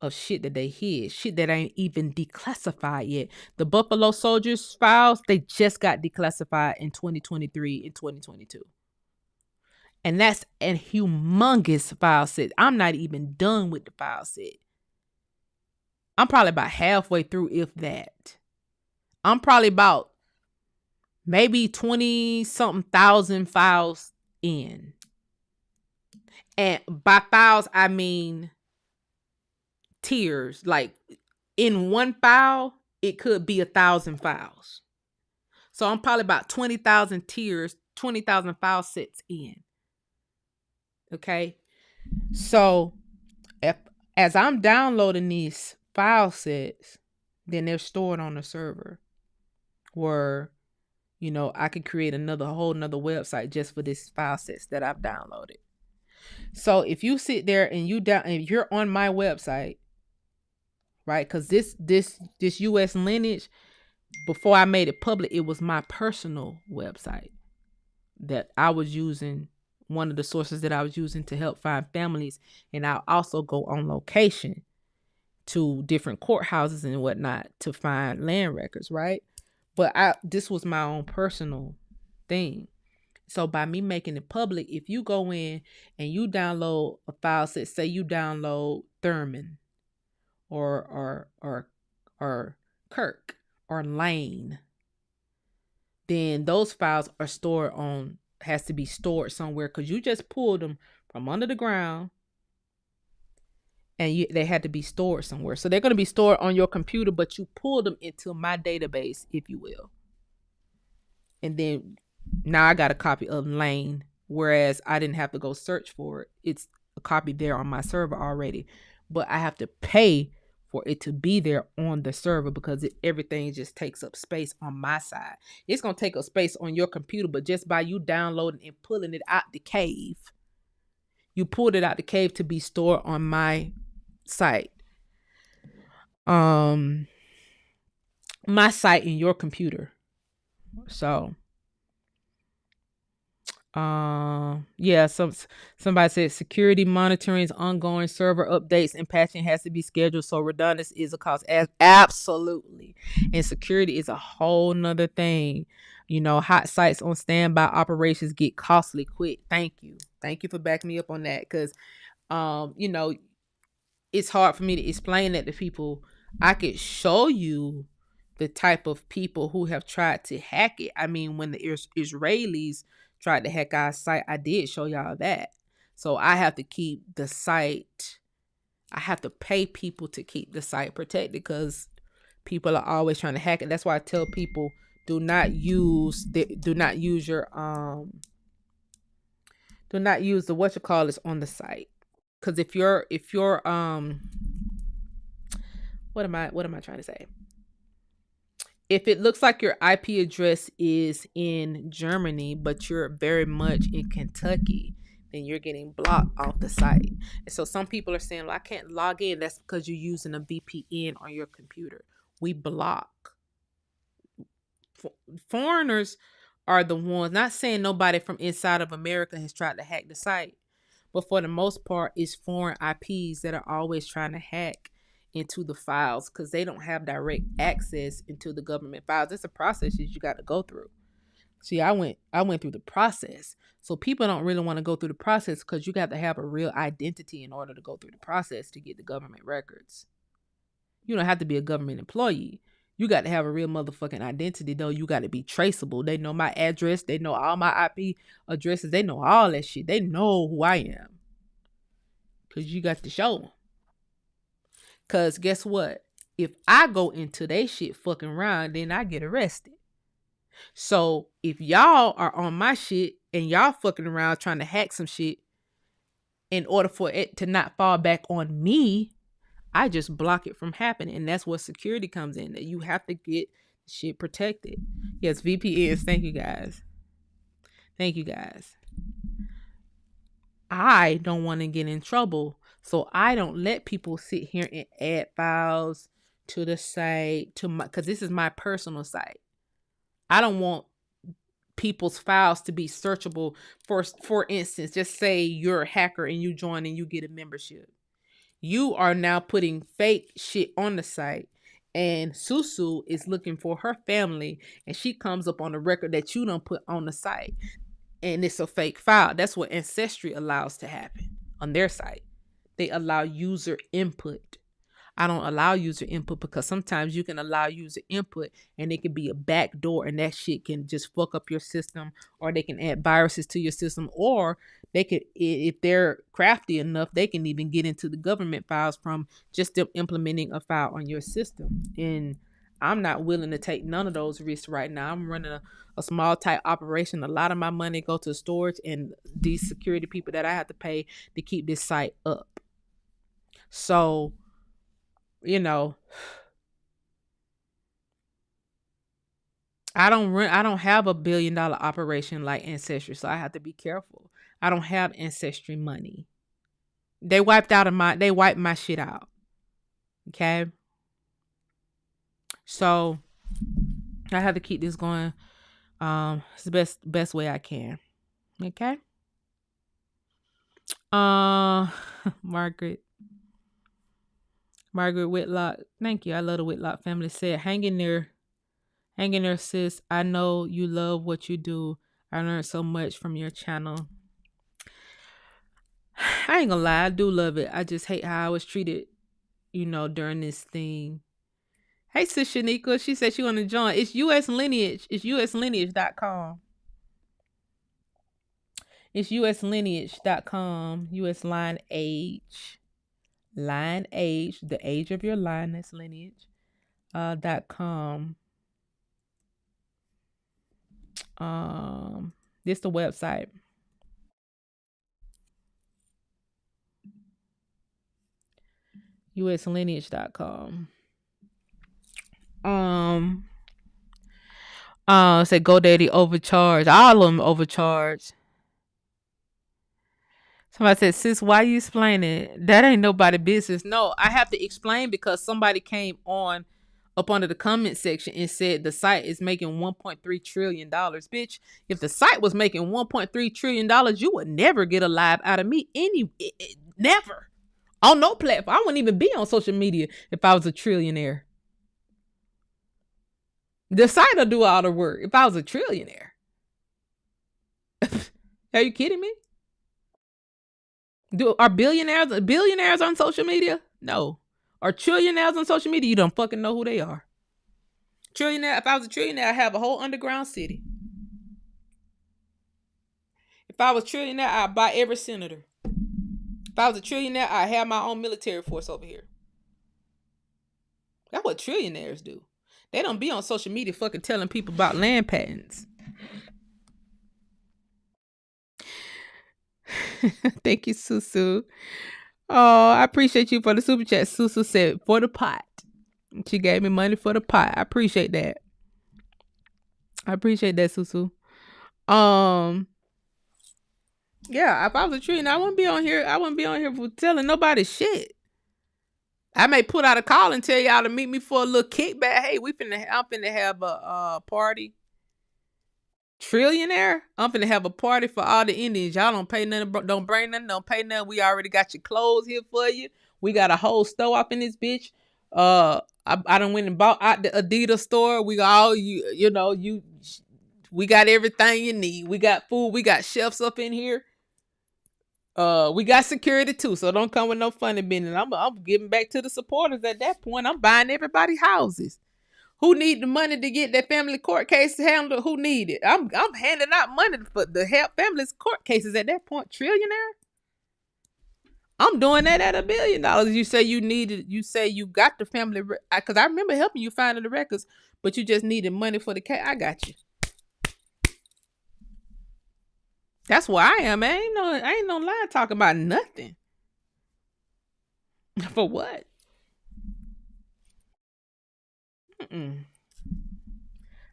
of shit that they hid, shit that ain't even declassified yet. The Buffalo Soldiers files, they just got declassified in 2023 and 2022. And that's a humongous file set. I'm not even done with the file set. I'm probably about halfway through, if that. I'm probably about maybe 20-something thousand files in. And by files, I mean tiers. Like in one file, it could be 1,000 files. So I'm probably about 20,000 tiers, 20,000 file sets in. Okay. So as I'm downloading these file sets, then they're stored on the server where, I could create a whole nother website just for this file sets that I've downloaded. So if you sit there and if you're on my website, right? Because this U.S. lineage, before I made it public, it was my personal website that I was using. One of the sources that I was using to help find families, and I'll also go on location to different courthouses and whatnot to find land records, right? But this was my own personal thing. So by me making it public, if you go in and you download a file set, say you download Thurman or Kirk or Lane, then those files are stored on has to be stored somewhere because you just pulled them from under the ground and they had to be stored somewhere. So they're going to be stored on your computer, but you pulled them into my database, if you will. And then now I got a copy of Lane, whereas I didn't have to go search for it. It's a copy there on my server already, but I have to pay for it to be there on the server because everything just takes up space on my side. It's going to take up space on your computer, but just by you downloading and pulling it out the cave, you pulled it out the cave to be stored on my site. My site in your computer. So yeah, somebody said security monitoring is ongoing, server updates and patching has to be scheduled, so redundancy is a cost. Absolutely. And security is a whole nother thing. You know, hot sites on standby operations get costly quick. Thank you for backing me up on that, because you know, it's hard for me to explain that to people. I could show you the type of people who have tried to hack it. I mean, when the Israelis tried to hack our site, I did show y'all that. So I have to keep the site. I have to pay people to keep the site protected because people are always trying to hack it. That's why I tell people do not use your do not use the whatchamacallits on the site. Because if you're what am I trying to say? If it looks like your IP address is in Germany, but you're very much in Kentucky, then you're getting blocked off the site. And so some people are saying, well, I can't log in. That's because you're using a VPN on your computer. We block. Foreigners are the ones, not saying nobody from inside of America has tried to hack the site, but for the most part, it's foreign IPs that are always trying to hack into the files because they don't have direct access into the government files. It's a process that you got to go through. See, I went through the process. So people don't really want to go through the process because you got to have a real identity in order to go through the process to get the government records. You don't have to be a government employee. You got to have a real motherfucking identity, though. You got to be traceable. They know my address. They know all my IP addresses. They know all that shit. They know who I am. Because you got to show them. Because guess what? If I go into they shit fucking around, then I get arrested. So if y'all are on my shit and y'all fucking around trying to hack some shit, in order for it to not fall back on me, I just block it from happening. And that's where security comes in. That you have to get shit protected. Yes, VPNs. Thank you guys. Thank you guys. I don't want to get in trouble. So I don't let people sit here and add files to the site because this is my personal site. I don't want people's files to be searchable. For instance, just say you're a hacker and you join and you get a membership. You are now putting fake shit on the site, and Susu is looking for her family, and she comes up on the record that you don't put on the site, and it's a fake file. That's what Ancestry allows to happen on their site. They allow user input. I don't allow user input because sometimes you can allow user input and it can be a backdoor and that shit can just fuck up your system, or they can add viruses to your system, or they could, if they're crafty enough, they can even get into the government files from just them implementing a file on your system. And I'm not willing to take none of those risks right now. I'm running a small type operation. A lot of my money go to storage and these security people that I have to pay to keep this site up. So, you know, I don't have a $1 billion operation like Ancestry, so I have to be careful. I don't have Ancestry money. They wiped my shit out. Okay? So I have to keep this going. It's the best way I can. Okay. Uh, Margaret Margaret Whitlock. Thank you. I love the Whitlock family. Said, hang in there, sis. I know you love what you do. I learned so much from your channel. I ain't gonna lie, I do love it. I just hate how I was treated, during this thing. Hey, sis Shanika. She said she want to join. It's US Lineage. It's uslineage.com. It's uslineage.com. US line age. Line age. The age of your line. That's lineage. .com. This the website. uslineage.com. Say GoDaddy overcharged. All of them overcharged. Somebody said, sis, why you explaining? That ain't nobody business. No, I have to explain because somebody came on up under the comment section and said the site is making $1.3 trillion. Bitch, if the site was making $1.3 trillion, you would never get a live out of me. Never. On no platform. I wouldn't even be on social media if I was a trillionaire. The site will do all the work if I was a trillionaire. Are you kidding me? Are billionaires on social media? No. Are trillionaires on social media? You don't fucking know who they are. Trillionaire. If I was a trillionaire, I'd have a whole underground city. If I was a trillionaire, I'd buy every senator. If I was a trillionaire, I'd have my own military force over here. That's what trillionaires do. They don't be on social media fucking telling people about land patents. Thank you, Susu. Oh, I appreciate you for the super chat. Susu said, for the pot. She gave me money for the pot. I appreciate that. Susu. Yeah, if I was a trillionaire, I wouldn't be on here for telling nobody shit. I may put out a call and tell y'all to meet me for a little kickback. Hey, I'm finna have a party. Trillionaire? I'm finna have a party for all the Indians. Y'all don't pay nothing, don't bring nothing, don't pay nothing. We already got your clothes here for you. We got a whole store up in this bitch. I done went and bought out the Adidas store. We got all we got everything you need. We got food. We got chefs up in here. We got security too, so don't come with no funny business. I'm giving back to the supporters at that point. I'm buying everybody houses. Who need the money to get their family court case handled? Who need it? I'm handing out money for the help families court cases at that point. Trillionaire? I'm doing that at $1 billion. You say you needed. You say you got the family because I remember helping you finding the records, but you just needed money for the case. I got you. That's where I am. I ain't no lie talking about nothing. For what? Mm-mm.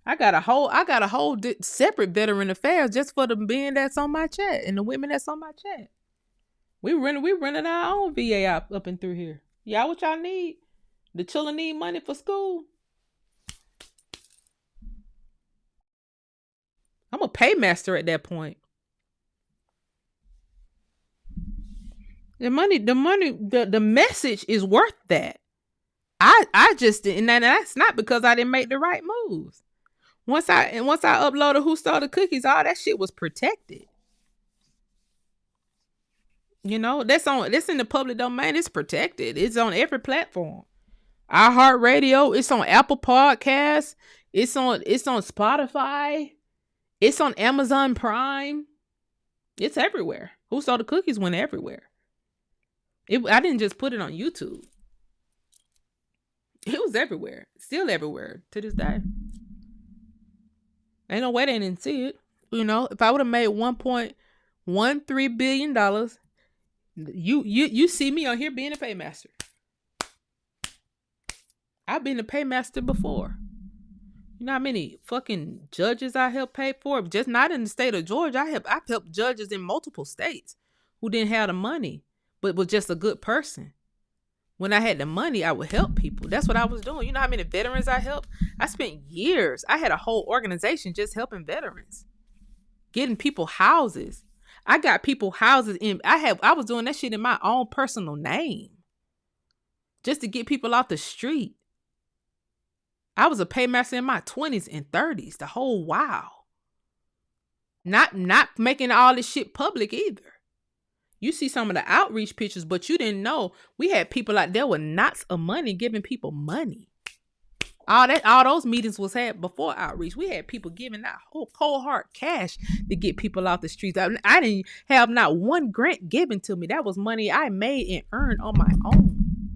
I got a whole separate veteran affairs just for the men that's on my chat and the women that's on my chat. We running our own VA up and through here. Y'all, what y'all need? The children need money for school. I'm a paymaster at that point. The message is worth that. I just didn't, and that's not because I didn't make the right moves. Once I uploaded Who Stole the Cookies, all that shit was protected. That's in the public domain. It's protected. It's on every platform. iHeartRadio. It's on Apple Podcasts. It's on Spotify. It's on Amazon Prime. It's everywhere. Who Stole the Cookies went everywhere. I didn't just put it on YouTube. It was everywhere. Still everywhere to this day. Ain't no way they didn't see it. If I would have made $1.13 billion, you see me on here being a paymaster. I've been a paymaster before. You know how many fucking judges I helped pay for? Just not in the state of Georgia. I've helped judges in multiple states who didn't have the money, but was just a good person. When I had the money, I would help people. That's what I was doing. You know how many veterans I helped? I spent years. I had a whole organization just helping veterans, getting people houses. I got people houses in. I was doing that shit in my own personal name just to get people off the street. I was a paymaster in my 20s and 30s, the whole while. Not making all this shit public either. You see some of the outreach pictures, but you didn't know we had people out there with knots of money giving people money. All those meetings was had before outreach. We had people giving out whole cold hard cash to get people off the streets. I didn't have not one grant given to me. That was money I made and earned on my own.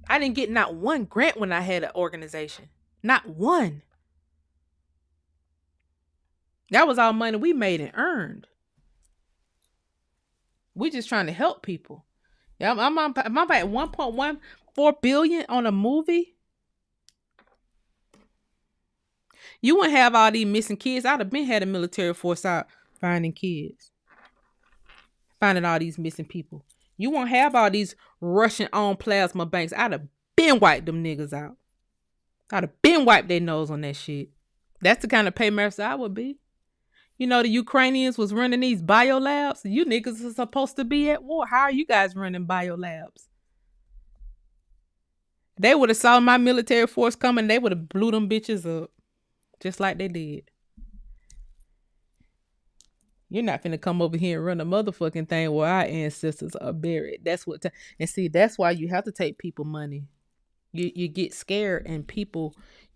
I didn't get not one grant when I had an organization. Not one. That was all money we made and earned. We just trying to help people. Yeah, I'm at 1.14 billion on a movie. You wouldn't have all these missing kids. I'd have been had a military force out finding kids, finding all these missing people. You won't have all these Russian owned plasma banks. I'd have been wiped them niggas out. I'd have been wiped their nose on that shit. That's the kind of paymaster I would be. You know, the Ukrainians was running these biolabs. You niggas are supposed to be at war. How are you guys running biolabs? They would have saw my military force coming. They would have blew them bitches up. Just like they did. You're not finna come over here and run a motherfucking thing where our ancestors are buried. That's what. And see, that's why you have to take people money. You get scared and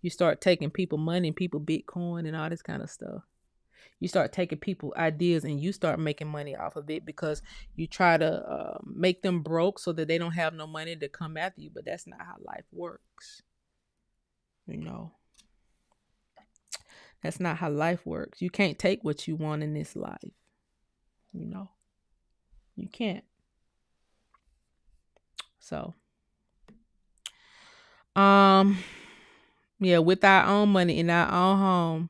you start taking people money and people Bitcoin and all this kind of stuff. You start taking people ideas and you start making money off of it because you try to make them broke so that they don't have no money to come after you. But that's not how life works. You know, that's not how life works. You can't take what you want in this life. You know, you can't. So, yeah, with our own money in our own home.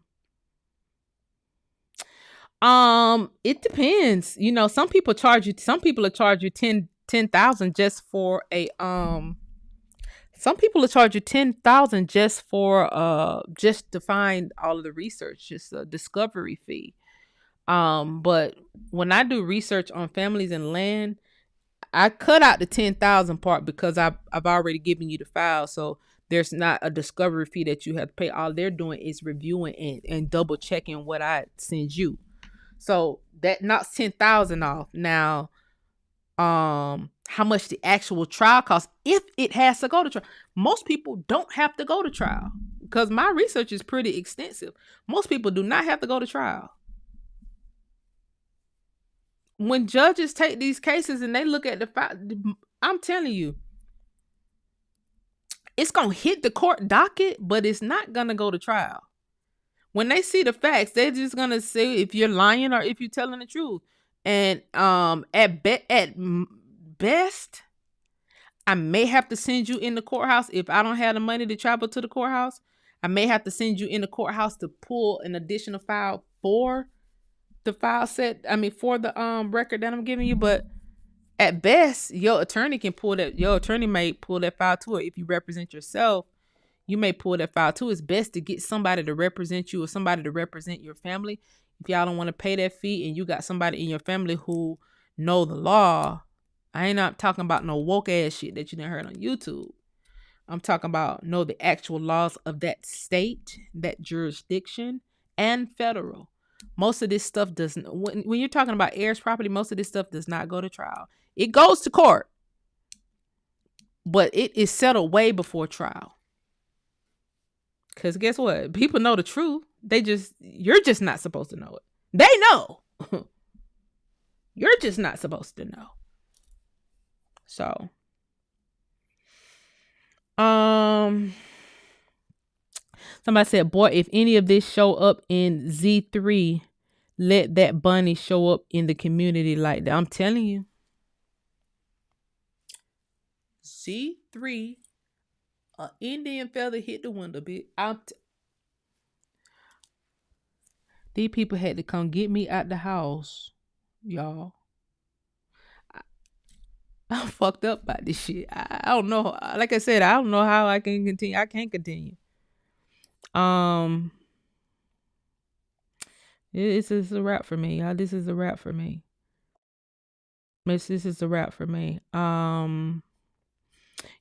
It depends. You know, some people will charge you 10,000 just for a some people will charge you 10,000 just for just to find all of the research, just a discovery fee. But when I do research on families and land, I cut out the 10,000 part because I've already given you the file, so there's not a discovery fee that you have to pay. All they're doing is reviewing and double checking what I send you. So that knocks 10,000 off. Now, how much the actual trial costs if it has to go to trial? Most people don't have to go to trial because my research is pretty extensive. Most people do not have to go to trial. When judges take these cases and they look at the file, I'm telling you, it's gonna hit the court docket, but it's not gonna go to trial. When they see the facts, they're just gonna say if you're lying or if you're telling the truth. And at best, I may have to send you in the courthouse if I don't have the money to travel to the courthouse. I may have to send you in the courthouse to pull an additional file for the file set. I mean, for the record that I'm giving you. But at best, your attorney can pull that. Your attorney may pull that file too. If you represent yourself, you may pull that file too. It's best to get somebody to represent you or somebody to represent your family. If y'all don't want to pay that fee and you got somebody in your family who know the law, I ain't not talking about no woke ass shit that you done heard on YouTube. I'm talking about know the actual laws of that state, that jurisdiction, and federal. Most of this stuff doesn't. When you're talking about heirs property, most of this stuff does not go to trial. It goes to court, but it is settled way before trial. Because guess what? People know the truth. You're just not supposed to know it. They know. You're just not supposed to know. So, somebody said, boy, if any of this show up in Z3, let that bunny show up in the community like that. I'm telling you. Z3, an Indian feather hit the window, bitch. These people had to come get me out the house, y'all. I'm fucked up by this shit. I don't know. Like I said, I don't know how I can continue. I can't continue. Um, this is a wrap for me. This is a wrap for me. This is a wrap for me.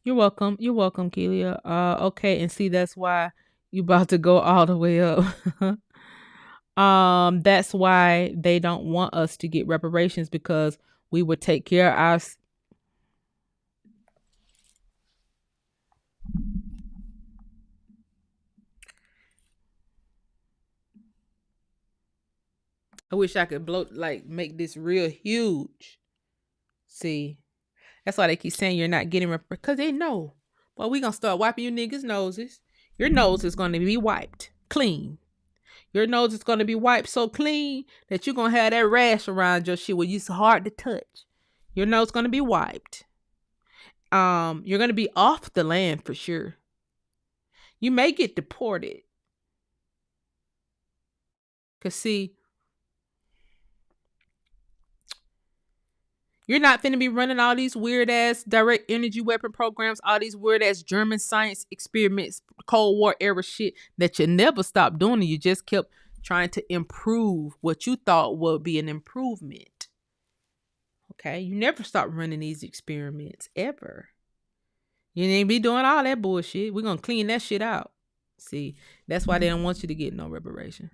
You're welcome. You're welcome, Kelia. Okay, and see that's why you about to go all the way up. That's why they don't want us to get reparations because we would take care of our. I wish I could make this real huge. See, that's why they keep saying you're not getting because they know. Well, we gonna start wiping you niggas' noses. Your nose is gonna be wiped clean. Your nose is gonna be wiped so clean that you're gonna have that rash around your shit where it's hard to touch. Your nose gonna be wiped. You're gonna be off the land for sure. You may get deported. Cause see, you're not finna be running all these weird ass direct energy weapon programs, all these weird ass German science experiments, Cold War era shit that you never stopped doing. You just kept trying to improve what you thought would be an improvement. Okay, you never stopped running these experiments ever. You ain't be doing all that bullshit. We're gonna clean that shit out. See, that's why they don't want you to get no reparation.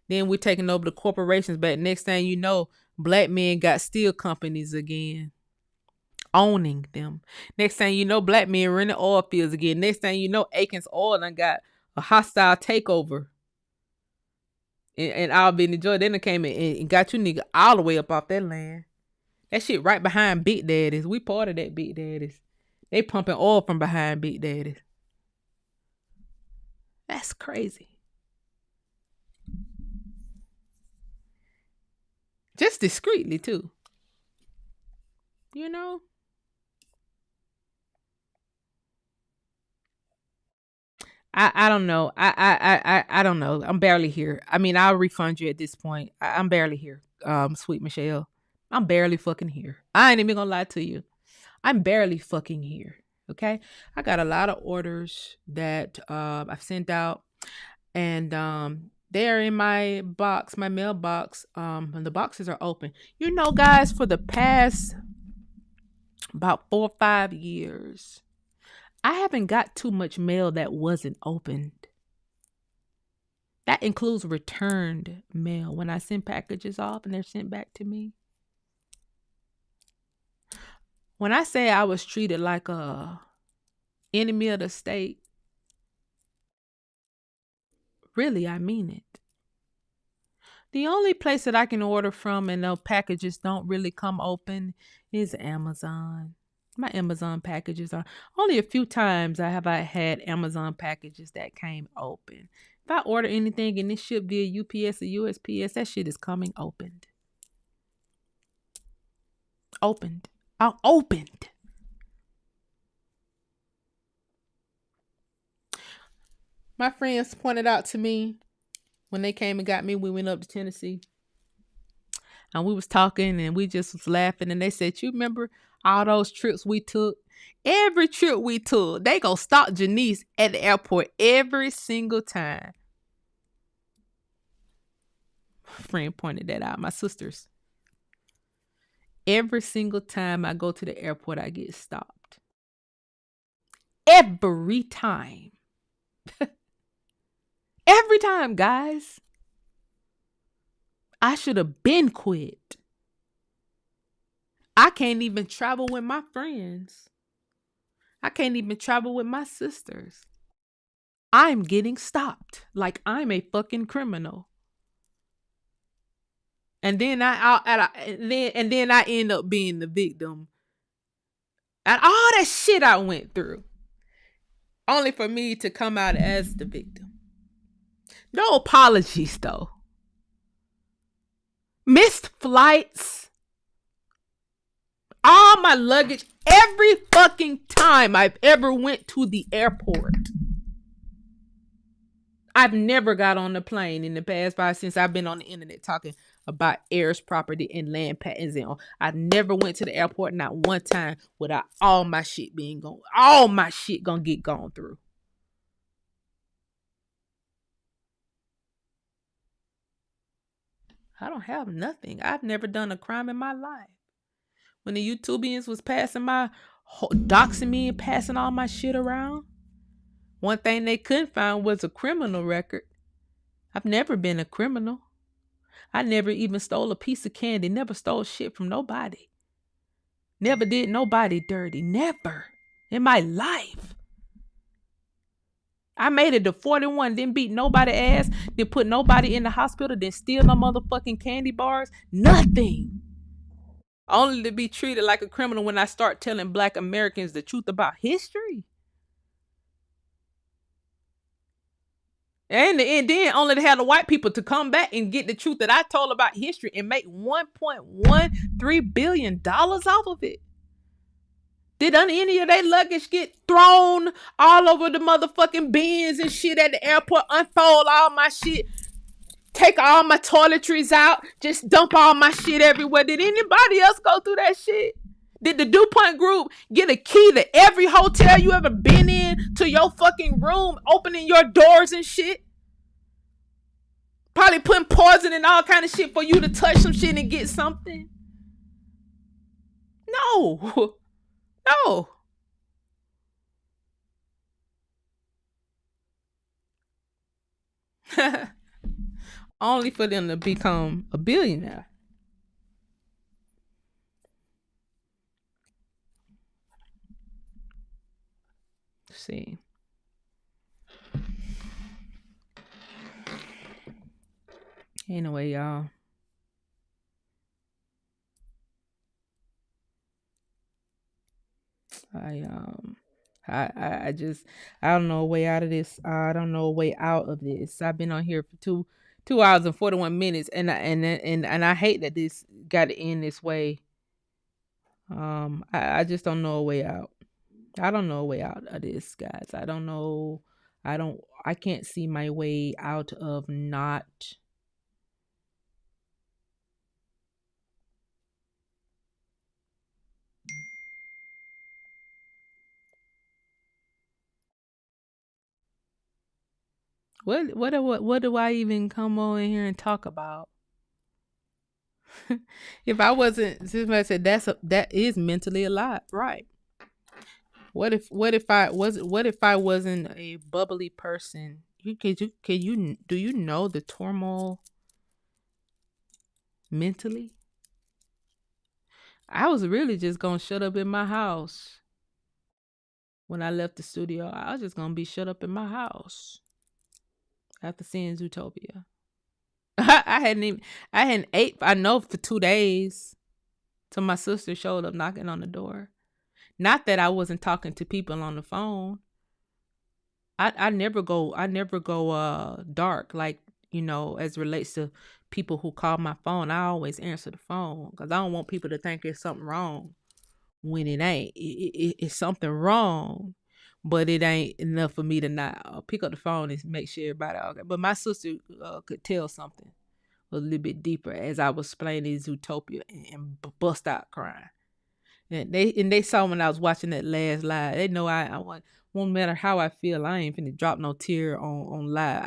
Then we're taking over the corporations, but next thing you know, black men got steel companies again, owning them. Next thing you know, black men running oil fields again. Next thing you know, Aikens Oil done got a hostile takeover. And Albany, Georgia, then came in and got you nigga all the way up off that land. That shit right behind Big Daddies. We part of that Big Daddies. They pumping oil from behind Big Daddies. That's crazy. Just discreetly too. You know? I don't know. I don't know. I'm barely here. I mean, I'll refund you at this point. I'm barely here. Sweet Michelle. I'm barely fucking here. I ain't even gonna lie to you. I'm barely fucking here. Okay? I got a lot of orders that I've sent out and they're in my box, my mailbox. And the boxes are open. You know, guys, for the past about 4 or 5 years, I haven't got too much mail that wasn't opened. That includes returned mail when I send packages off and they're sent back to me. When I say I was treated like a enemy of the state, really, I mean it. The only place that I can order from and the packages don't really come open is Amazon. My Amazon packages are only a few times I had Amazon packages that came open. If I order anything and it's shipped via UPS or USPS, that shit is coming opened. Opened. Opened. My friends pointed out to me when they came and got me, we went up to Tennessee. And we was talking and we just was laughing. And they said, you remember all those trips we took? Every trip we took, they go stop Janice at the airport every single time. My friend pointed that out. My sisters. Every single time I go to the airport, I get stopped. Every time. Every time, guys. I should have been quit. I can't even travel with my friends. I can't even travel with my sisters. I'm getting stopped like I'm a fucking criminal. And then I end up being the victim. And all that shit I went through. Only for me to come out as the victim. No apologies though. Missed flights. All my luggage. Every fucking time I've ever went to the airport. I've never got on the plane in the past 5 since I've been on the internet talking about heirs property and land patents and all. I never went to the airport not one time without all my shit being gone. All my shit gonna get gone through. I don't have nothing. I've never done a crime in my life. When the YouTubians was passing my doxing me and passing all my shit around, one thing they couldn't find was a criminal record. I've never been a criminal. I never even stole a piece of candy. Never stole shit from nobody. Never did nobody dirty. Never. In my life. I made it to 41. Didn't beat nobody ass. Didn't put nobody in the hospital. Didn't steal no motherfucking candy bars. Nothing. Only to be treated like a criminal when I start telling black Americans the truth about history. And then only to have the white people to come back and get the truth that I told about history and make $1.13 billion off of it. Did any of their luggage get thrown all over the motherfucking bins and shit at the airport? Unfold all my shit. Take all my toiletries out. Just dump all my shit everywhere. Did anybody else go through that shit? Did the DuPont group get a key to every hotel you ever been in to your fucking room, opening your doors and shit? Probably putting poison and all kind of shit for you to touch some shit and get something. No. No. Only for them to become a billionaire. Let's see. Anyway, y'all. I I just I don't know a way out of this. I don't know a way out of this. I've been on here for two hours and 41 minutes, and I hate that this got to end this way. I just don't know a way out. I don't know a way out of this, guys. I don't know. I can't see my way out of not. What do I even come on here and talk about? If I wasn't, since I said that is mentally alive, right? What if I wasn't a bubbly person? Do you know the turmoil mentally? I was really just gonna shut up in my house when I left the studio. I was just gonna be shut up in my house after seeing Zootopia. I hadn't even I hadn't ate I know for 2 days till my sister showed up knocking on the door. Not that I wasn't talking to people on the phone. I never go dark, like, as relates to people who call my phone. I always answer the phone because I don't want people to think there's something wrong when it ain't. It's something wrong, but it ain't enough for me to not pick up the phone and make sure everybody okay. But my sister could tell something a little bit deeper as I was explaining Zootopia and bust out crying. And they saw when I was watching that last live. They know I want. Won't matter how I feel, I ain't finna drop no tear on live.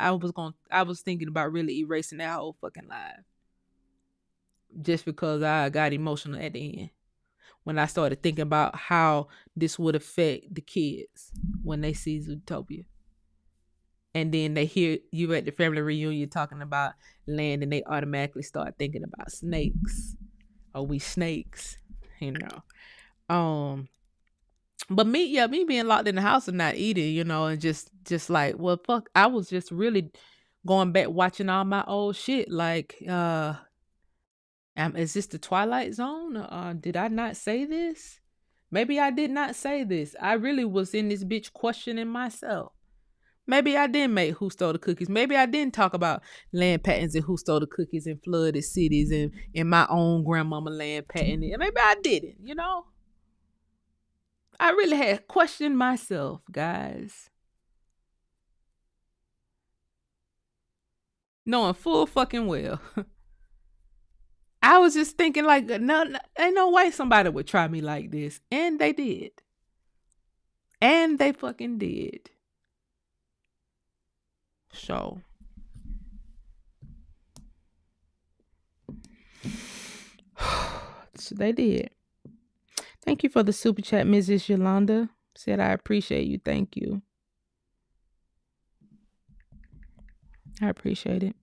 I was thinking about really erasing that whole fucking live just because I got emotional at the end when I started thinking about how this would affect the kids when they see Zootopia. And then they hear you at the family reunion talking about land and they automatically start thinking about snakes. Are we snakes? You know. But me being locked in the house and not eating, and just like, well, fuck, I was just really going back watching all my old shit. Like, is this the Twilight Zone? Did I not say this? Maybe I did not say this. I really was in this bitch questioning myself. Maybe I didn't make Who Stole the Cookies. Maybe I didn't talk about land patents and who stole the cookies in flooded cities and in my own grandmama land patent. Maybe I didn't. I really had questioned myself, guys. Knowing full fucking well I was just thinking like, no, ain't no way somebody would try me like this. And they did. And they fucking did. So they did. Thank you for the super chat, Mrs. Yolanda. Said I appreciate you. Thank you. I appreciate it.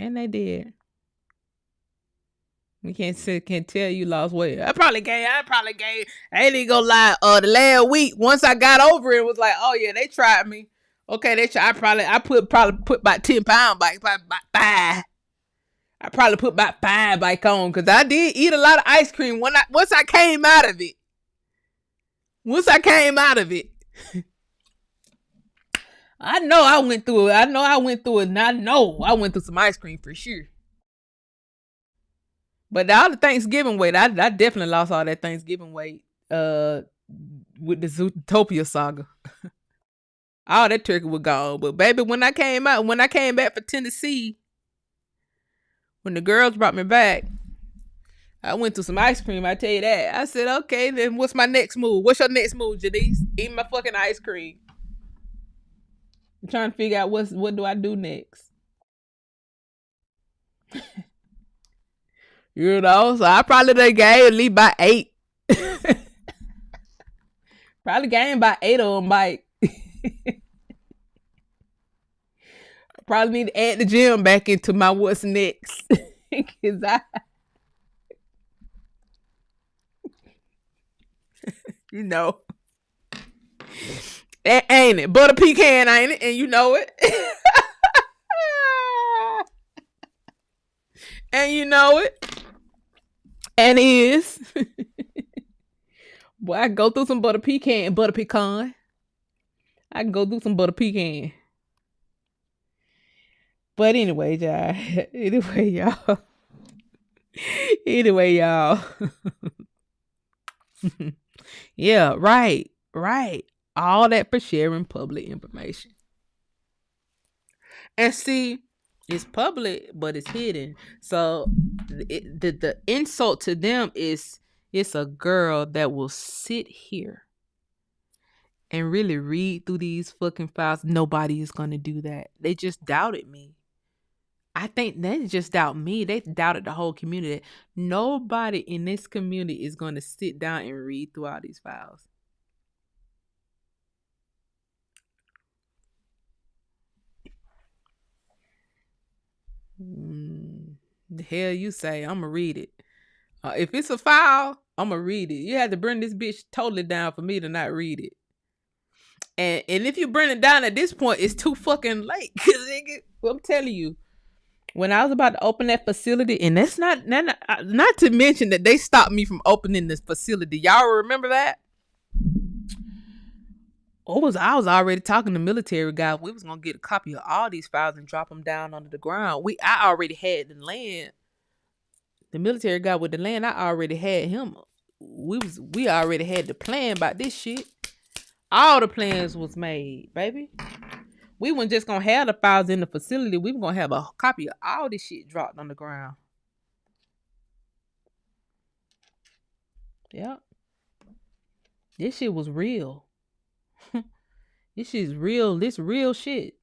And they did. We can't tell you lost weight. I probably gained. I ain't even gonna lie. The last week, once I got over it, was like, oh yeah, they tried me. Okay, they tried. I probably put about 10 pounds back, about 5. I probably put about 5 back on because I did eat a lot of ice cream once I came out of it. I know I went through it. And I know I went through some ice cream for sure. But all the Thanksgiving weight, I definitely lost all that Thanksgiving weight with the Zootopia saga. All that turkey was gone. But baby, when I came back for Tennessee, when the girls brought me back, I went through some ice cream, I tell you that. I said, okay, then what's my next move? What's your next move, Janice? Eat my fucking ice cream. I'm trying to figure out what do I do next. You know, so I probably done gained at least by 8. Probably gained by 8 of them, Mike. Probably need to add the gym back into my what's next. Cause you know, ain't it? Butter pecan, ain't it? And you know it. And you know it. And it is. Boy, I can go through some butter pecan. I can go through some butter pecan. But anyway, y'all. Yeah, right. All that for sharing public information. And see, it's public, but it's hidden. So the insult to them is it's a girl that will sit here and really read through these fucking files. Nobody is going to do that. They just doubted me. I think they just doubt me. They doubted the whole community. Nobody in this community is going to sit down and read through all these files. The hell you say? I'm going to read it. If it's a file, I'm going to read it. You had to bring this bitch totally down for me to not read it. And if you bring it down at this point, it's too fucking late. Cause I'm telling you, when I was about to open that facility, and that's not to mention that they stopped me from opening this facility. Y'all remember that? I was already talking to military guys. We was gonna get a copy of all these files and drop them down onto the ground. I already had the land. The military guy with the land, I already had him. We already had the plan about this shit. All the plans was made, baby. We weren't just gonna have the files in the facility. We were gonna have a copy of all this shit dropped on the ground. Yep. This shit was real. This shit's real. This real shit.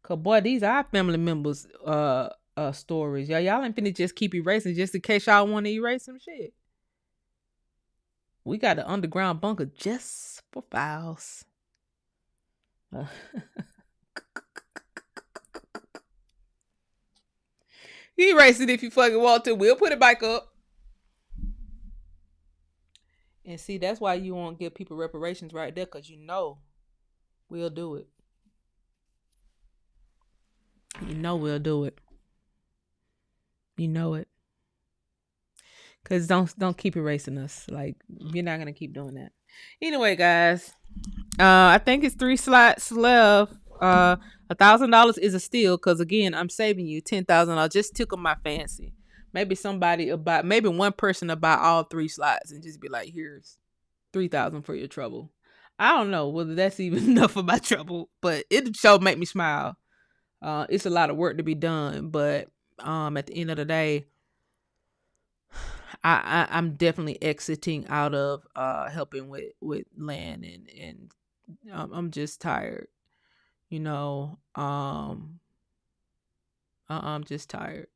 Cause boy, these are our family members stories. Y'all ain't finna just keep erasing just in case y'all want to erase some shit. We got an underground bunker just for files. You erase it if you fucking want to. We'll put it back up. And see, that's why you won't give people reparations right there, because you know we'll do it. You know we'll do it. You know it. Because don't keep erasing us. Like, you're not going to keep doing that. Anyway, guys, I think it's 3 slots left. $1,000 is a steal because, again, I'm saving you $10,000. Just tickle my fancy. Maybe one person will buy all 3 slots and just be like, here's $3,000 for your trouble. I don't know whether that's even enough for my trouble, but it sure make me smile. It's a lot of work to be done, but at the end of the day, I'm definitely exiting out of helping with land, and I'm just tired, you know. I'm just tired.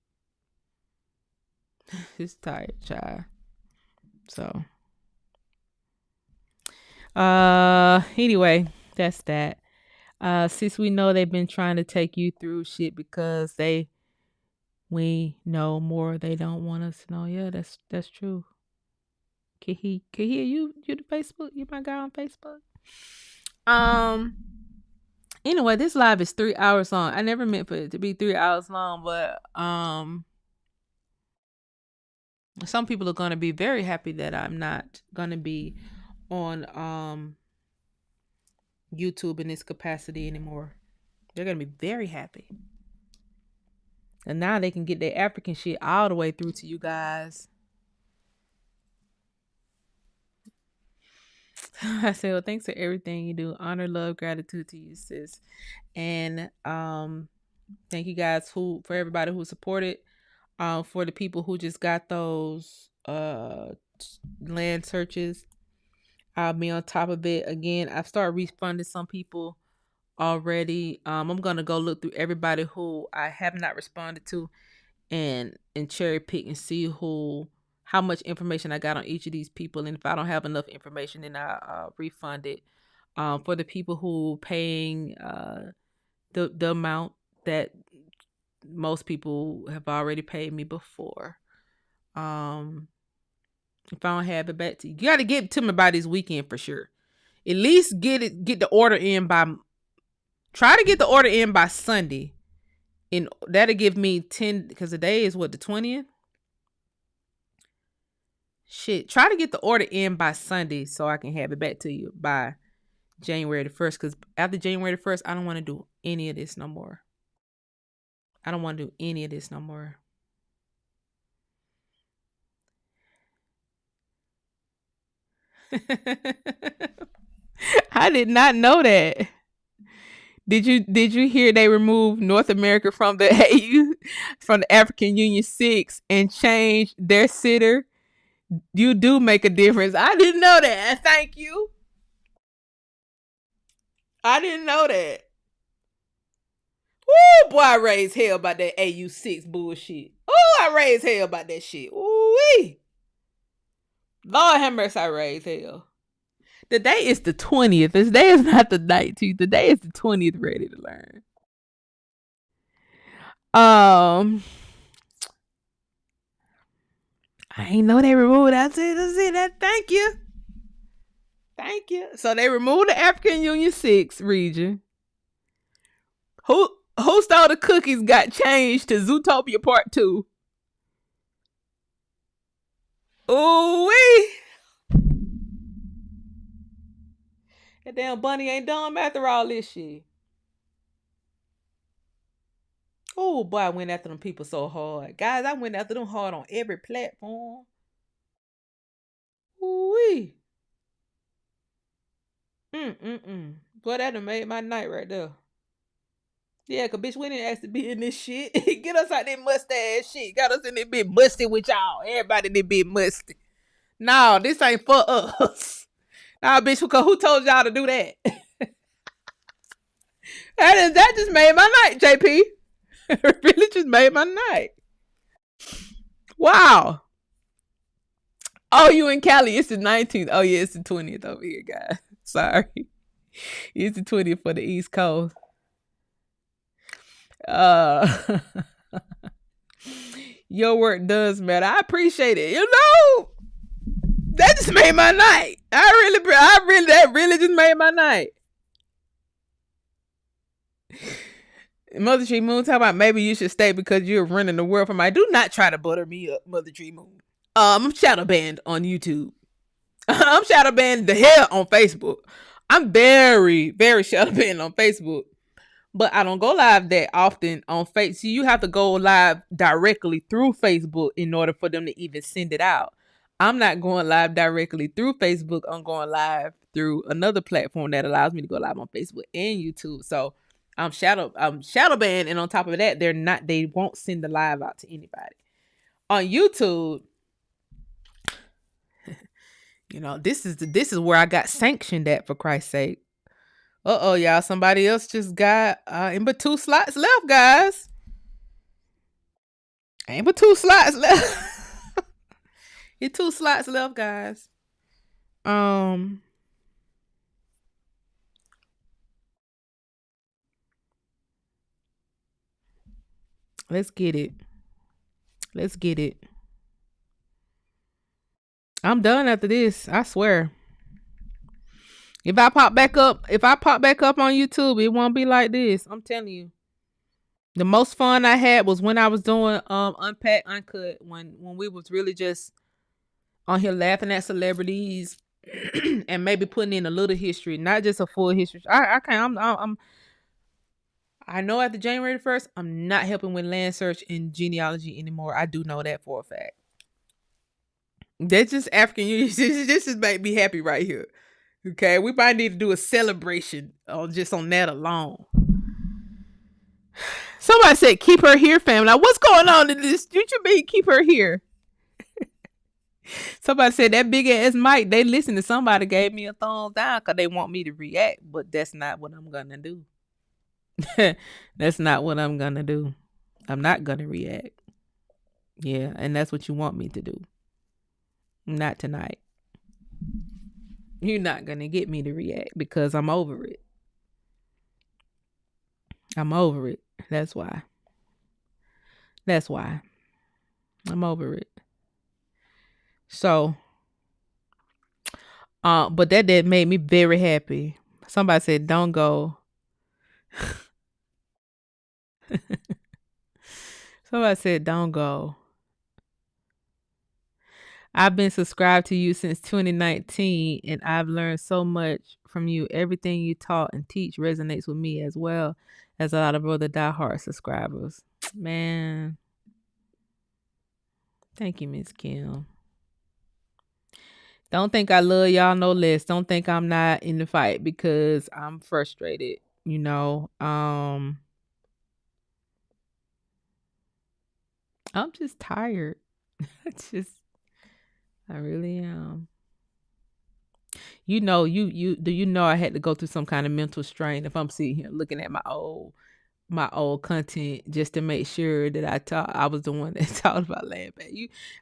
Just tired, child. So anyway, that's that. Since we know they've been trying to take you through shit because we know more they don't want us to know. Yeah, that's true. Can he hear you the Facebook? You my guy on Facebook? Um anyway, this live is 3 hours long. I never meant for it to be 3 hours long, but some people are gonna be very happy that I'm not gonna be on YouTube in this capacity anymore. They're gonna be very happy. And now they can get their African shit all the way through to you guys. I say, well, thanks for everything you do. Honor, love, gratitude to you, sis. And thank you guys for everybody who supported. For the people who just got those land searches. I'll be on top of it. Again, I've started refunding some people already. I'm gonna go look through everybody who I have not responded to and cherry pick and see how much information I got on each of these people, and if I don't have enough information, then I refund it. For the people who paying the amount that most people have already paid me before. If I don't have it back to you, you got to get it to me by this weekend for sure. At least get the order in by. Try to get the order in by Sunday, and that'll give me 10 because the day is what, the 20th. Shit, try to get the order in by Sunday so I can have it back to you by January the 1st. Because after January the 1st, I don't want to do any of this no more. I don't want to do any of this no more. I did not know that. Did you hear they removed North America from the AU, from the African Union 6, and changed their sitter? You do make a difference. I didn't know that. Thank you. I didn't know that. Ooh, boy, I raised hell about that AU6 bullshit. Ooh, I raised hell about that shit. Ooh wee. Lord have mercy, I raised hell. The day is the 20th. This day is not the 19th. The day is the 20th, ready to learn. I ain't know they removed that. That's it. That, thank you. Thank you. So they removed the African Union 6 region. Who stole the cookies got changed to Zootopia Part 2. Ooh wee. That damn bunny ain't dumb after all this shit. Oh boy, I went after them people so hard. Guys, I went after them hard on every platform. Ooh wee. Mm. Boy, that done made my night right there. Yeah, cause bitch, we didn't ask to be in this shit. Get us out that mustache shit. Got us in that bit musty with y'all. Everybody in that bit musty. No, this ain't for us. Nah, bitch, who told y'all to do that? That just made my night, JP. It really just made my night. Wow. Oh, you in Cali? It's the 19th. Oh yeah, it's the 20th over here, guys. Sorry, it's the 20th for the East Coast. Uh, your work does matter. I appreciate it. You know, that just made my night. That really just made my night. Mother Tree Moon talking about maybe you should stay because you're running the world for my. Do not try to butter me up, Mother Tree Moon. I'm shadow banned on YouTube. I'm shadow banned the hell on Facebook. I'm very, very shadow banned on Facebook. But I don't go live that often on Facebook. So you have to go live directly through Facebook in order for them to even send it out. I'm not going live directly through Facebook. I'm going live through another platform that allows me to go live on Facebook and YouTube. So shadow banned, and on top of that, they won't send the live out to anybody. On YouTube, this is where I got sanctioned at, for Christ's sake. Uh-oh, y'all, somebody else just got in but 2 slots left, guys. Ain't but 2 slots left. It's 2 slots left, guys. Um, let's get it. Let's get it. I'm done after this. I swear. If I pop back up on YouTube, it won't be like this. I'm telling you. The most fun I had was when I was doing Unpacked Uncut, when we was really just on here laughing at celebrities and maybe putting in a little history, not just a full history. I can't. I know after January 1st, I'm not helping with land search and genealogy anymore. I do know that for a fact. That's just African Union. This just make me happy right here. Okay, we might need to do a celebration just on that alone. Somebody said, "Keep her here, family." Now, what's going on in this? What you mean, keep her here? Somebody said that big ass mic. They listen to somebody gave me a thumbs down because they want me to react, but that's not what I'm gonna do. That's not what I'm gonna do. I'm not gonna react. Yeah, and that's what you want me to do. Not tonight. You're not gonna get me to react because I'm over it. I'm over it. That's why. That's why. I'm over it. So, but that made me very happy. Somebody said, "Don't go." Somebody said, "Don't go." I've been subscribed to you since 2019, and I've learned so much from you. Everything you taught and teach resonates with me as well as a lot of other diehard subscribers. Man, thank you, Miss Kim. Don't think I love y'all no less. Don't think I'm not in the fight because I'm frustrated. I'm just tired. It's just I really am. I had to go through some kind of mental strain if I'm sitting here looking at my old content just to make sure that I was the one that talked about land back.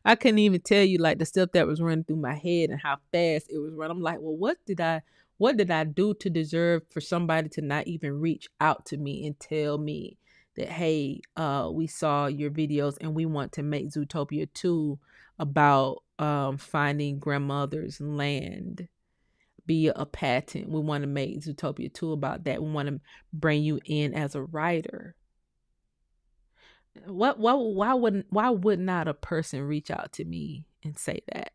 I couldn't even tell you like the stuff that was running through my head and how fast it was running. I'm like, well, what did I do to deserve for somebody to not even reach out to me and tell me that, hey, we saw your videos and we want to make Zootopia 2 about finding grandmother's land via a patent. We want to make Zootopia 2 about that. We want to bring you in as a writer. Why would not a person reach out to me and say that?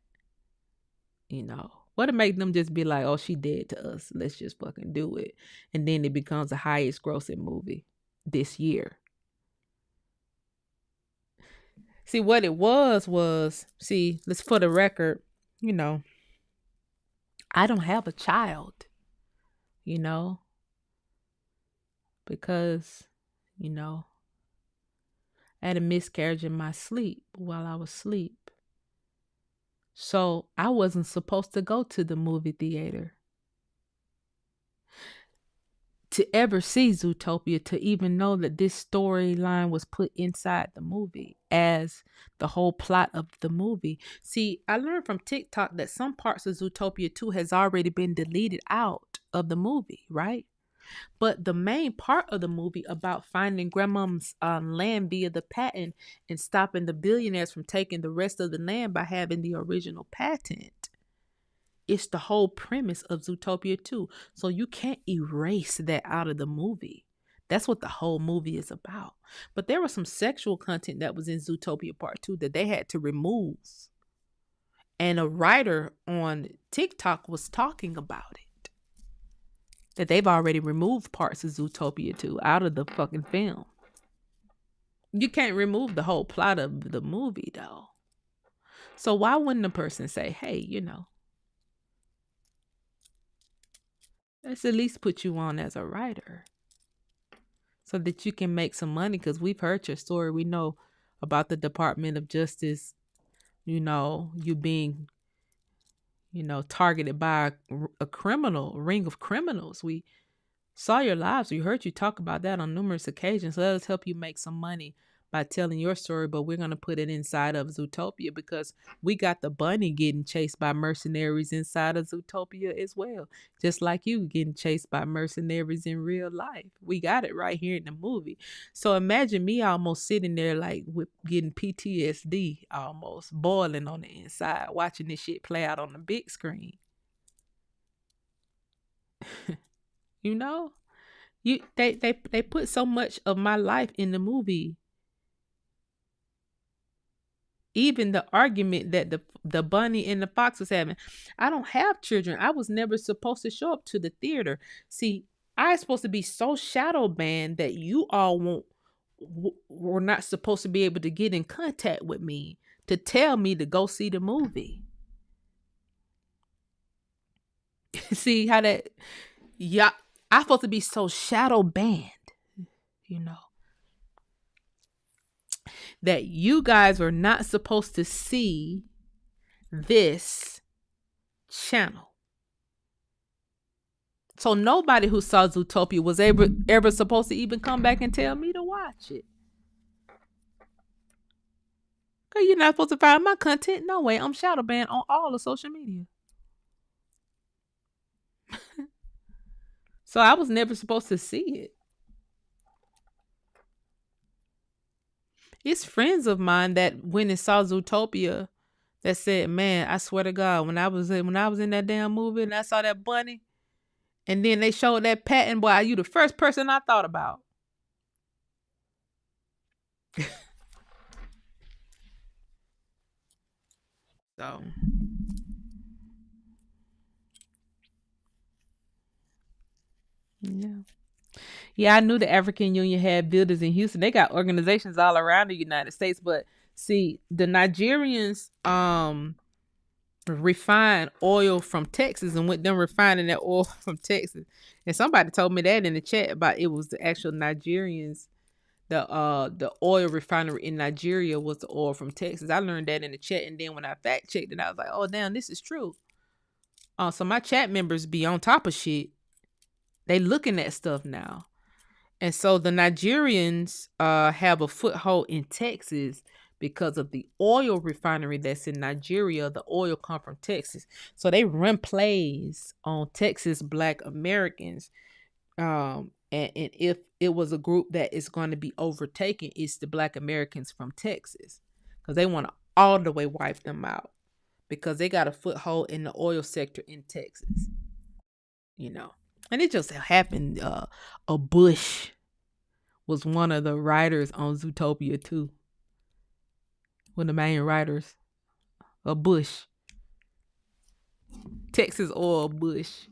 What to make them just be like, oh, she dead to us. Let's just fucking do it. And then it becomes the highest grossing movie this year. See, what it was, let's for the record, I don't have a child, because, I had a miscarriage in my sleep while I was asleep. So I wasn't supposed to go to the movie theater to ever see Zootopia, to even know that this storyline was put inside the movie as the whole plot of the movie. See, I learned from TikTok that some parts of Zootopia 2 has already been deleted out of the movie, right? But the main part of the movie about finding grandmom's land via the patent and stopping the billionaires from taking the rest of the land by having the original patent. It's the whole premise of Zootopia 2. So you can't erase that out of the movie. That's what the whole movie is about. But there was some sexual content that was in Zootopia Part 2 that they had to remove. And a writer on TikTok was talking about it. That they've already removed parts of Zootopia 2 out of the fucking film. You can't remove the whole plot of the movie, though. So why wouldn't a person say, hey, let's at least put you on as a writer. so that you can make some money. Because we've heard your story. We know about the Department of Justice, you being, targeted by a criminal, a ring of criminals. We saw your lives. We heard you talk about that on numerous occasions. Let us help you make some money by telling your story, but we're going to put it inside of Zootopia because we got the bunny getting chased by mercenaries inside of Zootopia as well. Just like you getting chased by mercenaries in real life. We got it right here in the movie. So imagine me almost sitting there like with getting PTSD, almost boiling on the inside, watching this shit play out on the big screen. you know? They put so much of my life in the movie. Even the argument that the bunny and the fox was having. I don't have children. I was never supposed to show up to the theater. See, I supposed to be so shadow banned that you all were not supposed to be able to get in contact with me to tell me to go see the movie. See how that, yeah, I supposed to be so shadow banned, you know, that you guys were not supposed to see this channel. So nobody who saw Zootopia was ever supposed to even come back and tell me to watch it. Cause you're not supposed to find my content. No way. I'm shadow banned on all of social media. So I was never supposed to see it. It's friends of mine that went and saw Zootopia that said, "Man, I swear to God, when I was in that damn movie and I saw that bunny, and then they showed that patent, boy, you the first person I thought about." So yeah. Yeah, I knew the African Union had builders in Houston. They got organizations all around the United States, but see, the Nigerians refine oil from Texas, and with them refining that oil from Texas. And somebody told me that in the chat about it was the actual Nigerians. The oil refinery in Nigeria was the oil from Texas. I learned that in the chat, and then when I fact checked it, I was like, "Oh damn, this is true." So my chat members be on top of shit. They looking at stuff now. And so the Nigerians have a foothold in Texas because of the oil refinery that's in Nigeria. The oil come from Texas. So they run plays on Texas Black Americans. And if it was a group that is going to be overtaken, it's the Black Americans from Texas. Because they want to all the way wipe them out. Because they got a foothold in the oil sector in Texas. And it just happened, a Bush was one of the writers on Zootopia too. One of the main writers. A Bush. Texas oil Bush.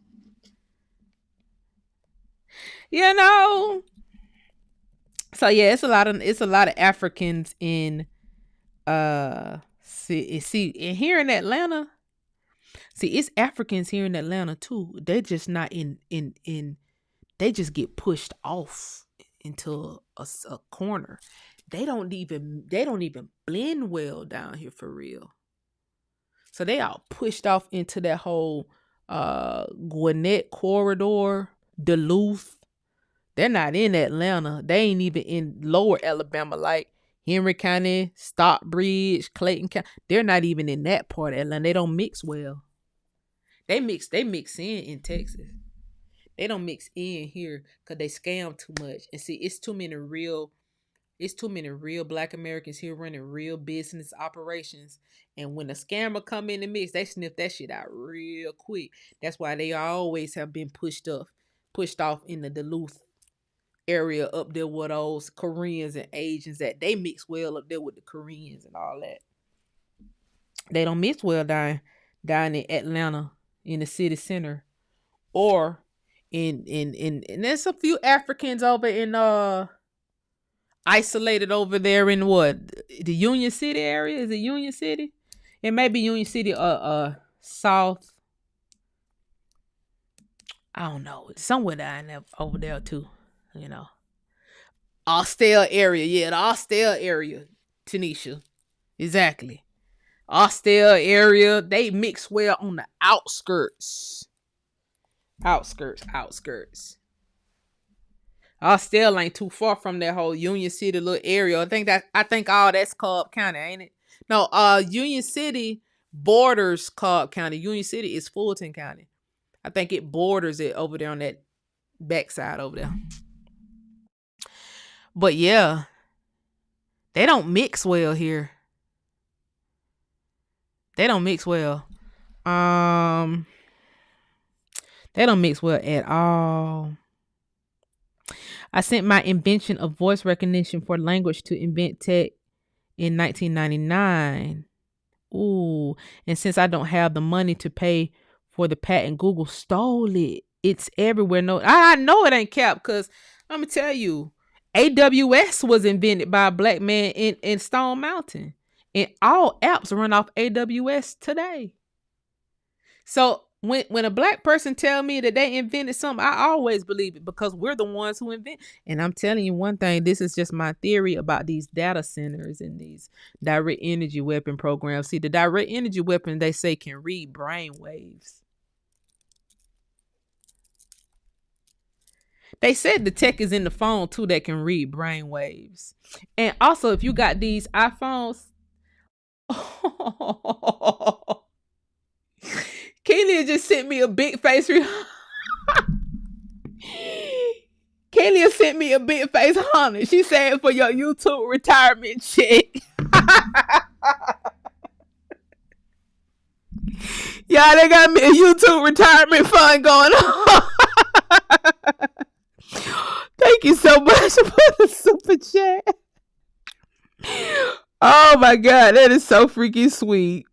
So yeah, it's a lot of Africans in and here in Atlanta. See, it's Africans here in Atlanta too. They're just not in they just get pushed off into a corner. They don't even blend well down here for real. So they all pushed off into that whole Gwinnett corridor, Duluth. They're not in Atlanta. They ain't even in lower Alabama like Henry County, Stockbridge, Clayton County. They're not even in that part of Atlanta. They don't mix well. They mix in Texas. They don't mix in here because they scam too much. And see, it's too many real Black Americans here running real business operations. And when a scammer come in the mix, they sniff that shit out real quick. That's why they always have been pushed off in the Duluth area up there with those Koreans and Asians that they mix well up there with the Koreans and all that. They don't mix well down in Atlanta in the city center. Or in there's a few Africans over in isolated over there in what, the Union City area? Is it Union City? It may be Union City south. I don't know. It's somewhere down there over there too, Austell area. Yeah, the Austell area, Tanisha. Exactly. Austell area. They mix well on the outskirts. Outskirts. Austell ain't too far from that whole Union City little area. I think all that's Cobb County, ain't it? No, Union City borders Cobb County. Union City is Fulton County. I think it borders it over there on that backside over there. But yeah, they don't mix well here. They don't mix well. Um, they don't mix well at all. I sent my invention of voice recognition for language to Invent Tech in 1999. Ooh, and since I don't have the money to pay for the patent, Google stole it. It's everywhere. No, I know it ain't cap because I'm gonna tell you, AWS was invented by a black man in Stone Mountain, and all apps run off AWS today. So when a black person tell me that they invented something, I always believe it because we're the ones who invent. And I'm telling you one thing, this is just my theory about these data centers and these direct energy weapon programs. See, the direct energy weapon they say can read brain waves. They said the tech is in the phone too that can read brain waves. And also if you got these iPhones, Kaylia just sent me a big face. Kaylia sent me a big face honey. She said for your YouTube retirement check. Y'all, they got me a YouTube retirement fund going on. Thank you so much for the super chat. Oh my God, that is so freaking sweet.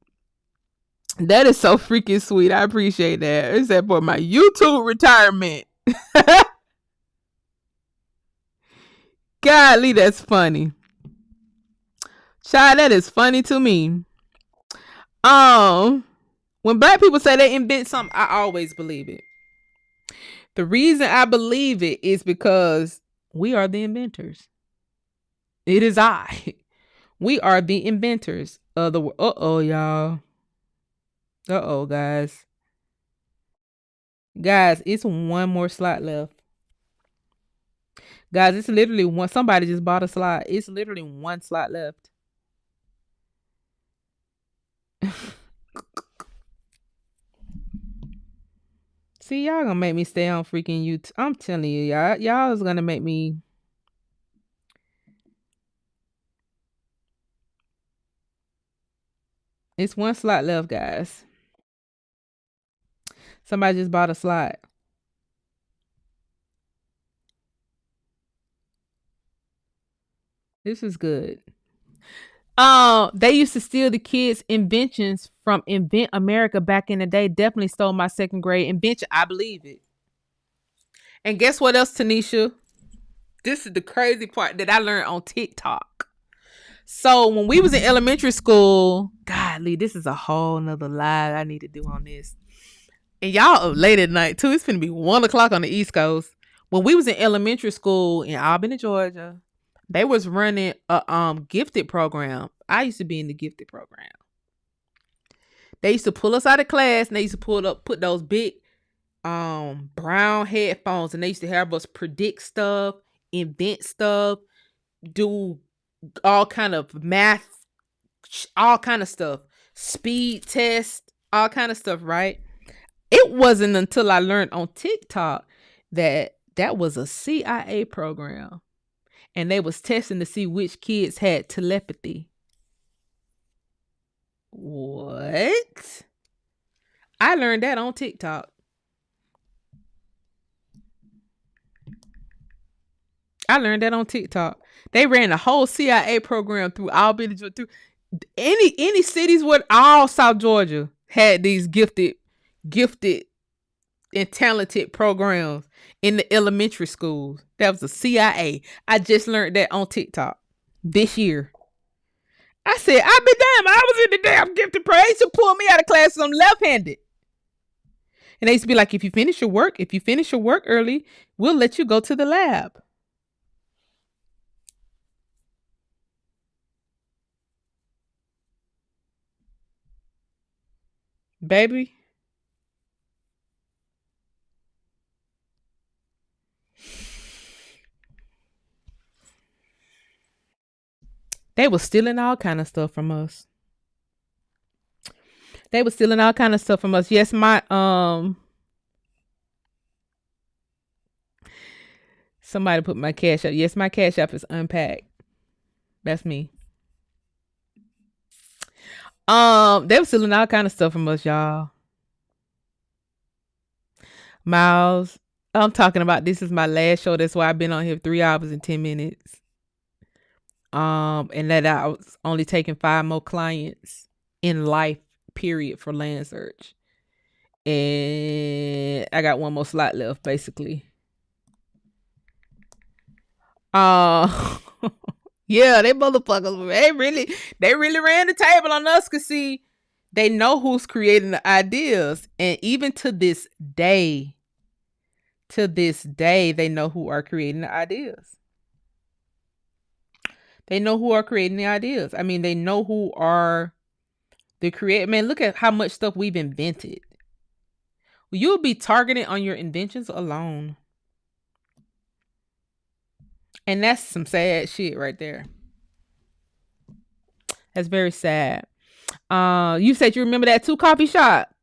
That is so freaking sweet. I appreciate that. It's that for my YouTube retirement. Golly, that's funny. Child, that is funny to me. When black people say they invent something, I always believe it. The reason I believe it is because we are the inventors. It is I. We are the inventors of the world. Uh-oh, y'all. Uh-oh, guys. Guys, it's one more slot left. Guys, it's literally one. Somebody just bought a slot. It's literally one slot left. See, y'all gonna make me stay on freaking YouTube. I'm telling you, y'all is gonna make me. It's one slot left, guys. Somebody just bought a slot. This is good. They used to steal the kids' inventions from Invent America back in the day. Definitely stole my second grade invention. I believe it. And guess what else, Tanisha? This is the crazy part that I learned on TikTok. So when we was in elementary school, godly, this is a whole nother live I need to do on this. And y'all up late at night too. It's finna be 1:00 on the East Coast. When we was in elementary school in Albany, Georgia, they was running a gifted program. I used to be in the gifted program. They used to pull us out of class and they used to put those big brown headphones, and they used to have us predict stuff, invent stuff, do all kind of math, all kind of stuff, speed test, all kind of stuff, right? It wasn't until I learned on TikTok that was a CIA program, and they was testing to see which kids had telepathy. What? I learned that on TikTok. They ran a whole CIA program through Albany, through any cities where all South Georgia had these gifted and talented programs in the elementary schools. That was the CIA. I just learned that on TikTok this year. I said, I be damn, I was in the damn gifted program. They used to pull me out of class because I'm left-handed. And they used to be like, if you finish your work early, we'll let you go to the lab. Baby, they was stealing all kind of stuff from us. They was stealing all kind of stuff from us. Yes, my somebody put my cash up. Yes, my cash app is unpacked. That's me. They were stealing all kind of stuff from us, y'all. Miles, I'm talking about this is my last show. That's why I've been on here 3 hours and 10 minutes. And that I was only taking 5 more clients in life, period, for land search. And I got one more slot left, basically. Uh yeah, they motherfuckers. They really ran the table on us. Cause see, they know who's creating the ideas, and even to this day, they know who are creating the ideas. They know who are creating the ideas. I mean, they know who are the create. Man, look at how much stuff we've invented. You'll be targeted on your inventions alone. And that's some sad shit right there. That's very sad. You said you remember that 2 coffee shop.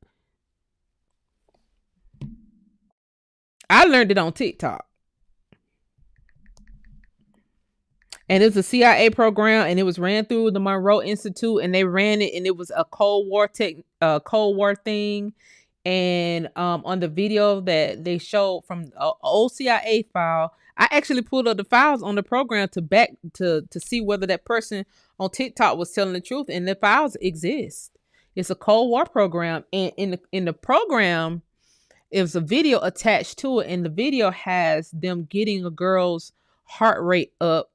I learned it on TikTok. And it was a CIA program, and it was ran through the Monroe Institute, and they ran it, and it was a Cold War thing. And on the video that they showed from old CIA file, I actually pulled up the files on the program to see whether that person on TikTok was telling the truth, and the files exist. It's a Cold War program, and in the program, it was a video attached to it, and the video has them getting a girl's heart rate up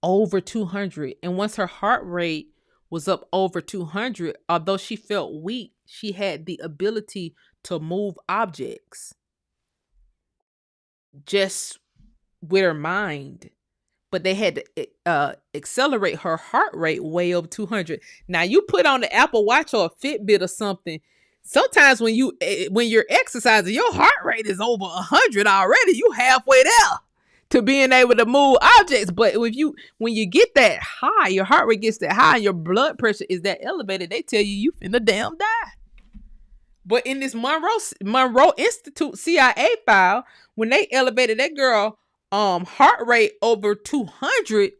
over 200. And once her heart rate was up over 200, although she felt weak, she had the ability to move objects just with her mind. But they had to accelerate her heart rate way over 200. Now, you put on the Apple Watch or a Fitbit or something. Sometimes when you're exercising, your heart rate is over 100 already. You halfway there to being able to move objects. But when you get that high, your heart rate gets that high, and your blood pressure is that elevated, they tell you finna damn die. But in this Monroe Institute CIA file, when they elevated that girl heart rate over 200,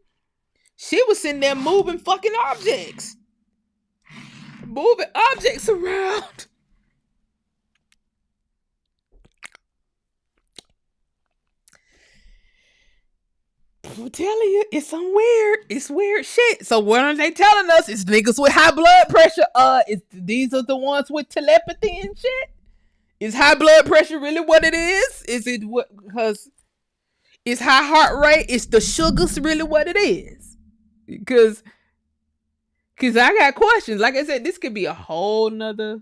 she was sitting there moving fucking objects. Moving objects around. I'm telling you, it's some weird shit. So what are they telling us? It's niggas with high blood pressure. These are the ones with telepathy and shit. Is high blood pressure really what it is? Is it what? Because is high heart rate? Is the sugars really what it is? Because I got questions. Like I said, this could be a whole nother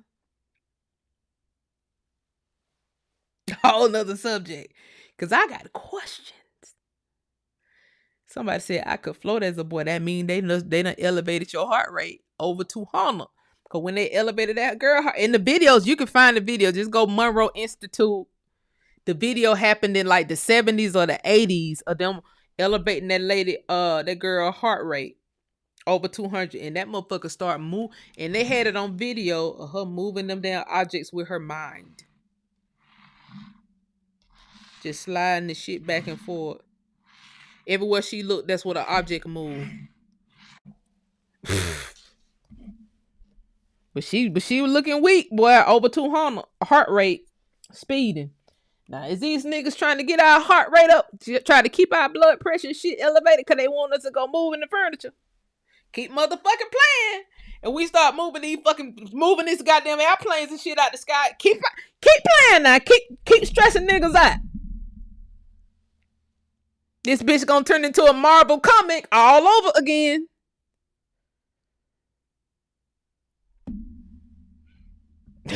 subject. Because I got questions. Somebody said I could float as a boy. That mean they done elevated your heart rate over 200. Because when they elevated that girl in the videos, you can find the video. Just go Monroe Institute. The video happened in like the 70s or the 80s of them elevating that girl heart rate over 200. And that motherfucker start move. And they had it on video of her moving them down objects with her mind. Just sliding the shit back and forth. Everywhere she looked, that's what an object moved. But she was looking weak, boy. Over 200 heart rate, speeding. Now, is these niggas trying to get our heart rate up, try to keep our blood pressure and shit elevated because they want us to go move in the furniture? Keep motherfucking playing, and we start moving these goddamn airplanes and shit out the sky. Keep playing now. Keep stressing niggas out. This bitch gonna turn into a Marvel comic all over again.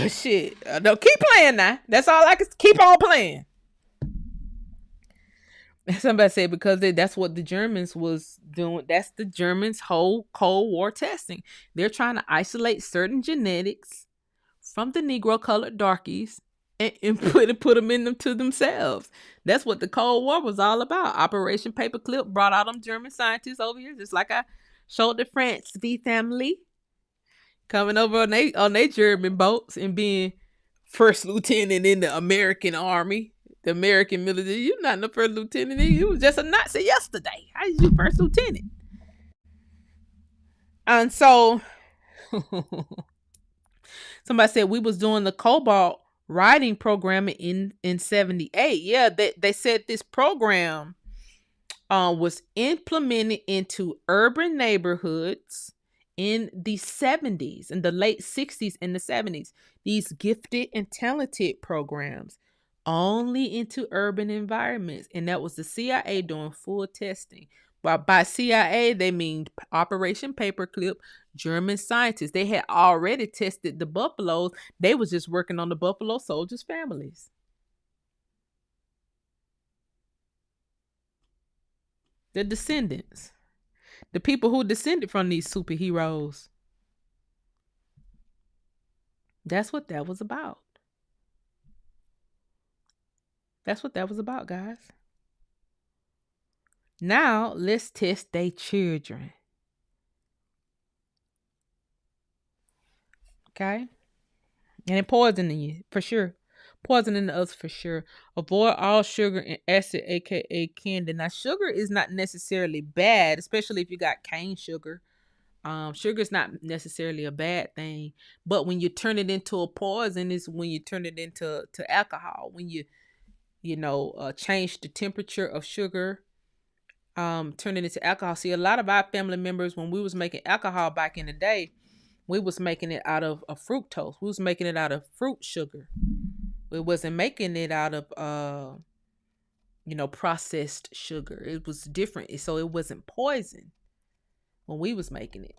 Shit. No, keep playing now. That's all I can keep on playing. Somebody said because that's what the Germans was doing. That's the Germans' whole Cold War testing. They're trying to isolate certain genetics from the Negro colored darkies and put them in them to themselves. That's what the Cold War was all about. Operation Paperclip brought all them German scientists over here, just like I showed the France V family coming over on they German boats and being first lieutenant in the American army, the American military. You're not the first lieutenant. You was just a Nazi yesterday. How is you first lieutenant? And so somebody said we was doing the cobalt writing program in 78. Yeah, they said this program was implemented into urban neighborhoods in the 70s, in the late 60s and the 70s. These gifted and talented programs only into urban environments. And that was the CIA doing full testing. By CIA, they mean Operation Paperclip, German scientists. They had already tested the buffaloes. They was just working on the buffalo soldiers' families. The descendants. The people who descended from these superheroes. That's what that was about. That's what that was about, guys. Now let's test their children. Okay? And it poisoning you for sure. Poisoning us for sure. Avoid all sugar and acid, aka candy. Now, sugar is not necessarily bad, especially if you got cane sugar. Sugar is not necessarily a bad thing, but when you turn it into a poison, is when you turn it into alcohol. When you change the temperature of sugar, turn it into alcohol. See, a lot of our family members, when we was making alcohol back in the day, we was making it out of a fructose. We was making it out of fruit sugar. We wasn't making it out of processed sugar. It was different, so it wasn't poison when we was making it.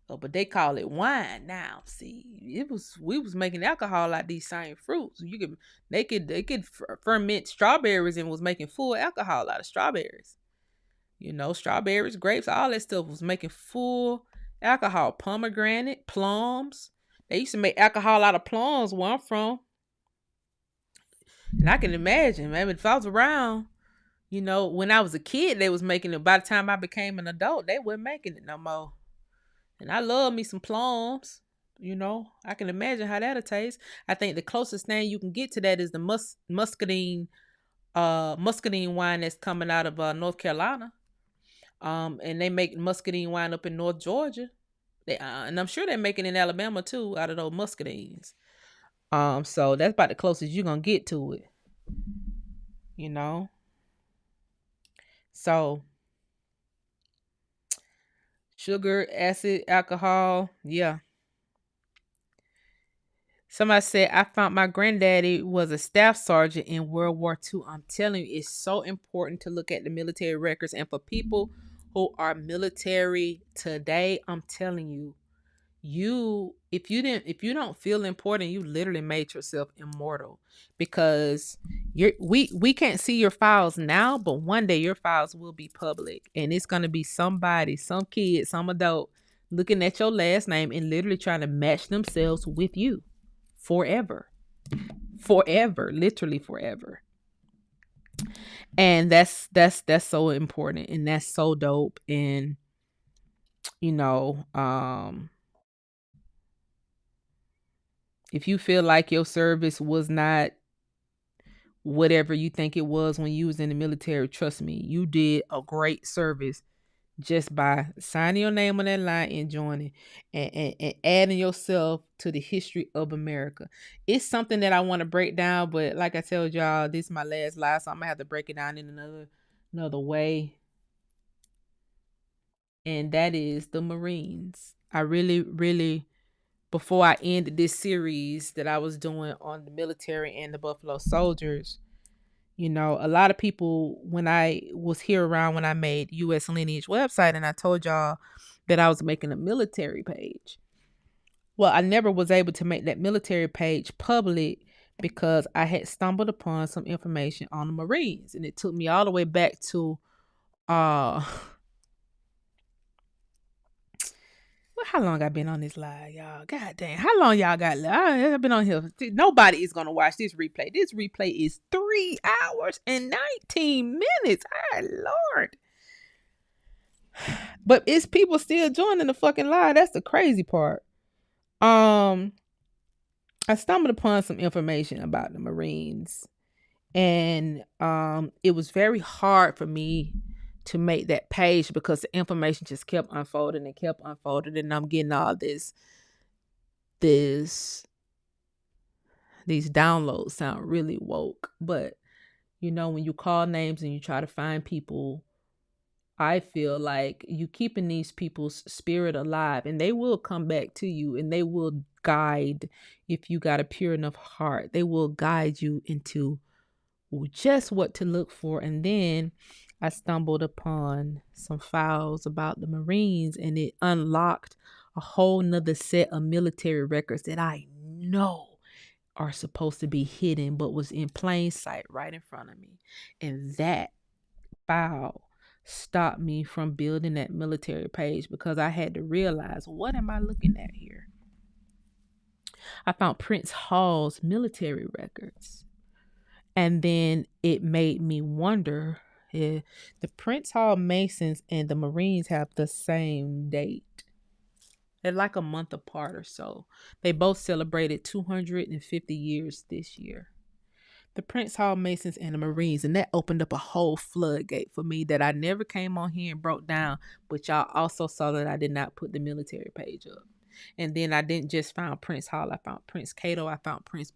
Oh, but they call it wine now. See, we was making alcohol out these same fruits. They could ferment strawberries and was making full alcohol out of strawberries. Strawberries, grapes, all that stuff was making full alcohol. Pomegranate, plums. They used to make alcohol out of plums where I'm from. And I can imagine, man, if I was around, when I was a kid, they was making it. By the time I became an adult, they weren't making it no more. And I love me some plums. I can imagine how that'll taste. I think the closest thing you can get to that is the muscadine wine that's coming out of North Carolina. And they make muscadine wine up in North Georgia. And I'm sure they're making it in Alabama too, out of those muscadines. So that's about the closest you're gonna get to it. You know. So sugar, acid, alcohol, yeah. Somebody said I found my granddaddy was a staff sergeant in World War II. I'm telling you, it's so important to look at the military records. And for people who are military today, I'm telling you, if you don't feel important, you literally made yourself immortal, because we can't see your files now, but one day your files will be public, and it's gonna be somebody, some kid, some adult looking at your last name and literally trying to match themselves with you forever. Forever, literally forever. And that's so important, and that's so dope. And you know, if you feel like your service was not whatever you think it was when you was in the military, trust me, you did a great service just by signing your name on that line and joining, and adding yourself to the history of America. It's something that I want to break down, but like I told y'all, this is my last live, so I'm gonna have to break it down in another way. And that is the Marines. I really, really, before I ended this series that I was doing on the military and the Buffalo Soldiers, a lot of people, when I was here around when I made US Lineage website and I told y'all that I was making a military page. Well, I never was able to make that military page public because I had stumbled upon some information on the Marines, and it took me all the way back to what Well, how long I been on this live, y'all? God damn, how long y'all got? I've been on here. Nobody is gonna watch this replay. This replay is 3 hours and 19 minutes. Ah, Lord. But it's people still joining the fucking live. That's the crazy part. I stumbled upon some information about the Marines, and it was very hard for me to make that page because the information just kept unfolding and kept unfolding, and I'm getting all this these downloads sound really woke, but when you call names and you try to find people, I feel like you keeping these people's spirit alive, and they will come back to you, and they will guide. If you got a pure enough heart, they will guide you into just what to look for. And then I stumbled upon some files about the Marines, and it unlocked a whole nother set of military records that I know are supposed to be hidden, but was in plain sight right in front of me. And that file stopped me from building that military page because I had to realize, what am I looking at here? I found Prince Hall's military records. And then it made me wonder if the Prince Hall Masons and the Marines have the same date. They're like a month apart or so. They both celebrated 250 years this year. The Prince Hall Masons and the Marines, and that opened up a whole floodgate for me that I never came on here and broke down, but y'all also saw that I did not put the military page up. And then I didn't just find Prince Hall, I found Prince Cato, I found Prince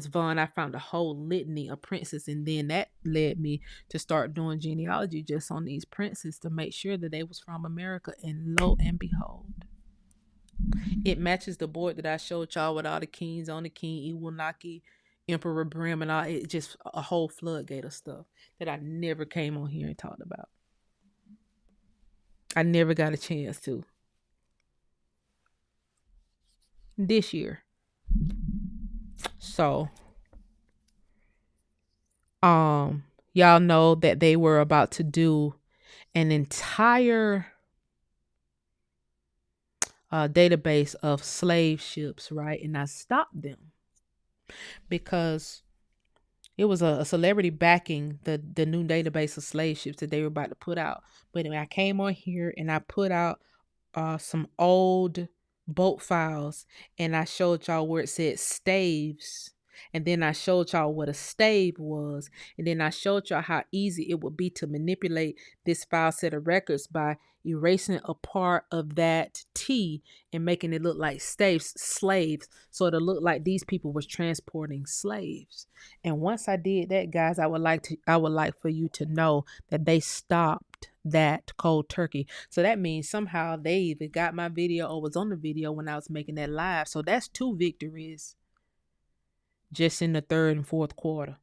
Vaughn, I found a whole litany of princes, and then that led me to start doing genealogy just on these princes to make sure that they was from America, and lo and behold, it matches the board that I showed y'all with all the kings on the King Iwunaki, Emperor Brim, and all. It just a whole floodgate of stuff that I never came on here and talked about. I never got a chance to. This year. So, y'all know that they were about to do an entire database of slave ships, right? And I stopped them because it was a celebrity backing the new database of slave ships that they were about to put out. But anyway, I came on here and I put out some old boat files, and I showed y'all where it said staves, and then I showed y'all what a stave was, and then I showed y'all how easy it would be to manipulate this file set of records by erasing a part of that T and making it look like slaves, so it looked like these people was transporting slaves. And once I did that, guys, I would like for you to know that they stopped that cold turkey. So that means somehow they either got my video or was on the video when I was making that live. So that's 2 victories just in the third and fourth quarter.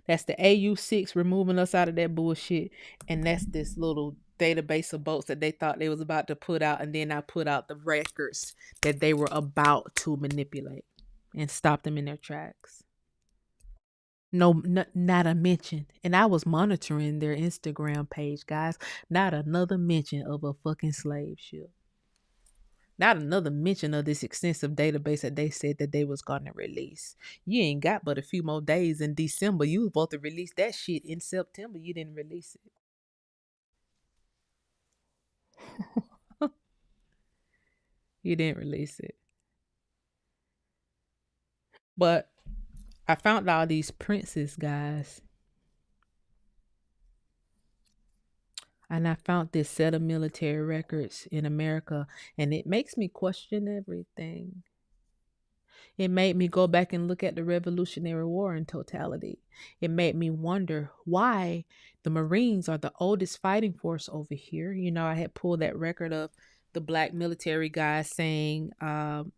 That's the AU6 removing us out of that bullshit, and that's this little database of boats that they thought they was about to put out, and then I put out the records that they were about to manipulate and stop them in their tracks. No, not a mention. And I was monitoring their Instagram page, guys. Not another mention of a fucking slave ship. Not another mention of this extensive database that they said that they was going to release. You ain't got but a few more days in December. You was supposed to release that shit in September. You didn't release it. You didn't release it. But I found all these princes, guys. And I found this set of military records in America, and it makes me question everything. It made me go back and look at the Revolutionary War in totality. It made me wonder why the Marines are the oldest fighting force over here. I had pulled that record of the black military guys saying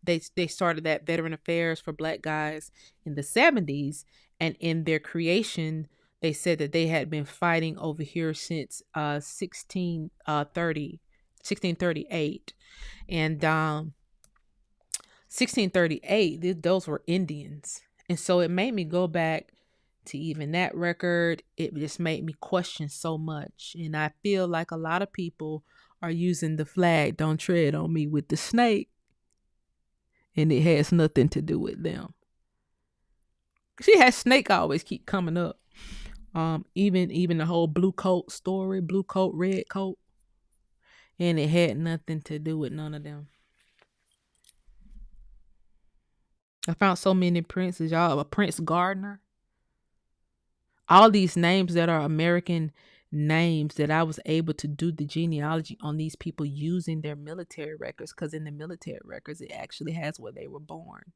they started that veteran affairs for black guys in the 70s, and in their creation, they said that they had been fighting over here since 1638. And 1638, those were Indians. And so it made me go back to even that record. It just made me question so much. And I feel like a lot of people are using the flag, don't tread on me with the snake, and it has nothing to do with them. She has snake always keep coming up. Even the whole blue coat story, blue coat, red coat, and it had nothing to do with none of them. I found so many princes, y'all. A Prince Gardner, all these names that are American names that I was able to do the genealogy on these people using their military records, because in the military records it actually has where they were born.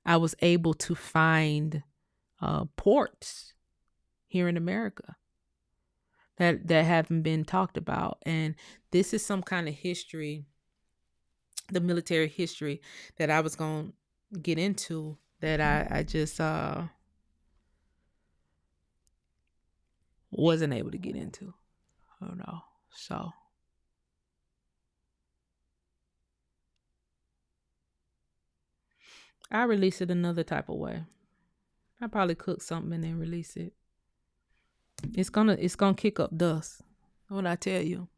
I was able to find ports here in America that haven't been talked about, and this is some kind of history, the military history that I was going to get into that I just wasn't able to get into. I don't know. So I release it another type of way. I probably cook something and then release it. It's gonna kick up dust. What I tell you,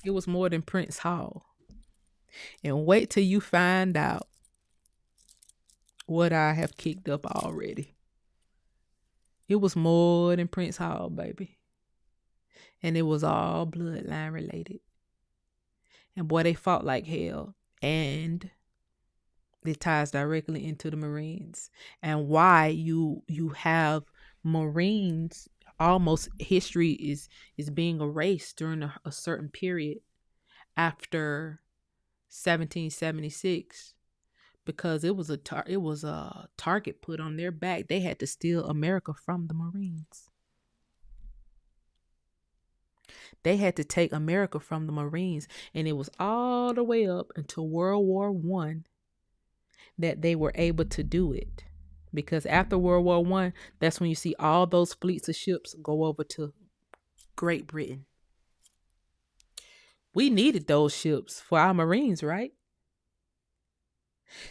it was more than Prince Hall. And wait till you find out what I have kicked up already. It was more than Prince Hall, baby. And it was all bloodline related. And boy, they fought like hell. And it ties directly into the Marines and why you have Marines. Almost history is being erased during a certain period after 1776 because it was a target put on their back. They had to steal America from the Marines. They had to take America from the Marines, and it was all the way up until World War One that they were able to do it. Because after World War One, that's when you see all those fleets of ships go over to Great Britain. We needed those ships for our Marines, right?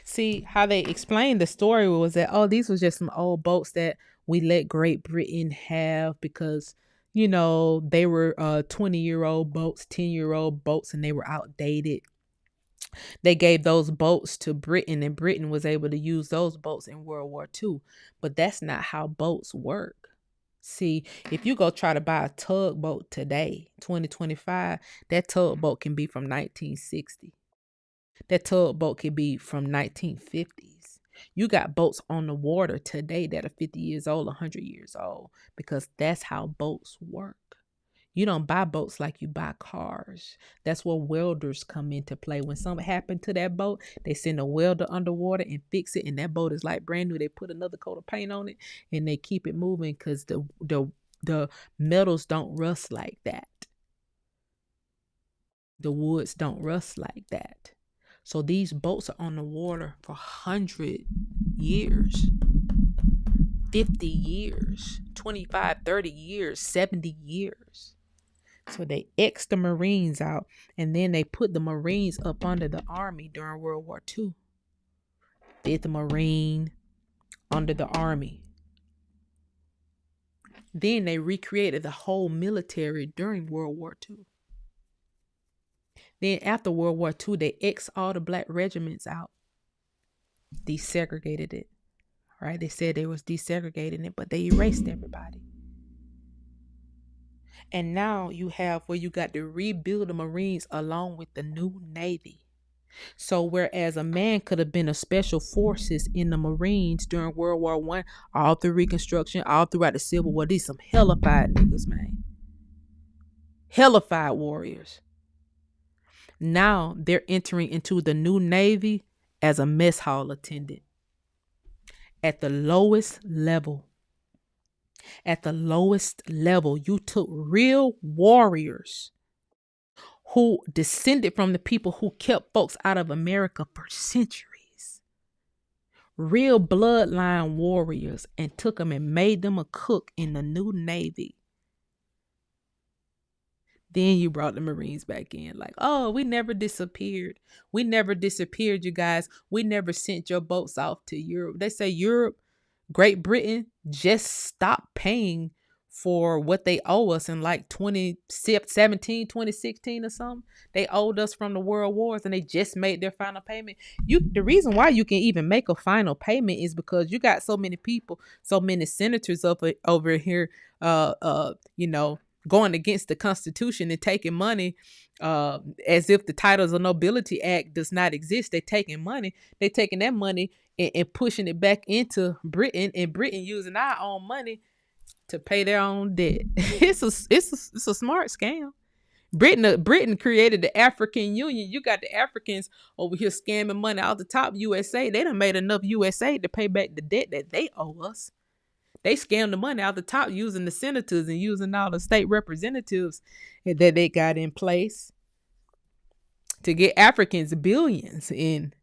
See, how they explained the story was that, oh, these was just some old boats that we let Great Britain have because, they were 20-year-old boats, 10-year-old boats, and they were outdated. They gave those boats to Britain, and Britain was able to use those boats in World War II. But that's not how boats work. See, if you go try to buy a tugboat today, 2025, that tugboat can be from 1960. That tugboat can be from 1950s. You got boats on the water today that are 50 years old, 100 years old, because that's how boats work. You don't buy boats like you buy cars. That's where welders come into play. When something happened to that boat, they send a welder underwater and fix it, and that boat is like brand new. They put another coat of paint on it, and they keep it moving because the metals don't rust like that. The woods don't rust like that. So these boats are on the water for 100 years, 50 years, 25, 30 years, 70 years. So they X the Marines out, and then they put the Marines up under the Army during World War II. 5th Marine under the Army. Then they recreated the whole military during World War II. Then after World War II, they X all the black regiments out. Desegregated it. Right? They said they was desegregating it, but they erased everybody. And now you have where you got to rebuild the Marines along with the new Navy. So whereas a man could have been a special forces in the Marines during World War One, all through Reconstruction, all throughout the Civil War, these some hellified niggas, man. Hellified warriors. Now they're entering into the new Navy as a mess hall attendant. At the lowest level. At the lowest level, you took real warriors who descended from the people who kept folks out of America for centuries. Real bloodline warriors, and took them and made them a cook in the new Navy. Then you brought the Marines back in like, oh, we never disappeared. We never disappeared, you guys. We never sent your boats off to Europe. They say Europe, Great Britain just stopped paying for what they owe us in like 2017, 2016 or something. They owed us from the world wars and they just made their final payment. The reason why you can even make a final payment is because you got so many people, so many senators over here going against the Constitution and taking money as if the Titles of Nobility Act does not exist. They're taking that money and pushing it back into Britain, and Britain using our own money to pay their own debt. It's a smart scam. Britain created the African Union. You got the Africans over here scamming money out the top. USA, they done made enough USA to pay back the debt that they owe us. They scammed the money out the top using the senators and using all the state representatives that they got in place to get Africans billions in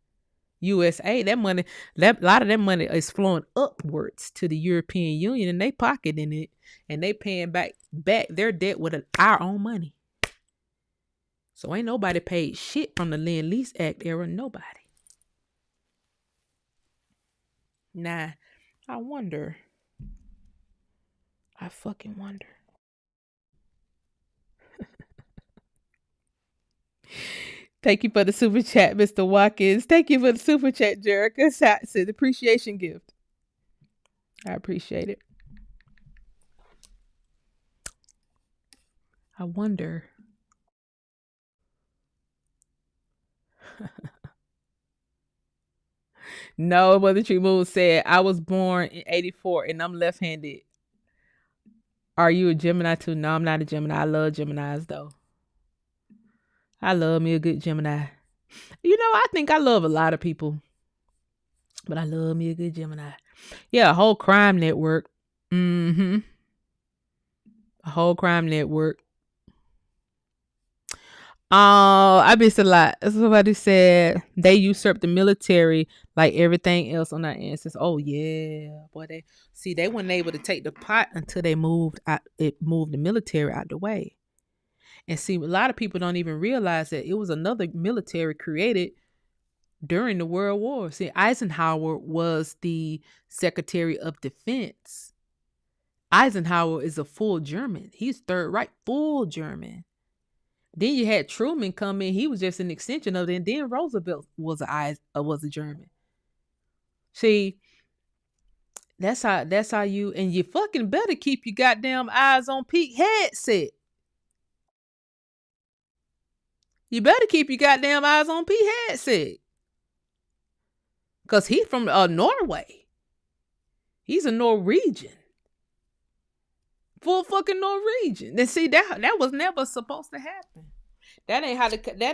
USA. That money, a lot of that money is flowing upwards to the European Union, and they pocketing it, and they paying back their debt with our own money. So ain't nobody paid shit from the Lend-Lease Act era. Nobody. Nah, I fucking wonder. Thank you for the super chat, Mr. Watkins. Thank you for the super chat, Jerica. It's an appreciation gift. I appreciate it. I wonder. No, Mother Tree Moon said, I was born in 84 and I'm left-handed. Are you a Gemini too? No, I'm not a Gemini. I love Geminis though. I love me a good Gemini. I think I love a lot of people, but I love me a good Gemini. Yeah, a whole crime network. A whole crime network. I missed a lot. Somebody said they usurped the military like everything else on our ancestors. Oh yeah, boy. They weren't able to take the pot until they moved the military out the way. And see, a lot of people don't even realize that it was another military created during the World War. See, Eisenhower was the Secretary of Defense. Eisenhower is a full German. He's Third Reich, full German. Then you had Truman come in. He was just an extension of it. And then Roosevelt was a German. See, that's how you fucking better keep your goddamn eyes on Pete Headset. You better keep your goddamn eyes on Pete Headset. Because he's from Norway. He's a Norwegian. Full fucking Norwegian. And see, that was never supposed to happen. That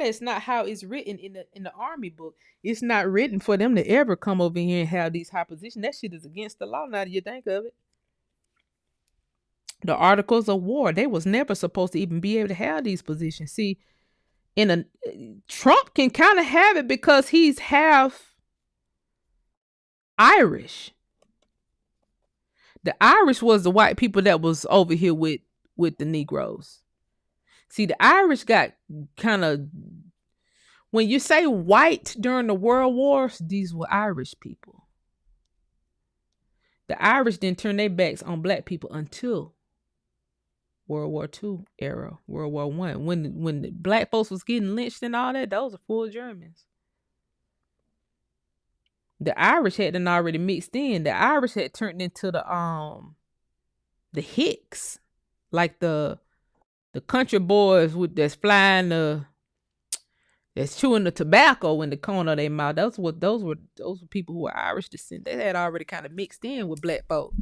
is not how it's written in the army book. It's not written for them to ever come over here and have these high positions. That shit is against the law now that you think of it. The Articles of War, they was never supposed to even be able to have these positions. See, Trump can kind of have it because he's half Irish. The Irish was the white people that was over here with the Negroes. See, the Irish got kind of, when you say white during the World Wars, these were Irish people. The Irish didn't turn their backs on black people until World War II era, World War I. When the black folks was getting lynched and all that, those are full Germans. The Irish hadn't already mixed in. The Irish had turned into the Hicks, like the country boys that's flying that's chewing the tobacco in the corner of their mouth. Those were people who were Irish descent. They had already kind of mixed in with black folk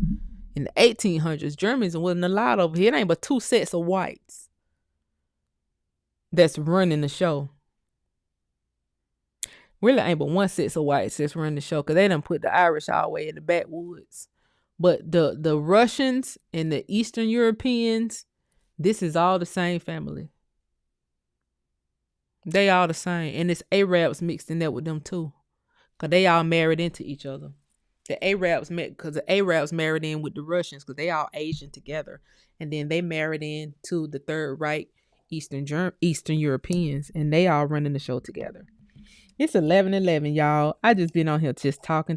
in the 1800s. Germans wasn't allowed over here. It ain't but two sets of whites that's running the show. Really ain't but one set of whites that's running the show because they done put the Irish all the way in the backwoods. But the Russians and the Eastern Europeans, this is all the same family. They all the same. And it's Arabs mixed in there with them too. Because they all married into each other. The Arabs married in with the Russians because they all Asian together. And then they married in to the Third Reich Eastern Europeans. And they all running the show together. It's 11:11, y'all. I just been on here just talking.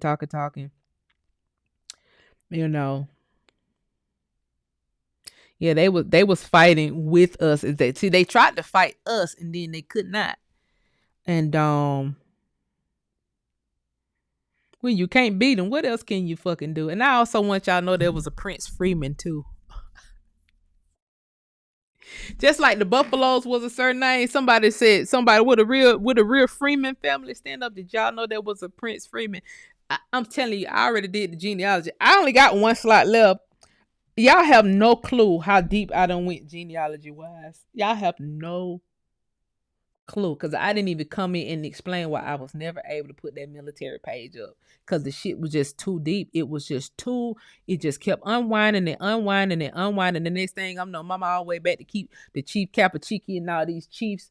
Yeah, they was fighting with us. They tried to fight us and then they could not. And when you can't beat them, what else can you fucking do? And I also want y'all to know there was a Prince Freeman too. Just like the Buffaloes was a certain name. Somebody with a real Freeman family stand up. Did y'all know there was a Prince Freeman? I'm telling you, I already did the genealogy. I only got one slot left. Y'all have no clue how deep I done went genealogy wise. Y'all have no clue because I didn't even come in and explain why I was never able to put that military page up because the shit was just too deep. It was just too. It just kept unwinding and unwinding and unwinding. The next thing I'm know, mama all the way back to keep the Chief Capachiki and all these chiefs.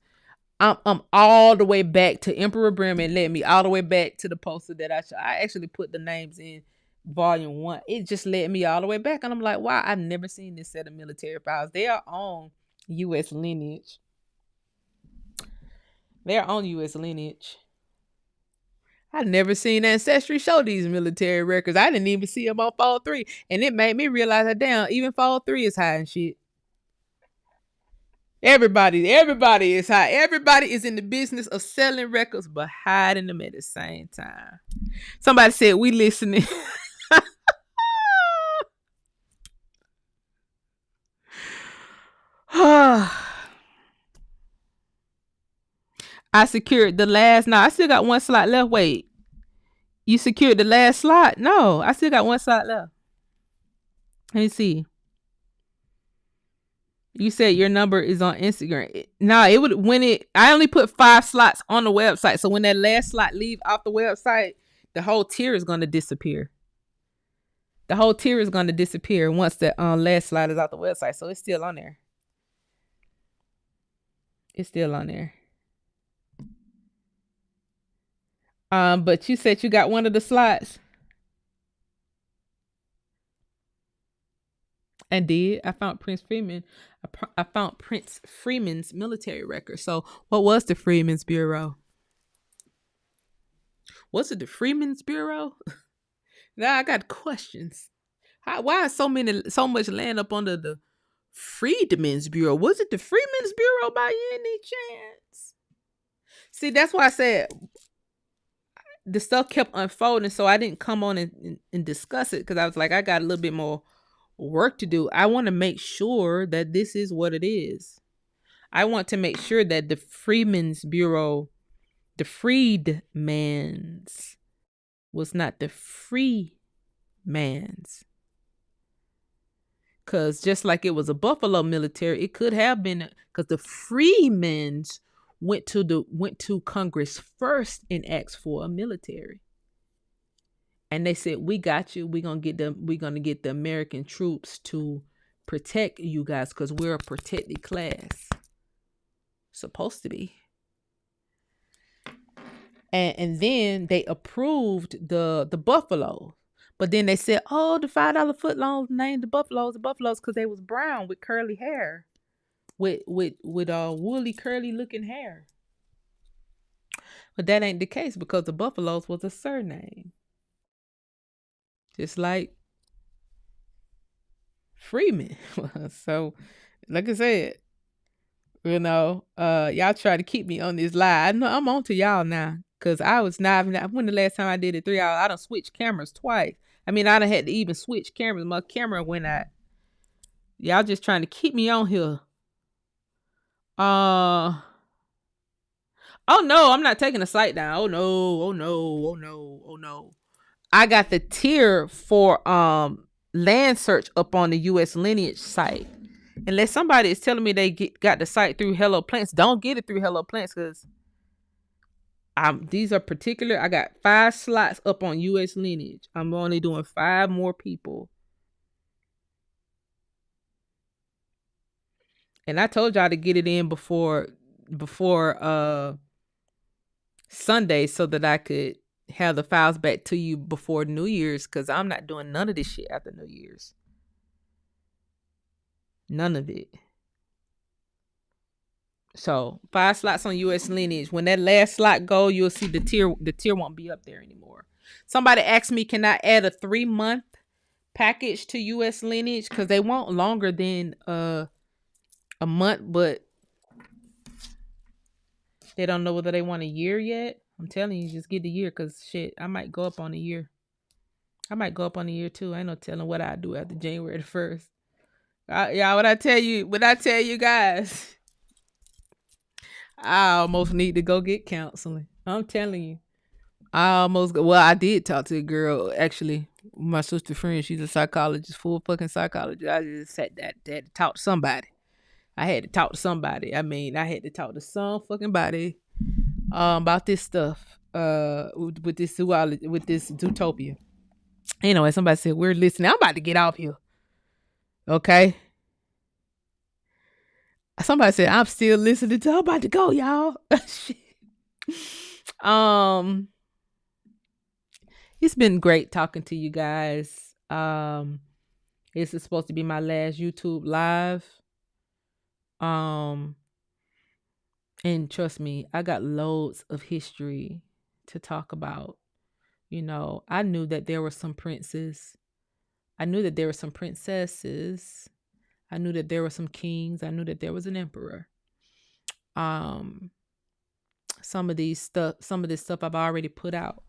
I'm all the way back to Emperor Bremen. Led me all the way back to the poster that I actually put the names in volume 1. It just led me all the way back, and I'm like, wow, I've never seen this set of military files. They are on U.S. lineage. They're on U.S. lineage. I never seen Ancestry show these military records. I didn't even see them on Fall 3. And it made me realize that damn, even Fall 3 is high and shit. Everybody is high. Everybody is in the business of selling records but hiding them at the same time. Somebody said we listening. I secured the last. No, I still got one slot left. Wait, you secured the last slot? No, I still got one slot left. Let me see. You said your number is on Instagram. No, it would when it. I only put 5 slots on the website, so when that last slot leave off the website, the whole tier is going to disappear. The whole tier is going to disappear once the last slot is off the website. So it's still on there. It's still on there. But you said you got one of the slots. And did I found Prince Freeman? I found Prince Freeman's military record. So what was the Freeman's Bureau? Was it the Freeman's Bureau? Now I got questions. Why is so much land up under the Freedmen's Bureau? Was it the Freeman's Bureau by any chance? See, that's why I said the stuff kept unfolding, so I didn't come on and discuss it because I was like, I got a little bit more work to do. I want to make sure that this is what it is. I want to make sure that the Freedmen's Bureau, the freedman's, was not the free man's. Because just like it was a Buffalo military, it could have been because the freemen's went to Congress first and asked for a military. And they said, we got you. We're gonna get the American troops to protect you guys because we're a protected class. Supposed to be. And then they approved the Buffalo. But then they said, oh, the $5 footlongs named the Buffaloes because they was brown with curly hair. With woolly curly looking hair. But that ain't the case because the Buffaloes was a surname. Just like Freeman. So, like I said, y'all try to keep me on this lie. I know I'm on to y'all now. Cause I was not when the last time I did it 3 hours, I done switched cameras twice. I mean, I done had to even switch cameras. My camera went out. Y'all just trying to keep me on here. Oh no, I'm not taking the site down. Oh no. I got the tier for land search up on the US lineage site. Unless somebody is telling me they got the site through Hello Plants, don't get it through Hello Plants because these are particular. I got 5 slots up on US lineage. I'm only doing 5 more people. And I told y'all to get it in before Sunday so that I could have the files back to you before New Year's because I'm not doing none of this shit after New Year's. None of it. So 5 slots on US lineage. When that last slot go, you'll see the tier won't be up there anymore. Somebody asked me, can I add a 3-month package to U.S. lineage because they want longer than a month, but they don't know whether they want a year yet. I'm telling you, just get the year because shit, I might go up on a year. I might go up on a year too. I ain't no telling what I do after January the 1st. Yeah, when I tell you guys, I almost need to go get counseling. I'm telling you. I did talk to a girl, actually, my sister friend. She's a psychologist, full fucking psychologist. I just said that to talk to somebody. I had to talk to somebody. I mean, I had to talk to some fucking body about this stuff with this zoology, with this Zootopia. Anyway, somebody said we're listening. I'm about to get off here. Okay. Somebody said I'm still listening to. I'm about to go, y'all. Shit. um, it's been great talking to you guys. This is supposed to be my last YouTube live. Um, and trust me, I got loads of history to talk about. You know, I knew that there were some princes. I knew that there were some princesses. I knew that there were some kings. I knew that there was an emperor. Um, some of this stuff I've already put out.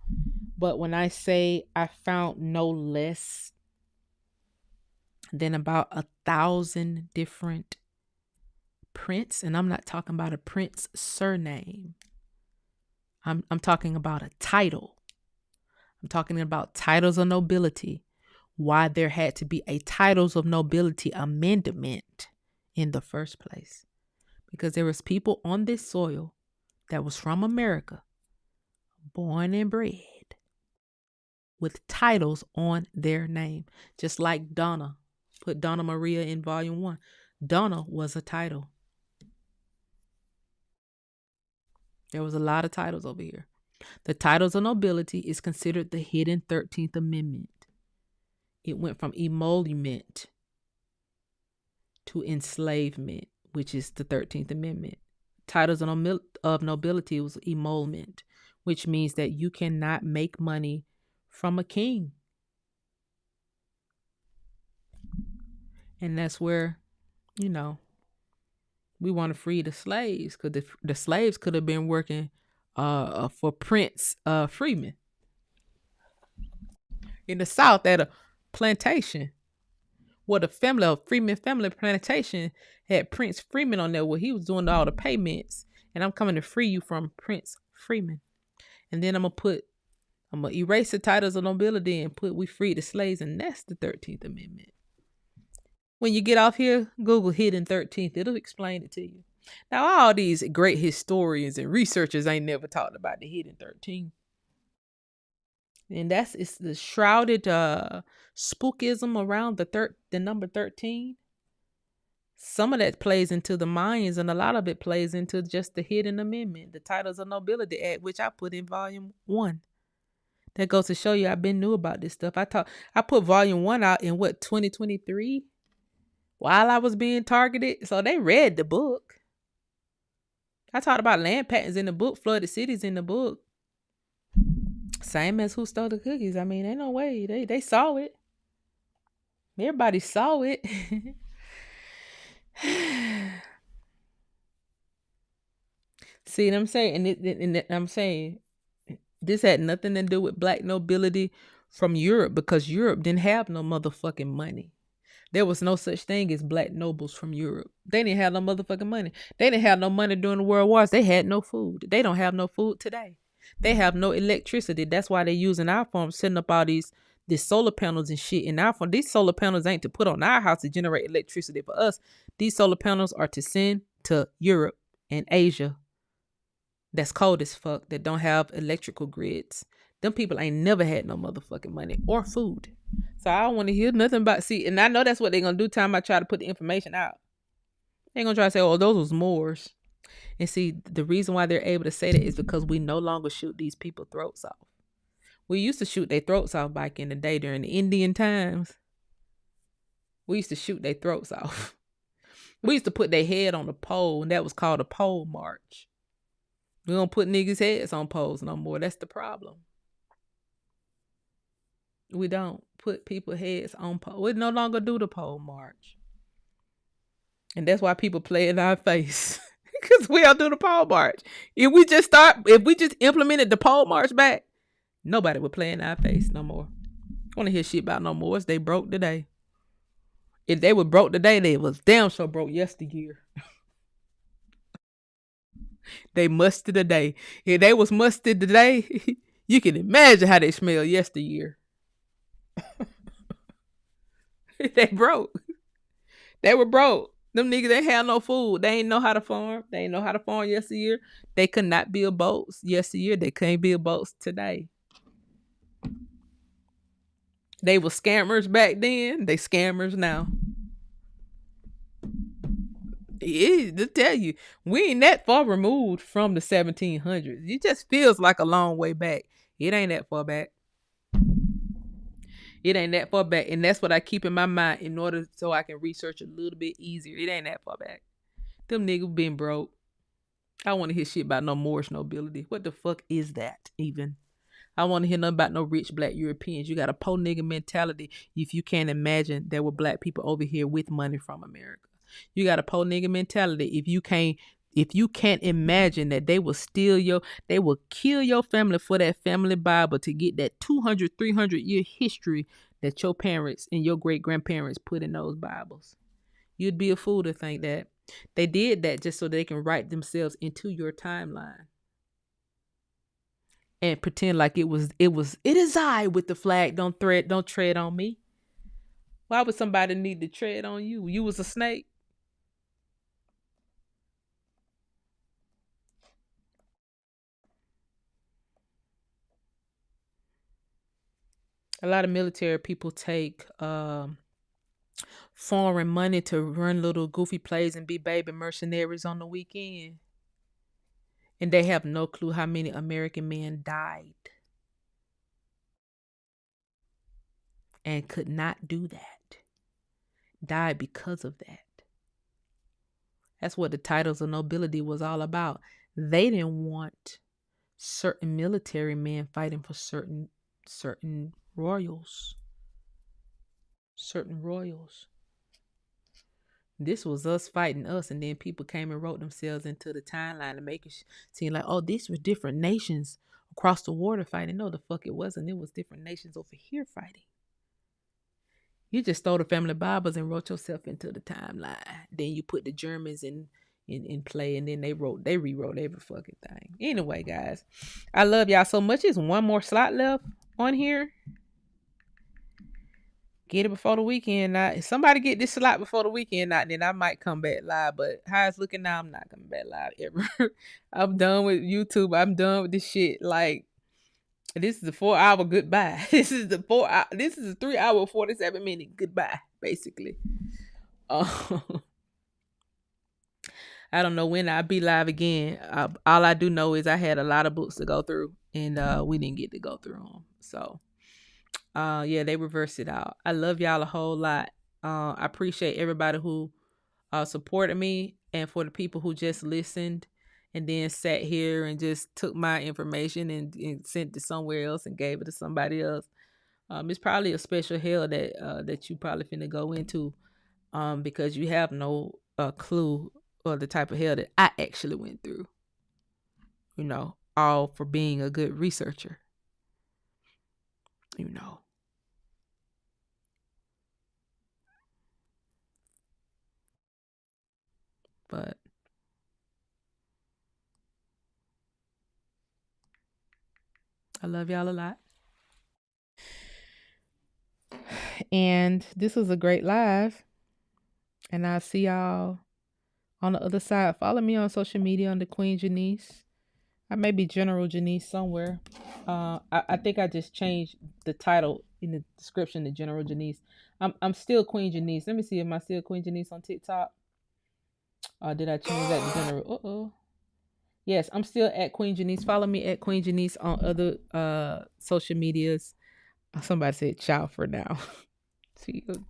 But when I say I found no less than about 1,000 different prince, and I'm not talking about a prince surname. I'm talking about a title. I'm talking about titles of nobility. Why there had to be a titles of nobility amendment in the first place. Because there was people on this soil that was from America, born and bred, with titles on their name. Just like Donna. Put Donna Maria in volume 1. Donna was a title. There was a lot of titles over here. The titles of nobility is considered the hidden 13th Amendment. It went from emolument to enslavement, which is the 13th Amendment. Titles of nobility was emolument, which means that you cannot make money from a king. And that's where, you know, we want to free the slaves because the slaves could have been working for Prince Freeman in the South at a plantation. Well, the family of Freeman family plantation had Prince Freeman on there where he was doing all the payments. And I'm coming to free you from Prince Freeman. And then I'm gonna erase the titles of nobility and put we freed the slaves, and that's the 13th Amendment. When you get off here, Google hidden 13th. It'll explain it to you. Now, all these great historians and researchers ain't never talked about the hidden 13th. And it's the shrouded spookism around the number 13. Some of that plays into the Mayans, and a lot of it plays into just the hidden amendment, the Titles of Nobility Act, which I put in volume 1. That goes to show you I've been new about this stuff. I put volume 1 out in 2023, while I was being targeted. So they read the book. I talked about land patents in the book, flooded cities in the book. Same as Who Stole the Cookies. I mean, ain't no way. They saw it. Everybody saw it. See what I'm saying? And I'm saying this had nothing to do with black nobility from Europe, because Europe didn't have no motherfucking money. There was no such thing as black nobles from Europe. They didn't have no motherfucking money. They didn't have no money during the World Wars. They had no food. They don't have no food today. They have no electricity. That's why they're using our farms, setting up all these solar panels and shit in our farm. These solar panels ain't to put on our house to generate electricity for us. These solar panels are to send to Europe and Asia that's cold as fuck, that don't have electrical grids. Them people ain't never had no motherfucking money or food. So I don't want to hear nothing about, see, and I know that's what they're going to do time I try to put the information out. They're going to try to say, oh, those was Moors. And see, the reason why they're able to say that is because we no longer shoot these people throats off. We used to shoot their throats off back in the day during the Indian times. We used to shoot their throats off. We used to put their head on a pole, and that was called a pole march. We don't put niggas' heads on poles no more. That's the problem. We don't put people heads on pole. We no longer do the pole march. And that's why people play in our face. Because we don't do the pole march. If we just implemented the pole march back, nobody would play in our face no more. I want to hear shit about no more. They broke today. If they were broke today, they was damn sure broke yesteryear. They musted today. If they was musted today, you can imagine how they smell yesteryear. They broke. They were broke. Them niggas ain't had no food. They ain't know how to farm. They ain't know how to farm yesteryear. They could not build boats yesteryear. They can't build boats today. They were scammers back then. They scammers now. Yeah, to tell you, we ain't that far removed from the 1700s. It just feels like a long way back. It ain't that far back. It ain't that far back. And that's what I keep in my mind in order so I can research a little bit easier. It ain't that far back. Them niggas been broke. I don't want to hear shit about no Moorish nobility. What the fuck is that even? I want to hear nothing about no rich black Europeans. You got a po nigga mentality if you can't imagine there were black people over here with money from America. You got a po nigga mentality if you can't imagine that they will kill your family for that family Bible to get that 200, 300 year history that your parents and your great grandparents put in those Bibles. You'd be a fool to think that. They did that just so they can write themselves into your timeline and pretend like it is I with the flag. Don't tread on me. Why would somebody need to tread on you? You was a snake. A lot of military people take foreign money to run little goofy plays and be baby mercenaries on the weekend. And they have no clue how many American men died and could not do that. Died because of that. That's what the titles of nobility was all about. They didn't want certain military men fighting for certain royals. Certain royals. This was us fighting us, and then people came and wrote themselves into the timeline to make it seem like, oh, these were different nations across the water fighting. No, the fuck it wasn't. It was different nations over here fighting. You just stole the family Bibles and wrote yourself into the timeline. Then you put the Germans in play, and then they rewrote every fucking thing. Anyway, guys, I love y'all so much. There's one more slot left on here. Get it before the weekend. Now, if somebody get this slot before the weekend, then I might come back live. But how it's looking now, I'm not coming back live ever. I'm done with YouTube. I'm done with this shit. Like, this is a 4-hour goodbye. This is a 3-hour 47-minute goodbye, basically. I don't know when I'll be live again. All I do know is I had a lot of books to go through, and we didn't get to go through them. So, yeah, they reversed it out. I love y'all a whole lot. I appreciate everybody who supported me, and for the people who just listened and then sat here and just took my information and sent it somewhere else and gave it to somebody else. It's probably a special hell that you probably finna go into, because you have no clue of the type of hell that I actually went through. You know, all for being a good researcher. You know. But I love y'all a lot. And this was a great live. And I'll see y'all on the other side. Follow me on social media under Queen Janice. I may be General Janice somewhere. I think I just changed the title in the description to General Janice. I'm still Queen Janice. Let me see if I'm still Queen Janice on TikTok. Or did I change that to General? Yes, I'm still at Queen Janice. Follow me at Queen Janice on other social medias. Somebody said ciao for now. See you.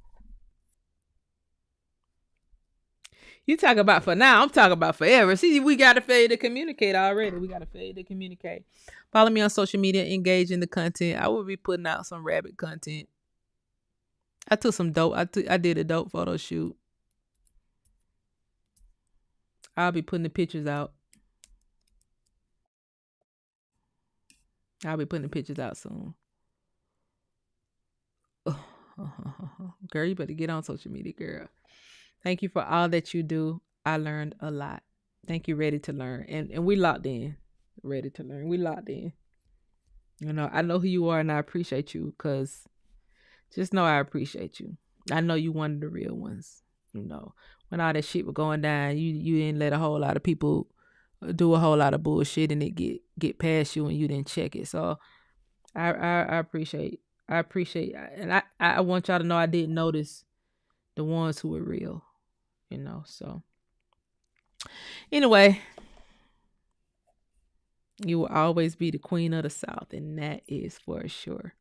You talk about for now. I'm talking about forever. See, we got to fail to communicate already. We got to fail to communicate. Follow me on social media. Engage in the content. I will be putting out some rabbit content. I took some dope. I did a dope photo shoot. I'll be putting the pictures out. I'll be putting the pictures out soon. Girl, you better get on social media, girl. Thank you for all that you do. I learned a lot. Thank you, ready to learn. And we locked in. Ready to learn. We locked in. You know, I know who you are and I appreciate you because just know I appreciate you. I know you one of the real ones. You know, when all that shit was going down, you didn't let a whole lot of people do a whole lot of bullshit and it get past you and you didn't check it. So I appreciate and I want y'all to know I didn't notice the ones who were real, you know. So anyway, you will always be the queen of the South, and that is for sure.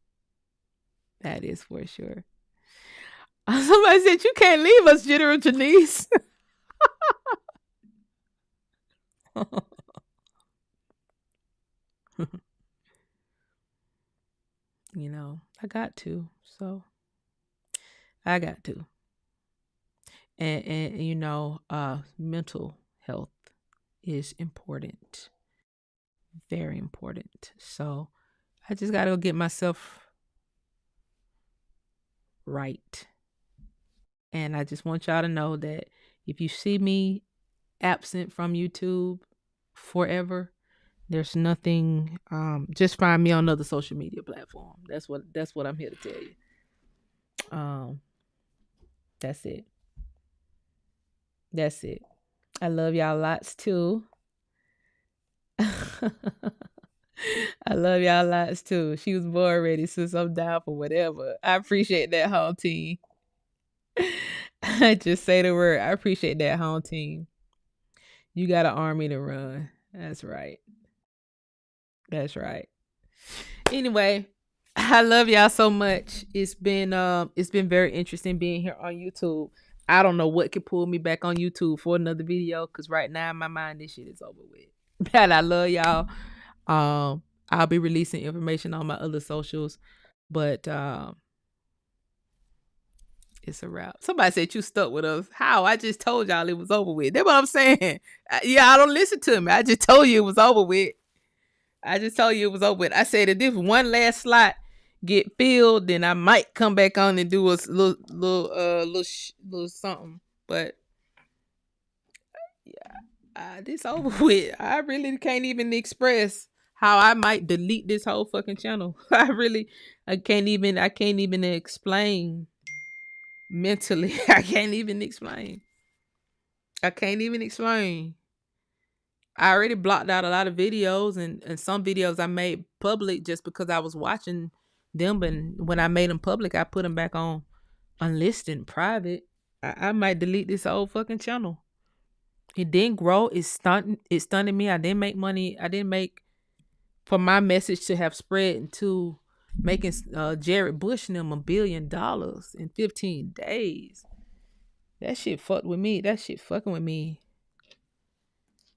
That is for sure. Somebody said you can't leave us, General Janice. You know, I got to. So I got to. And you know, mental health is important. Very important. So I just gotta go get myself right. And I just want y'all to know that if you see me absent from YouTube forever, there's nothing. Just find me on another social media platform. That's what I'm here to tell you. That's it. That's it. I love y'all lots too. I love y'all lots too. She was born ready, since I'm down for whatever. I appreciate that home team. I just say the word. I appreciate that home team. You got an army to run. That's right. That's right. Anyway, I love y'all so much. It's been very interesting being here on YouTube. I don't know what could pull me back on YouTube for another video because right now in my mind this shit is over with. But I love y'all. I'll be releasing information on my other socials, but it's a wrap. Somebody said you stuck with us. How? I just told y'all it was over with. That's what I'm saying. Yeah, I don't listen to me. I just told you it was over with. I just told you it was over with. I said if this one last slot get filled, then I might come back on and do a little something. But yeah, this over with. I really can't even express how I might delete this whole fucking channel. I can't even explain mentally. I can't even explain. I can't even explain. I already blocked out a lot of videos and some videos I made public just because I was watching them. But when I made them public, I put them back on unlisted private. I might delete this whole fucking channel. It didn't grow. It stunted me. I didn't make money. I didn't make for my message to have spread into making Jared Bush and them $1 billion in 15 days. That shit fucked with me. That shit fucking with me.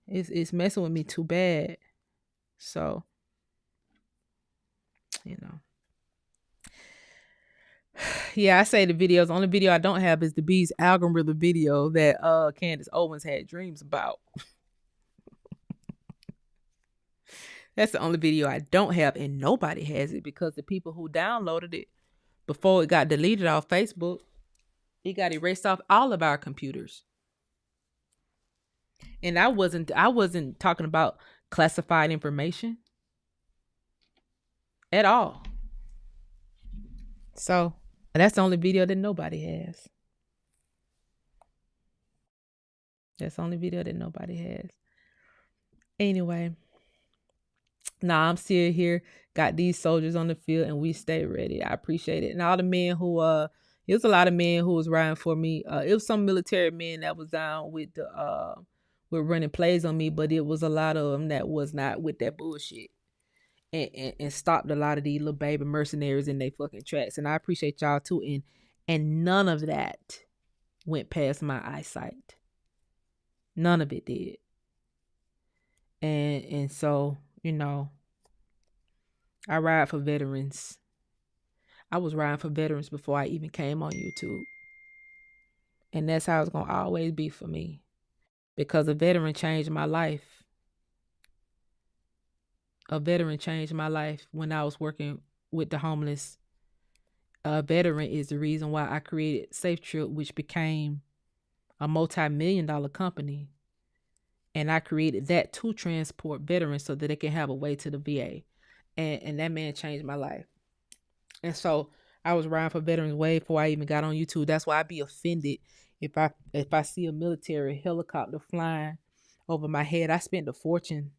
It's messing with me too bad. So, you know. Yeah, I say the videos. The only video I don't have is the Bees algorithm video that Candace Owens had dreams about. That's the only video I don't have, and nobody has it because the people who downloaded it before it got deleted off Facebook, it got erased off all of our computers. And I wasn't talking about classified information at all. So that's the only video that nobody has. That's the only video that nobody has. Anyway, nah, I'm still here. Got these soldiers on the field and we stay ready. I appreciate it. And all the men who it was a lot of men who was riding for me. It was some military men that was down with the with running plays on me, but it was a lot of them that was not with that bullshit. And stopped a lot of these little baby mercenaries in their fucking tracks. And I appreciate y'all too. And none of that went past my eyesight. None of it did. And so, I ride for veterans. I was riding for veterans before I even came on YouTube. And that's how it's gonna always be for me. Because a veteran changed my life. A veteran changed my life when I was working with the homeless. A veteran is the reason why I created Safe Trip, which became a multi-million-dollar company. And I created that to transport veterans so that they can have a way to the VA. And that man changed my life. And so I was riding for veterans way before I even got on YouTube. That's why I'd be offended if I see a military helicopter flying over my head. I spent a fortune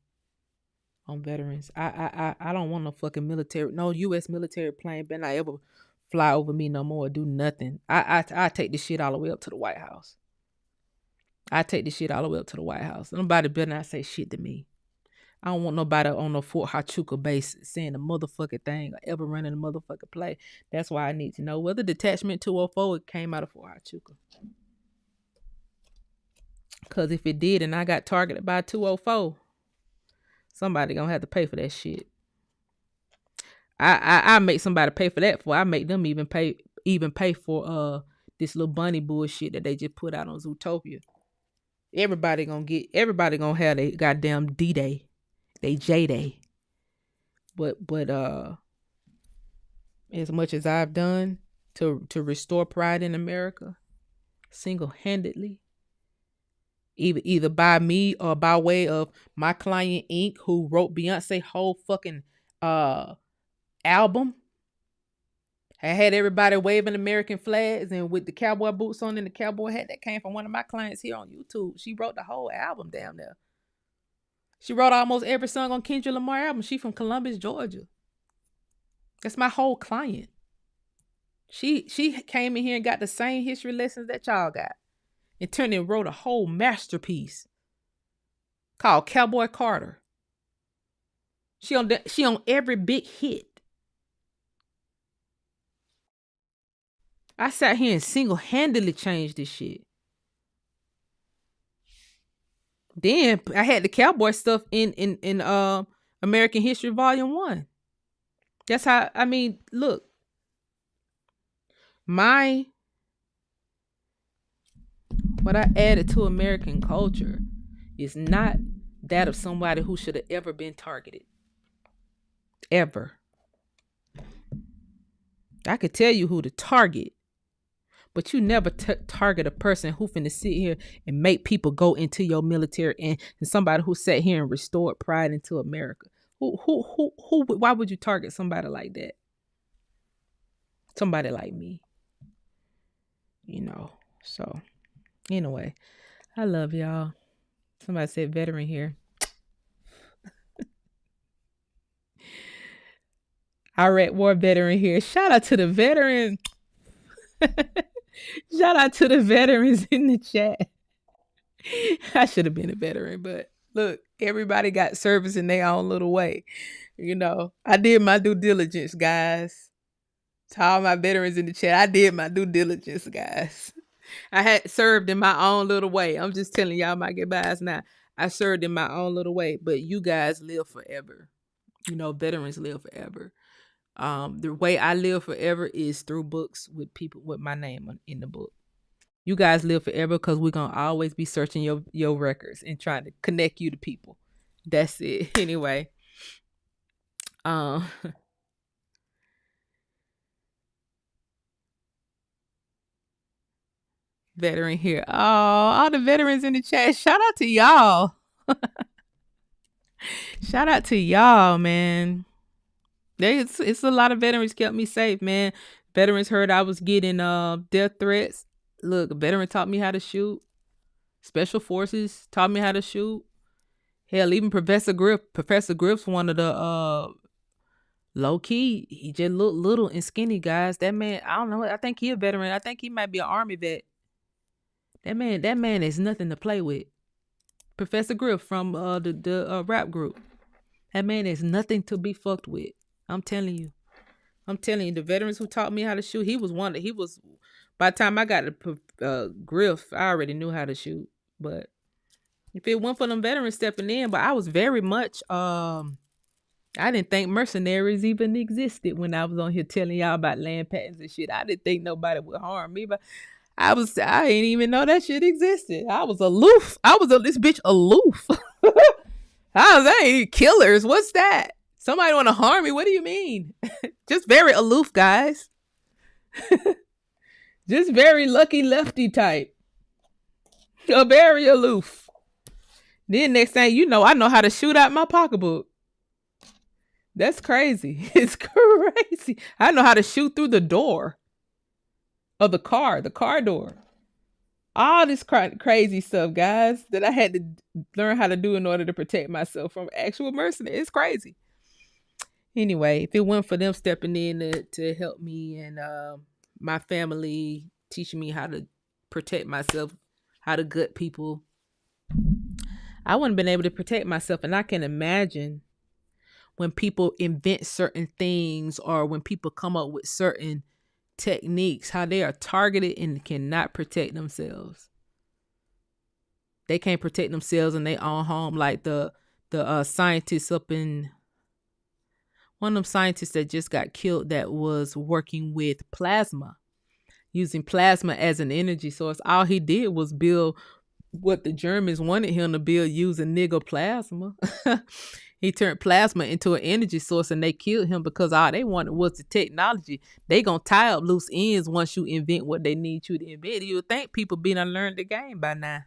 on veterans. I don't want no fucking military, no U.S. military plane better not ever fly over me no more or do nothing. I take this shit all the way up to the White House. I take this shit all the way up to the White House. Nobody better not say shit to me. I don't want nobody on no Fort Huachuca base saying a motherfucking thing or ever running a motherfucking play. That's why I need to know whether Detachment 204 came out of Fort Huachuca. Because if it did and I got targeted by 204, somebody gonna have to pay for that shit. I make somebody pay for that. I make them even pay for this little bunny bullshit that they just put out on Zootopia. Everybody gonna have their goddamn D-Day, they J-Day. But as much as I've done to restore pride in America, single-handedly, either by me or by way of my client Inc., who wrote Beyonce whole fucking album. I had everybody waving American flags and with the cowboy boots on and the cowboy hat. That came from one of my clients here on YouTube. She wrote the whole album down there. She wrote almost every song on Kendrick Lamar album. She from Columbus, Georgia. That's my whole client. She came in here and got the same history lessons that y'all got. And turned and wrote a whole masterpiece called Cowboy Carter. She on every big hit. I sat here and single-handedly changed this shit. Then I had the cowboy stuff in American History Volume 1. That's how, I mean, look. What I added to American culture is not that of somebody who should have ever been targeted. Ever. I could tell you who to target, but you never target a person who finna sit here and make people go into your military and somebody who sat here and restored pride into America. Who? Why would you target somebody like that? Somebody like me. So anyway, I love y'all. Somebody said veteran here. Iraq War veteran here. Shout out to the veterans. Shout out to the veterans in the chat. I should have been a veteran, but look, everybody got service in their own little way. I did my due diligence, guys. To all my veterans in the chat, I did my due diligence, guys. I had served in my own little way. I'm just telling y'all my goodbyes now. I served in my own little way, but you guys live forever. Veterans live forever. The way I live forever is through books with people with my name in the book. You guys live forever because we're gonna always be searching your records and trying to connect you to people. That's it. Anyway. Veteran here. Oh, all the veterans in the chat. Shout out to y'all. Shout out to y'all, man. It's a lot of veterans kept me safe, man. Veterans heard I was getting death threats. Look, a veteran taught me how to shoot. Special forces taught me how to shoot. Hell, even Professor Griff's one of the low key. He just looked little and skinny, guys. That man, I don't know. I think he a veteran. I think he might be an Army vet. That man is nothing to play with. Professor Griff from the rap group. That man is nothing to be fucked with. I'm telling you, the veterans who taught me how to shoot, by the time I got to Griff, I already knew how to shoot. But If it weren't for them veterans stepping in, but I was very much I didn't think mercenaries even existed when I was on here telling y'all about land patents and shit. I didn't think nobody would harm me, but I didn't even know that shit existed. I was aloof. This bitch aloof. I was ain't killers. What's that? Somebody want to harm me? What do you mean? Just very aloof, guys. Just very lucky lefty type. A very aloof. Then next thing you know, I know how to shoot out my pocketbook. That's crazy. It's crazy. I know how to shoot through the door of the car door. All this crazy stuff, guys, that I had to learn how to do in order to protect myself from actual mercenaries. It's crazy. Anyway, if it weren't for them stepping in to help me and my family, teaching me how to protect myself, how to gut people, I wouldn't have been able to protect myself. And I can imagine when people invent certain things or when people come up with certain techniques, how they are targeted and cannot protect themselves. They can't protect themselves in their own home, like the scientists up in one of them scientists that just got killed that was working with plasma, using plasma as an energy source. All he did was build what the Germans wanted him to build using nigger plasma. He turned plasma into an energy source and they killed him because all they wanted was the technology. They gonna tie up loose ends once you invent what they need you to invent. You would think people be done learned the game by now.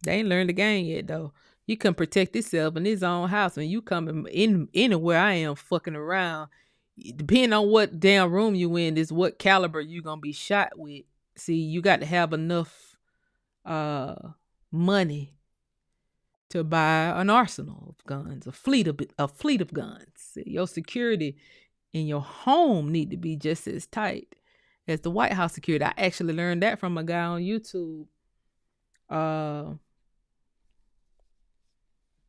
They ain't learned the game yet though. You can protect yourself in his own house when you come in anywhere I am fucking around. Depending on what damn room you in is what caliber you gonna be shot with. See, you got to have enough money to buy an arsenal of guns, a fleet of guns. Your security in your home need to be just as tight as the White House security. I actually learned that from a guy on YouTube.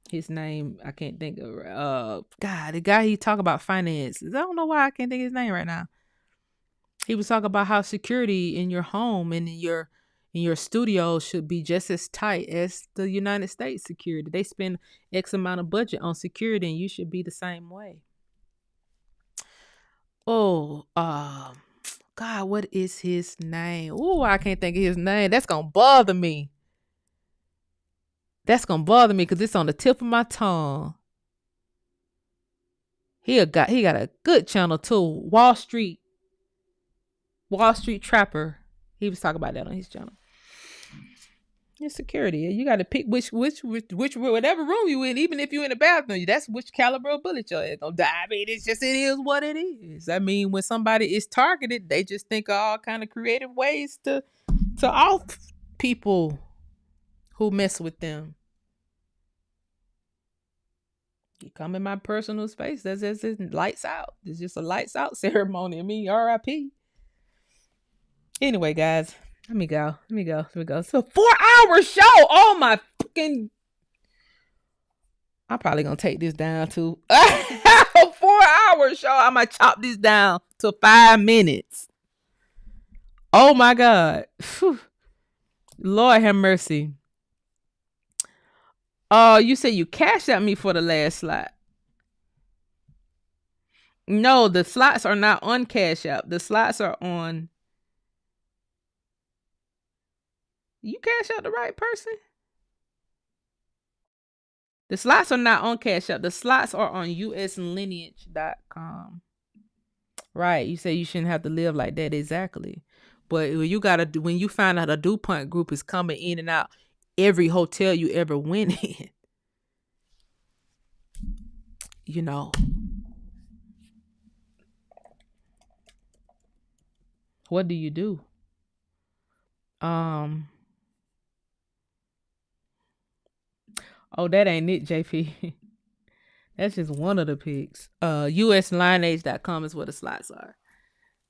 His name I can't think of. God, the guy he talk about finances. I don't know why I can't think of his name right now. He was talking about how security in your home and in your studio should be just as tight as the United States security. They spend X amount of budget on security, and you should be the same way. Oh, God, what is his name? Oh, I can't think of his name. That's gonna bother me. Because it's on the tip of my tongue. He got a good channel too. Wall Street Trapper. He was talking about that on his channel. It's security. You got to pick which whatever room you in. Even if you're in the bathroom, that's which caliber of bullet your head gonna die. I mean, it is what it is. I mean, when somebody is targeted, they just think of all kind of creative ways to off people who mess with them. You come in my personal space, that's lights out. It's just a lights out ceremony. I mean, R.I.P. Anyway, guys, let me go. It's a 4-hour show. Oh my fucking! I'm probably gonna take this down to a 4-hour show. I'm gonna chop this down to 5 minutes. Oh my God, whew. Lord have mercy. Oh, you said you cashed at me for the last slot. No, the slots are not on Cash App. The slots are on. You cash out the right person? The slots are not on Cash App. The slots are on uslineage.com. Right. You say you shouldn't have to live like that. Exactly. But when you find out a DuPont group is coming in and out every hotel you ever went in, you know. What do you do? Oh, that ain't it, JP. That's just one of the picks. uslineage.com is where the slots are.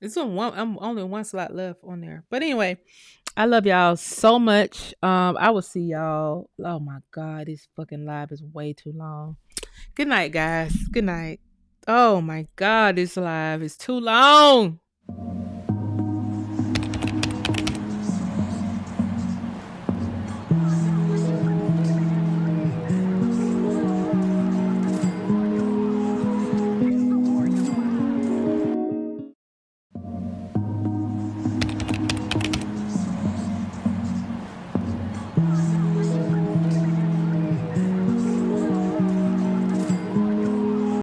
It's on one. I'm only one slot left on there. But anyway, I love y'all so much. I will see y'all. Oh my God, this fucking live is way too long. Good night, guys. Good night. Oh my God, this live is too long.